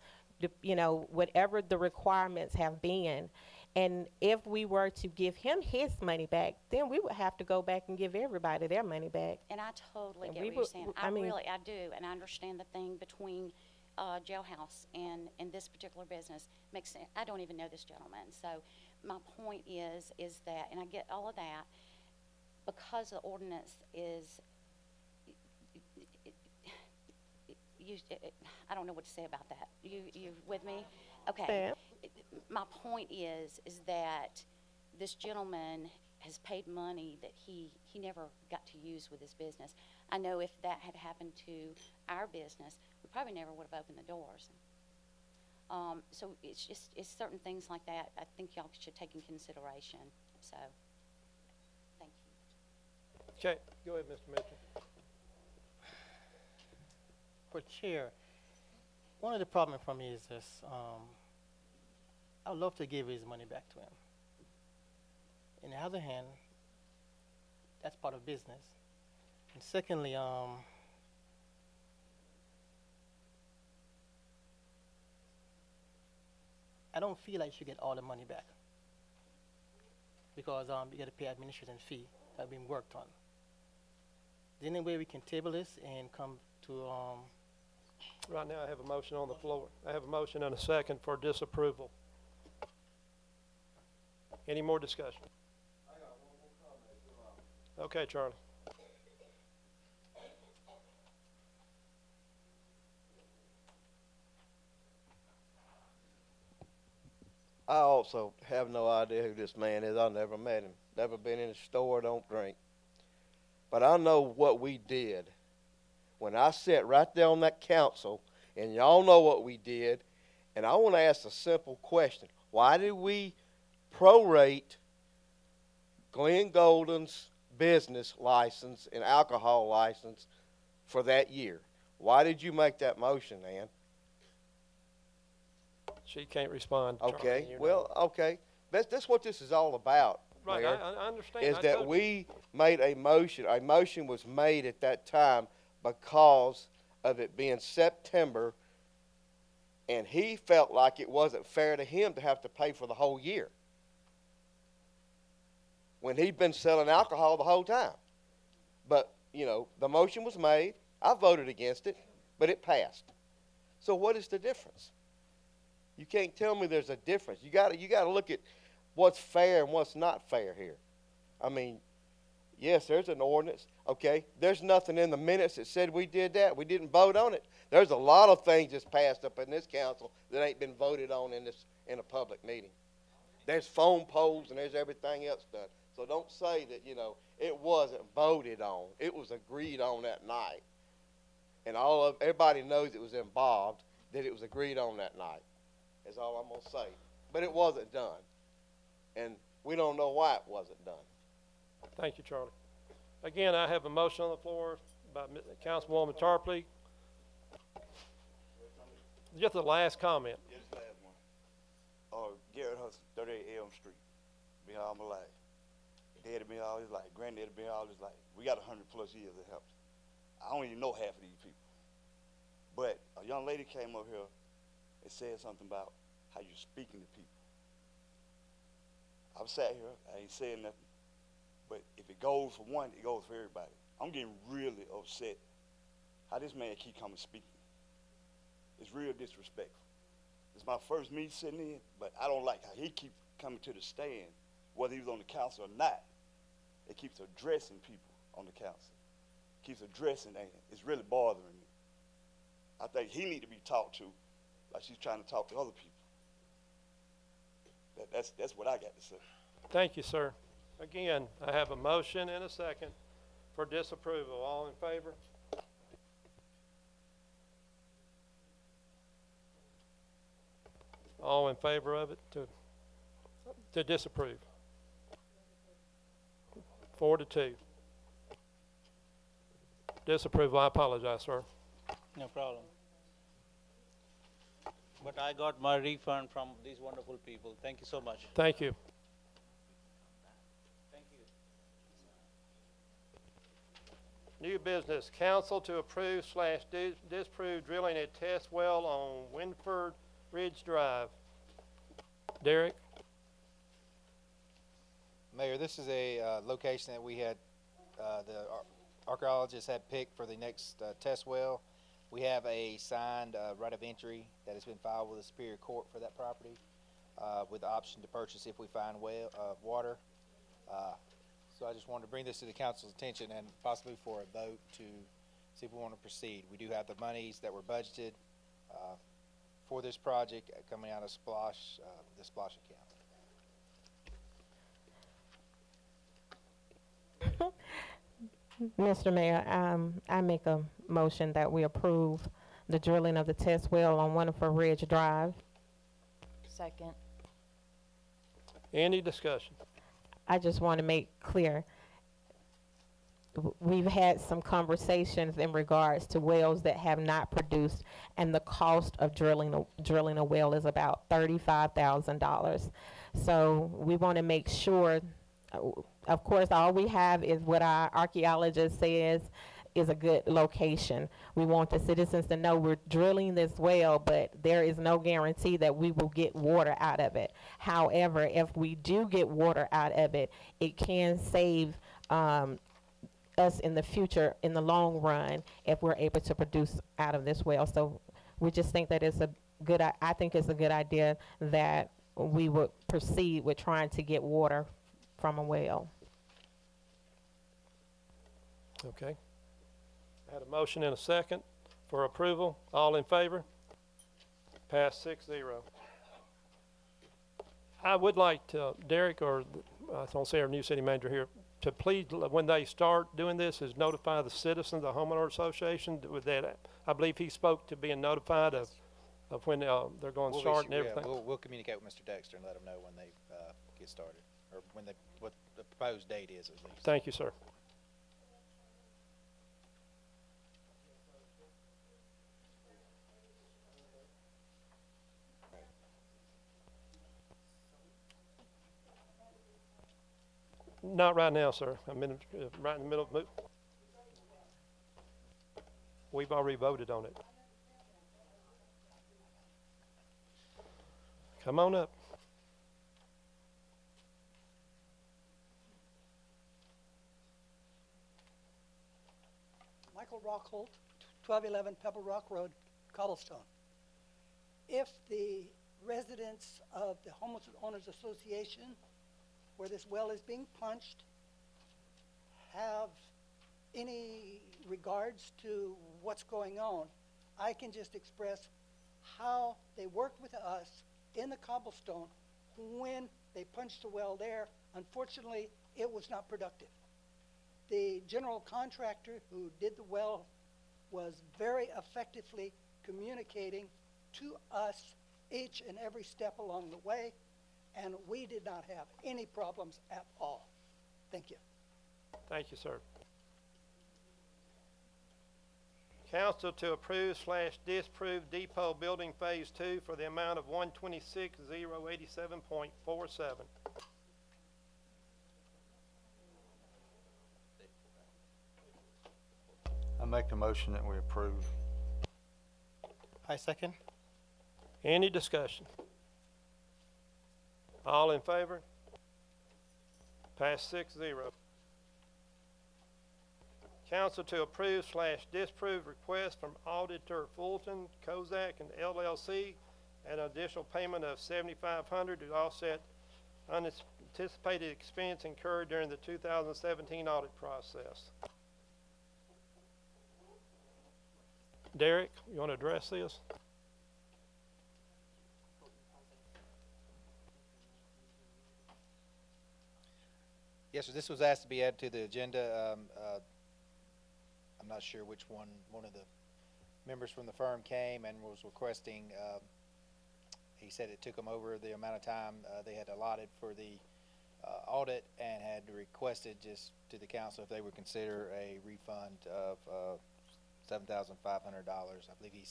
whatever the requirements have been. And if we were to give him his money back, then we would have to go back and give everybody their money back. And I totally And get we what you're would- saying. I mean- I do, and I understand the thing between Jailhouse and this particular business makes sense. I don't even know this gentleman, so my point is that, and I get all of that, because the ordinance is, I don't know what to say about that. You with me? Okay. My point is that this gentleman has paid money that he never got to use with his business. I know if that had happened to our business, we probably never would have opened the doors. So it's certain things like that I think y'all should take in consideration. So, thank you. Okay, go ahead, Mr. Mitchell. For Chair, one of the problems for me is this. I'd love to give his money back to him. On the other hand, that's part of business. And secondly, I don't feel like you should get all the money back, because you got to pay administration fee that been worked on. Is there any way we can table this and come to Right now, I have a motion on the floor. I have a motion and a second for disapproval. Any more discussion? Okay, Charlie. I also have no idea who this man is. I never met him. Never been in his store, don't drink. But I know what we did when I sat right there on that council, and y'all know what we did. And I want to ask a simple question. Why did we prorate Glenn Golden's business license and alcohol license for that year? Why did you make that motion, Ann? She can't respond. Charlie, Okay, you know. well, okay. That's what this is all about, Right, Mayor, I understand. is I that totally- we made a motion. A motion was made at that time because of it being September, and he felt like it wasn't fair to him to have to pay for the whole year when he'd been selling alcohol the whole time. But, the motion was made. I voted against it, but it passed. So what is the difference? You can't tell me there's a difference. You got to look at what's fair and what's not fair here. I mean, Yes, there's an ordinance. Okay, there's nothing in the minutes that said we did that. We didn't vote on it. There's a lot of things that's passed up in this council that ain't been voted on in a public meeting. There's phone poles and there's everything else done. So don't say that, you know, it wasn't voted on. It was agreed on that night. And everybody knows it was involved, that it was agreed on that night. That's all I'm gonna say. But it wasn't done. And we don't know why it wasn't done. Thank you, Charlie. Again, I have a motion on the floor by Councilwoman Tarpley. Just the last comment. Just the last one. Garrett Hudson, 38 Elm Street. Been all my life. Daddy been all his life. Granddaddy been all his life. We got 100+ years of help. I don't even know half of these people. But a young lady came up here and said something about how you're speaking to people. I've sat here, I ain't saying nothing. But if it goes for one, it goes for everybody. I'm getting really upset how this man keep coming speaking. It's real disrespectful. It's my first meeting sitting in, but I don't like how he keep coming to the stand, whether he was on the council or not. It keeps addressing people on the council. Keeps addressing, and it's really bothering me. I think he need to be talked to like she's trying to talk to other people. That's what I got to say. Thank you, sir. Again, I have a motion and a second for disapproval. All in favor? All in favor of it to disapprove? 4-2. Disapproval. I apologize, sir. No problem. But I got my refund from these wonderful people. Thank you so much. Thank you. Thank you. New business. Council to approve/disapprove drilling a test well on Winford Ridge Drive. Derek? Mayor, this is a location that we had, the archaeologists had picked for the next test well. We have a signed right of entry that has been filed with the Superior Court for that property, with the option to purchase if we find water. So I just wanted to bring this to the council's attention and possibly for a vote to see if we want to proceed. We do have the monies that were budgeted for this project coming out of Splosh, the Splosh account. Mr. Mayor, I make a motion that we approve the drilling of the test well on Winifred Ridge Drive. Second. Any discussion? I just want to make clear, we've had some conversations in regards to wells that have not produced, and the cost of drilling a well is about $35,000. So we want to make sure, of course, all we have is what our archaeologist says is a good location. We want the citizens to know we're drilling this well, but there is no guarantee that we will get water out of it. However, if we do get water out of it, it can save us in the future, in the long run, if we're able to produce out of this well. So we just think that it's a good, I think it's a good idea that we would proceed with trying to get water from a well. Okay. I had a motion and a second for approval. All in favor? Passed 6-0. I would like to, Derek, or I was going to say our new city manager here, to please, when they start doing this, is notify the citizens, the homeowner association. With that, I believe he spoke to being notified of when they're going to start and everything. Yeah, we'll communicate with Mr. Dexter and let him know when they get started, or when what the proposed date is at least. Thank you, sir. Not right now, sir. I'm in, right in the middle of we've already voted on it. Come on up. Michael Rockholt, 1211 Pebble Rock Road, Cobblestone. If the residents of the Homeowners Association, where this well is being punched, have any regards to what's going on. I can just express how they worked with us in the cobblestone when they punched a well there. Unfortunately, it was not productive. The general contractor who did the well was very effectively communicating to us each and every step along the way, and we did not have any problems at all. Thank you. Thank you, sir. Council to approve/disapprove Depot Building Phase 2 for the amount of $126,087.47. I make a motion that we approve. I second. Any discussion? All in favor? Pass 6-0. Council to approve/disapprove request from Auditor Fulton, Kozak, and LLC, and an additional payment of $7,500 to offset unanticipated expense incurred during the 2017 audit process. Derek, you want to address this? Yes, sir. This was asked to be added to the agenda. I'm not sure which one of the members from the firm came and was requesting. He said it took them over the amount of time they had allotted for the audit, and had requested just to the council if they would consider a refund of $7,500. I believe he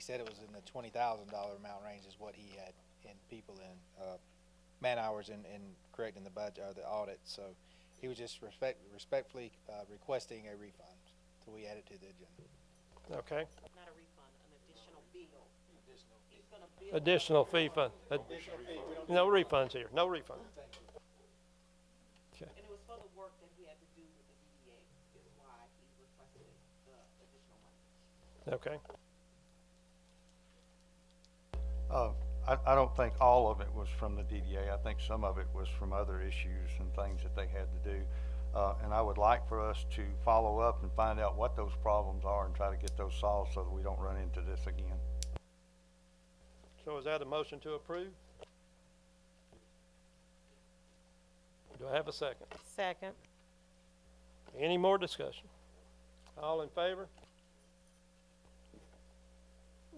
said it was in the $20,000 amount range is what he had in people in man hours in correcting the budget or the audit. So he was just respectfully requesting a refund. So we added to the agenda. Okay. Not a refund, an additional bill. He's gonna bill. Additional fee fund. No refunds here. No refunds. Okay. And it was for the work that he had to do with the DDA, is why he requested the additional money. Okay. I don't think all of it was from the DDA. I think some of it was from other issues and things that they had to do. And I would like for us to follow up and find out what those problems are and try to get those solved so that we don't run into this again. So is that a motion to approve? Do I have a second? Second. Any more discussion? All in favor?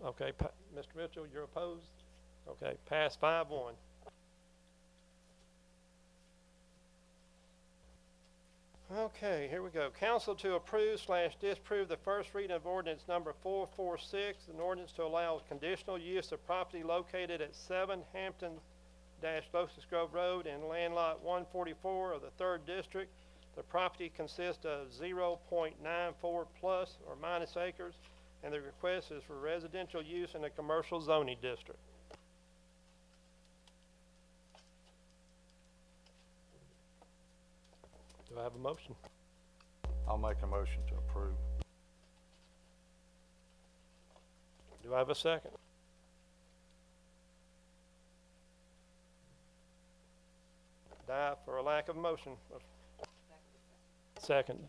Okay, Mr. Mitchell, you're opposed? Okay, pass 5-1. Okay, here we go. Council to approve/disapprove the first reading of ordinance number 446, an ordinance to allow conditional use of property located at 7 Hampton-Locust Grove Road in land lot 144 of the 3rd District. The property consists of 0.94 plus or minus acres, and the request is for residential use in a commercial zoning district. Do I have a motion? I'll make a motion to approve. Do I have a second? Die for a lack of motion. Second.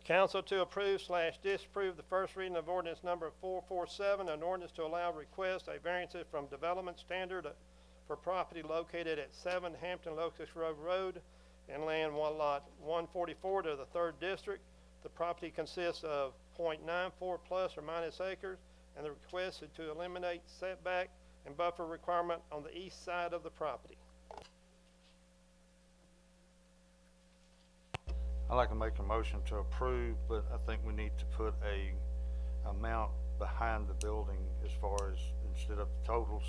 Council to approve/disapprove the first reading of ordinance number 447, an ordinance to allow request a variances from development standard for property located at 7 Hampton-Locust Grove Road in land lot 144 to the 3rd District. The property consists of 0.94 plus or minus acres, and the request is to eliminate setback and buffer requirement on the east side of the property. I'd like to make a motion to approve, but I think we need to put a amount behind the building as far as instead of total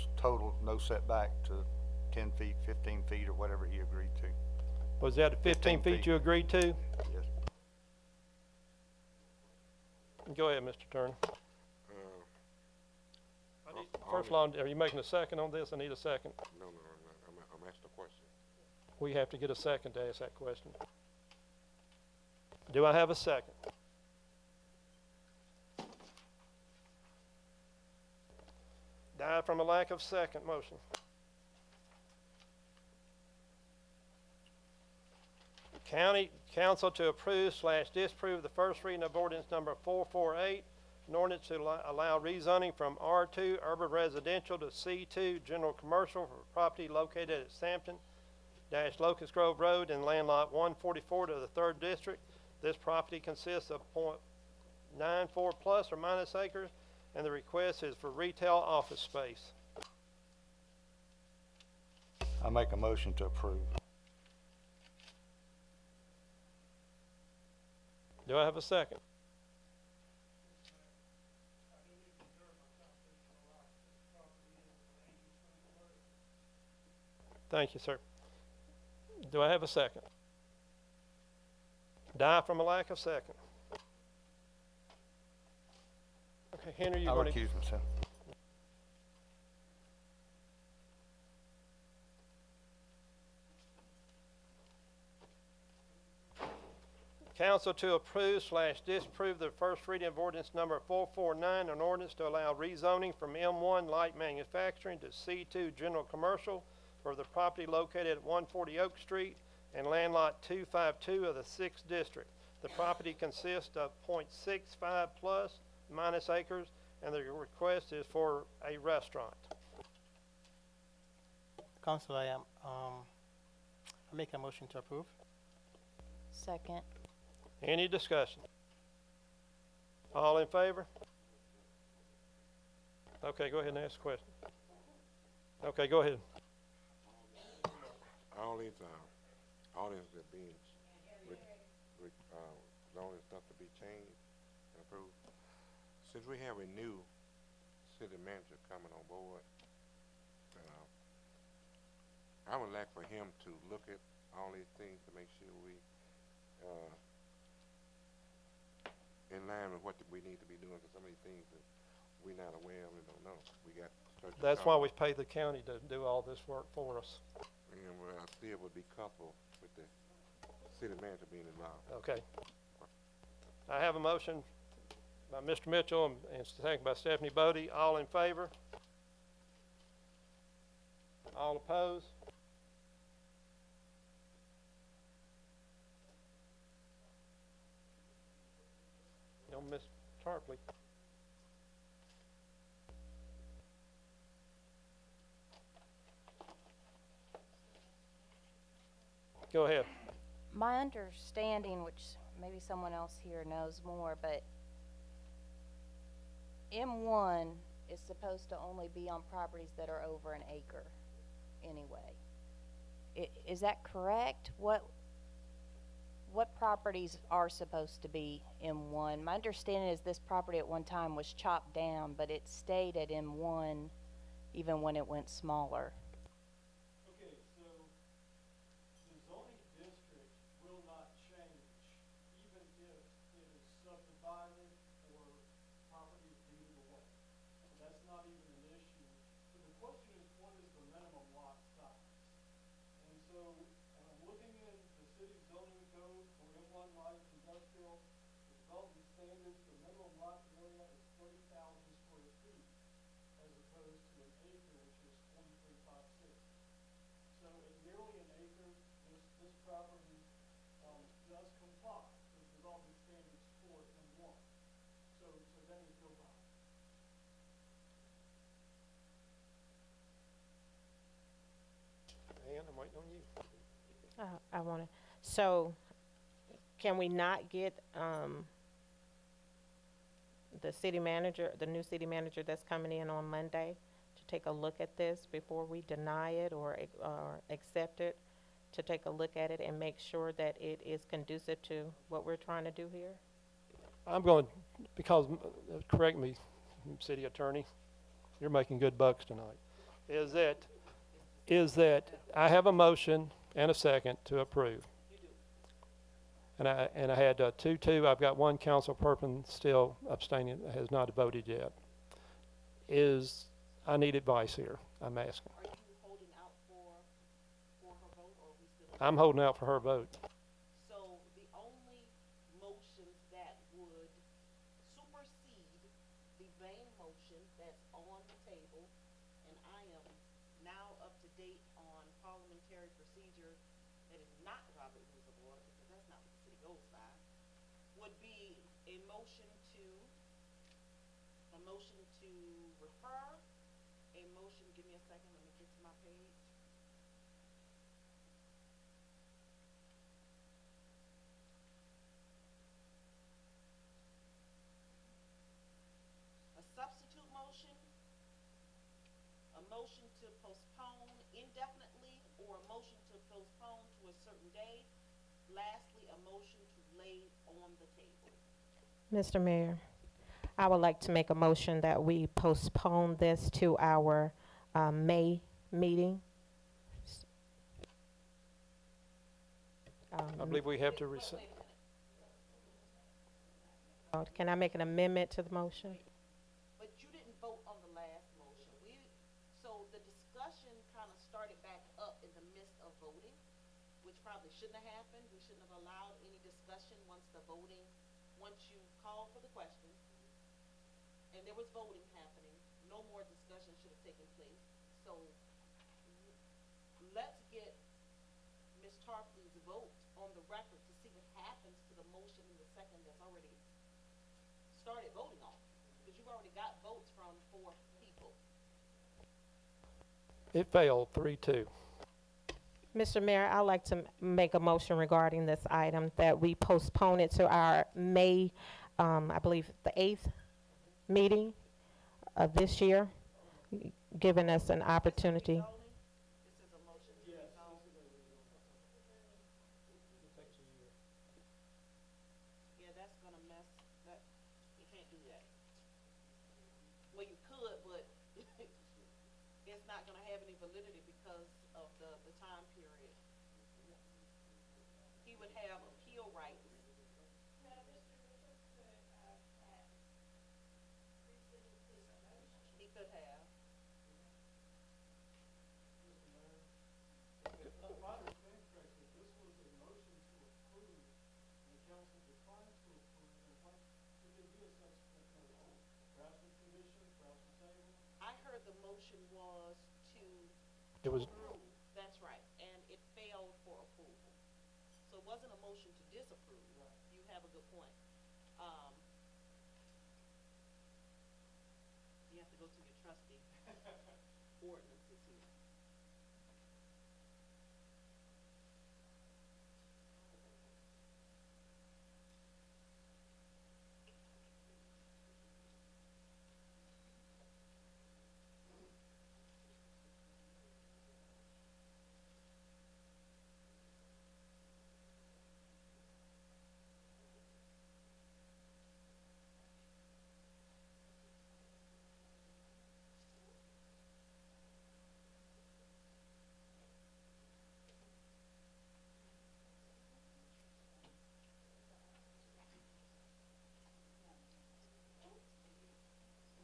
no setback to 10 feet, 15 feet, or whatever he agreed to. Was that 15 feet you agreed to? Yes. Go ahead, Mr. Turner. First of all, are you making a second on this? I need a second. No. I'm asking a question. We have to get a second to ask that question. Do I have a second? Die from a lack of second motion. County Council to approve/disapprove the first reading of ordinance number 448, an ordinance to allow rezoning from R2 urban residential to C2 general commercial for property located at Sampton-Locust Grove Road in land lot 144 to the 3rd District. This property consists of .94 plus or minus acres, and the request is for retail office space. I make a motion to approve. Do I have a second? Thank you, sir. Do I have a second? Die from a lack of second. Okay, Henry, you're I'll going to... recuse myself. Council to approve/disapprove the first reading of ordinance number 449, an ordinance to allow rezoning from M1 light manufacturing to C2 general commercial for the property located at 140 Oak Street and land lot 252 of the 6th District. The property consists of .65 plus minus acres, and the request is for a restaurant. Council, I make a motion to approve. Second. Any discussion? All in favor? Okay, go ahead and ask a question. Okay, go ahead. All these ordinances that being zoning stuff to be changed and approved. Since we have a new city manager coming on board, I would like for him to look at all these things to make sure we in line with what we need to be doing, because some of these things that we're not aware of and don't know. We got That's why we pay the county to do all this work for us. And where I still would be comfortable with the city manager being involved. Okay. I have a motion by Mr. Mitchell and second by Stephanie Bodie. All in favor? All opposed? Don't miss Tarpley. Go ahead. My understanding, which maybe someone else here knows more, but M1 is supposed to only be on properties that are over an acre anyway. Is that correct? What properties are supposed to be M1? My understanding is this property at one time was chopped down, but it stayed at M1 even when it went smaller. Okay, so the zoning district will not change even if it is subdivided or property is deeded away. So that's not even an issue. So the question is, what is the minimum lot size? And so looking in the city zoning code for M1 light industrial, the development standards, the minimum lot area is 30,000 square feet as opposed to an acre, which is 2356. So at nearly an acre, this property does comply with development standards for M1. So then you go by. Ann, I'm waiting on you. I want to, so can we not get the city manager, the new city manager that's coming in on Monday to take a look at this before we deny it or accept it, to take a look at it and make sure that it is conducive to what we're trying to do here? I'm going, because, correct me, city attorney, you're making good bucks tonight, is that I have a motion and a second to approve. And I had 2-2. I've got one council person still abstaining, has not voted yet. I need advice here, I'm asking. Are you holding out for her vote, or are we still? I'm holding out for her vote. So the only motions that would supersede the main motion that's on the table, and I am now up to date on parliamentary procedure that is not Robert Rules of Order, because would be a motion to refer, a motion, give me a second, let me get to my page. A substitute motion, a motion to postpone indefinitely, or a motion to postpone to a certain day. Lastly, a motion to lay on the table. Mr. Mayor, I would like to make a motion that we postpone this to our May meeting. I believe we have to Can I make an amendment to the motion? But you didn't vote on the last motion. So the discussion kind of started back up in the midst of voting, which probably shouldn't have happened. We shouldn't have allowed any discussion once you called for the question, and there was voting happening. No more discussion should have taken place. So let's get Ms. Tarpley's vote on the record to see what happens to the motion in the second that's already started voting on, because you've already got votes from 4 people. It failed 3-2. Mr. Mayor, I'd like to make a motion regarding this item that we postpone it to our May, I believe, the 8th meeting of this year, giving us an opportunity. Yeah, that's gonna mess that. You can't do that. Well, you could, but it's not gonna have any validity because of the time period. He would have appeal rights. He could have. If I understand correctly, this was a motion to approve, and the council declined to approve, and what would there be a subsequent vote on? Perhaps with commission, perhaps with table? I heard the motion was to It was approve. That's right, and it failed for approval. So it wasn't a motion to disapprove. You have a good point. You have to go to your trustee ordinances here.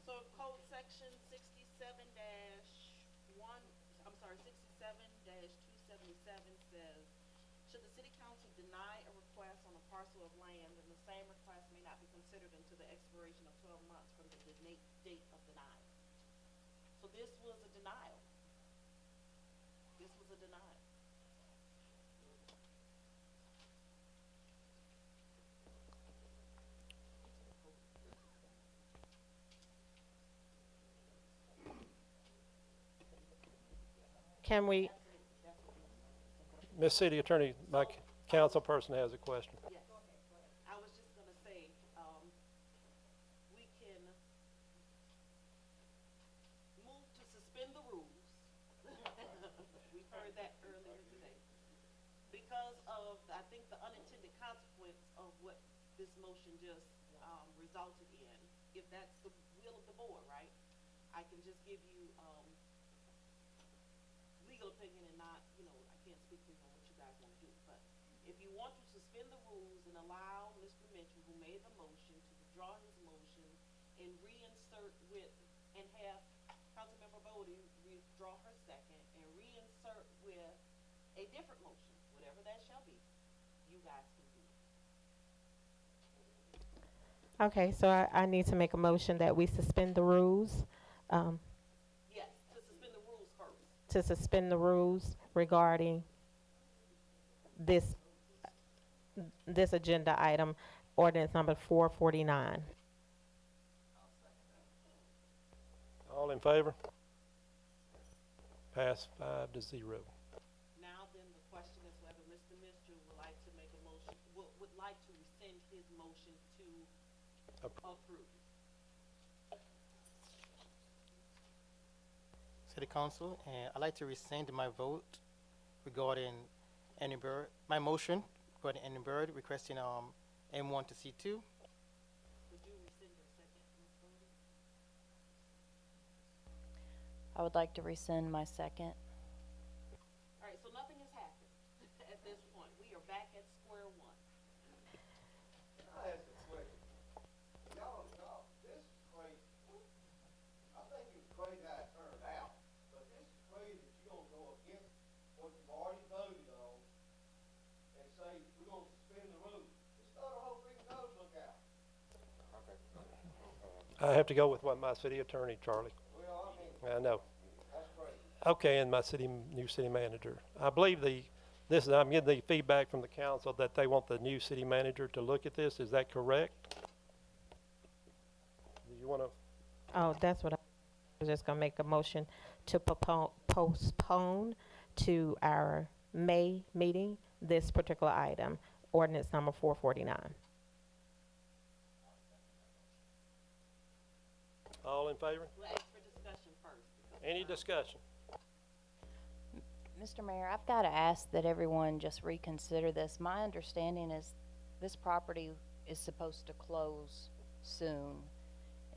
So code section 67-277 says, should the city council deny a request on a parcel of land, then the same request may not be considered until the expiration of 12 months from the date of denial. So this was a denial. This was a denial. Can we, Miss City Attorney, my council person has a question. Yes. I was just gonna say, we can move to suspend the rules. We heard that earlier today. Because of, I think, the unintended consequence of what this motion just, resulted in. If that's the will of the board, right? I can just give you, legal opinion and not, I can't speak for what you guys want to do, but if you want to suspend the rules and allow Mr. Mitchell, who made the motion, to withdraw his motion and reinsert with, and have Councilmember Bodie withdraw her second and reinsert with a different motion, whatever that shall be, you guys can do. okay, so I need to make a motion that we suspend the rules. Yes, to suspend the rules first. To suspend the rules regarding this agenda item ordinance number 449. All in favor? Pass 5-0. Now then, the question is whether Mr. Mistry would like to make a motion, would like to rescind his motion to approve. City Council, and I'd like to rescind my vote regarding Annie Bird, my motion regarding Annie Bird requesting M1 to C2. Would you rescind your second, Ms. Bodie? I would like to rescind my second. All right, so nothing has happened at this point. We are back at square one. I ask a question. Y'all, this is crazy. I think it was crazy how it turned out, but this is crazy that you're gonna go against what you've already voted on and say, we're gonna suspend the rules. Just throw the whole freaking code book out. I have to go with what my city attorney, Charlie. Well, I know. that's crazy. Okay, and my new city manager. I believe I'm getting the feedback from the council that they want the new city manager to look at this. Is that correct? Do you want to? Oh, that's what I was just gonna make a motion to postpone to our May meeting this particular item, ordinance number 449. All in favor? We'll ask for discussion first. Any discussion? Mr. Mayor, I've got to ask that everyone just reconsider this. My understanding is this property is supposed to close soon.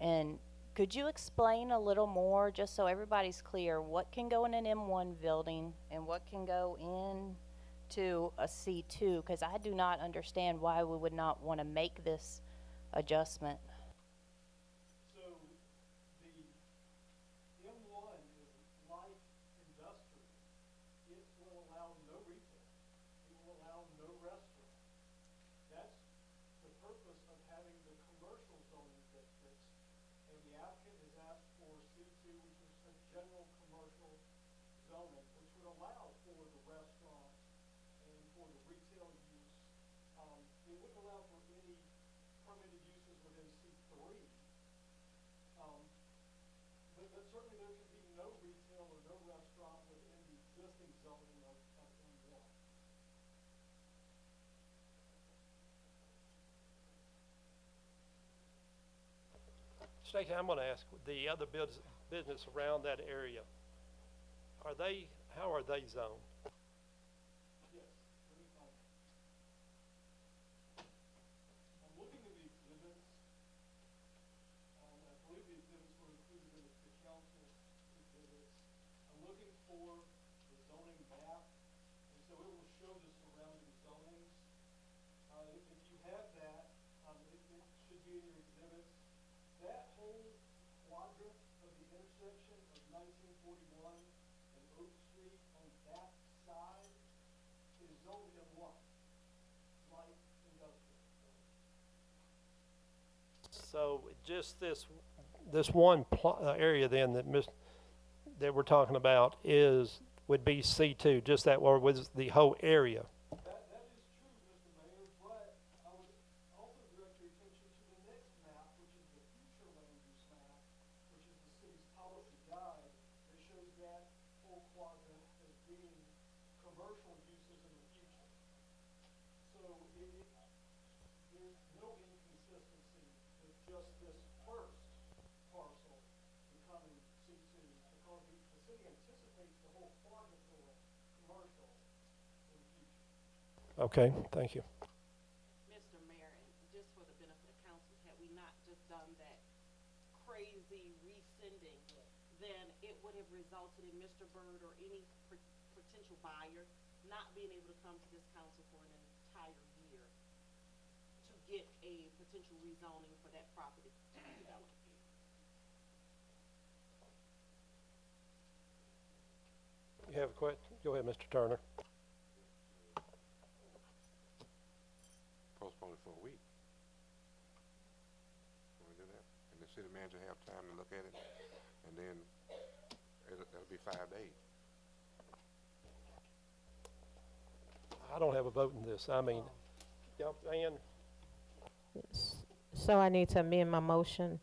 And could you explain a little more, just so everybody's clear, what can go in an M1 building and what can go into a C2? Because I do not understand why we would not want to make this adjustment. So the M1 is light industrial. It will allow no retail. It will allow no restaurant. That's the purpose of having the commercial zoning districts. And the applicant has asked for C2, which is a general commercial zoning, which would allow for the restaurants and for the retail use. It wouldn't allow for any permitted uses within C3. But certainly there could be no retail or no restaurant within the existing zoning of M1. Stacey, I'm going to ask the other business around that area. How are they zoned? Yes, let me find it. I'm looking at the exhibits. I believe the exhibits were included in the council exhibits. I'm looking for the zoning map, and so it will show the surrounding zonings. If you have that, it should be in your exhibits. That whole quadrant of the intersection of 1941 and Oak Street on that side is zoned M1, light industrial. So just this one area then that we're talking about would be C2, just that, or was the whole area? That is true, Mr. Mayor, but I would also direct your attention to the next map, which is the future land use map, which is the city's policy guide, that shows that whole quadrant as being commercial uses in the future. So there's no inconsistency with just this first parcel becoming C2, because the city anticipates the whole quadrant going commercial in the future. Okay, thank you. Mr. Mayor, and just for the benefit of council, had we not just done that crazy rescinding, then it would have resulted in Mr. Byrd or any potential buyer not being able to come to this council for an entire year to get a potential rezoning for that property to be developed. You have a question? Go ahead, Mr. Turner. Postpone it for a week. Can we do that? And the city manager have time to look at it, and then it'll be 5 days. I don't have a vote in this. I mean, Ann, So I need to amend my motion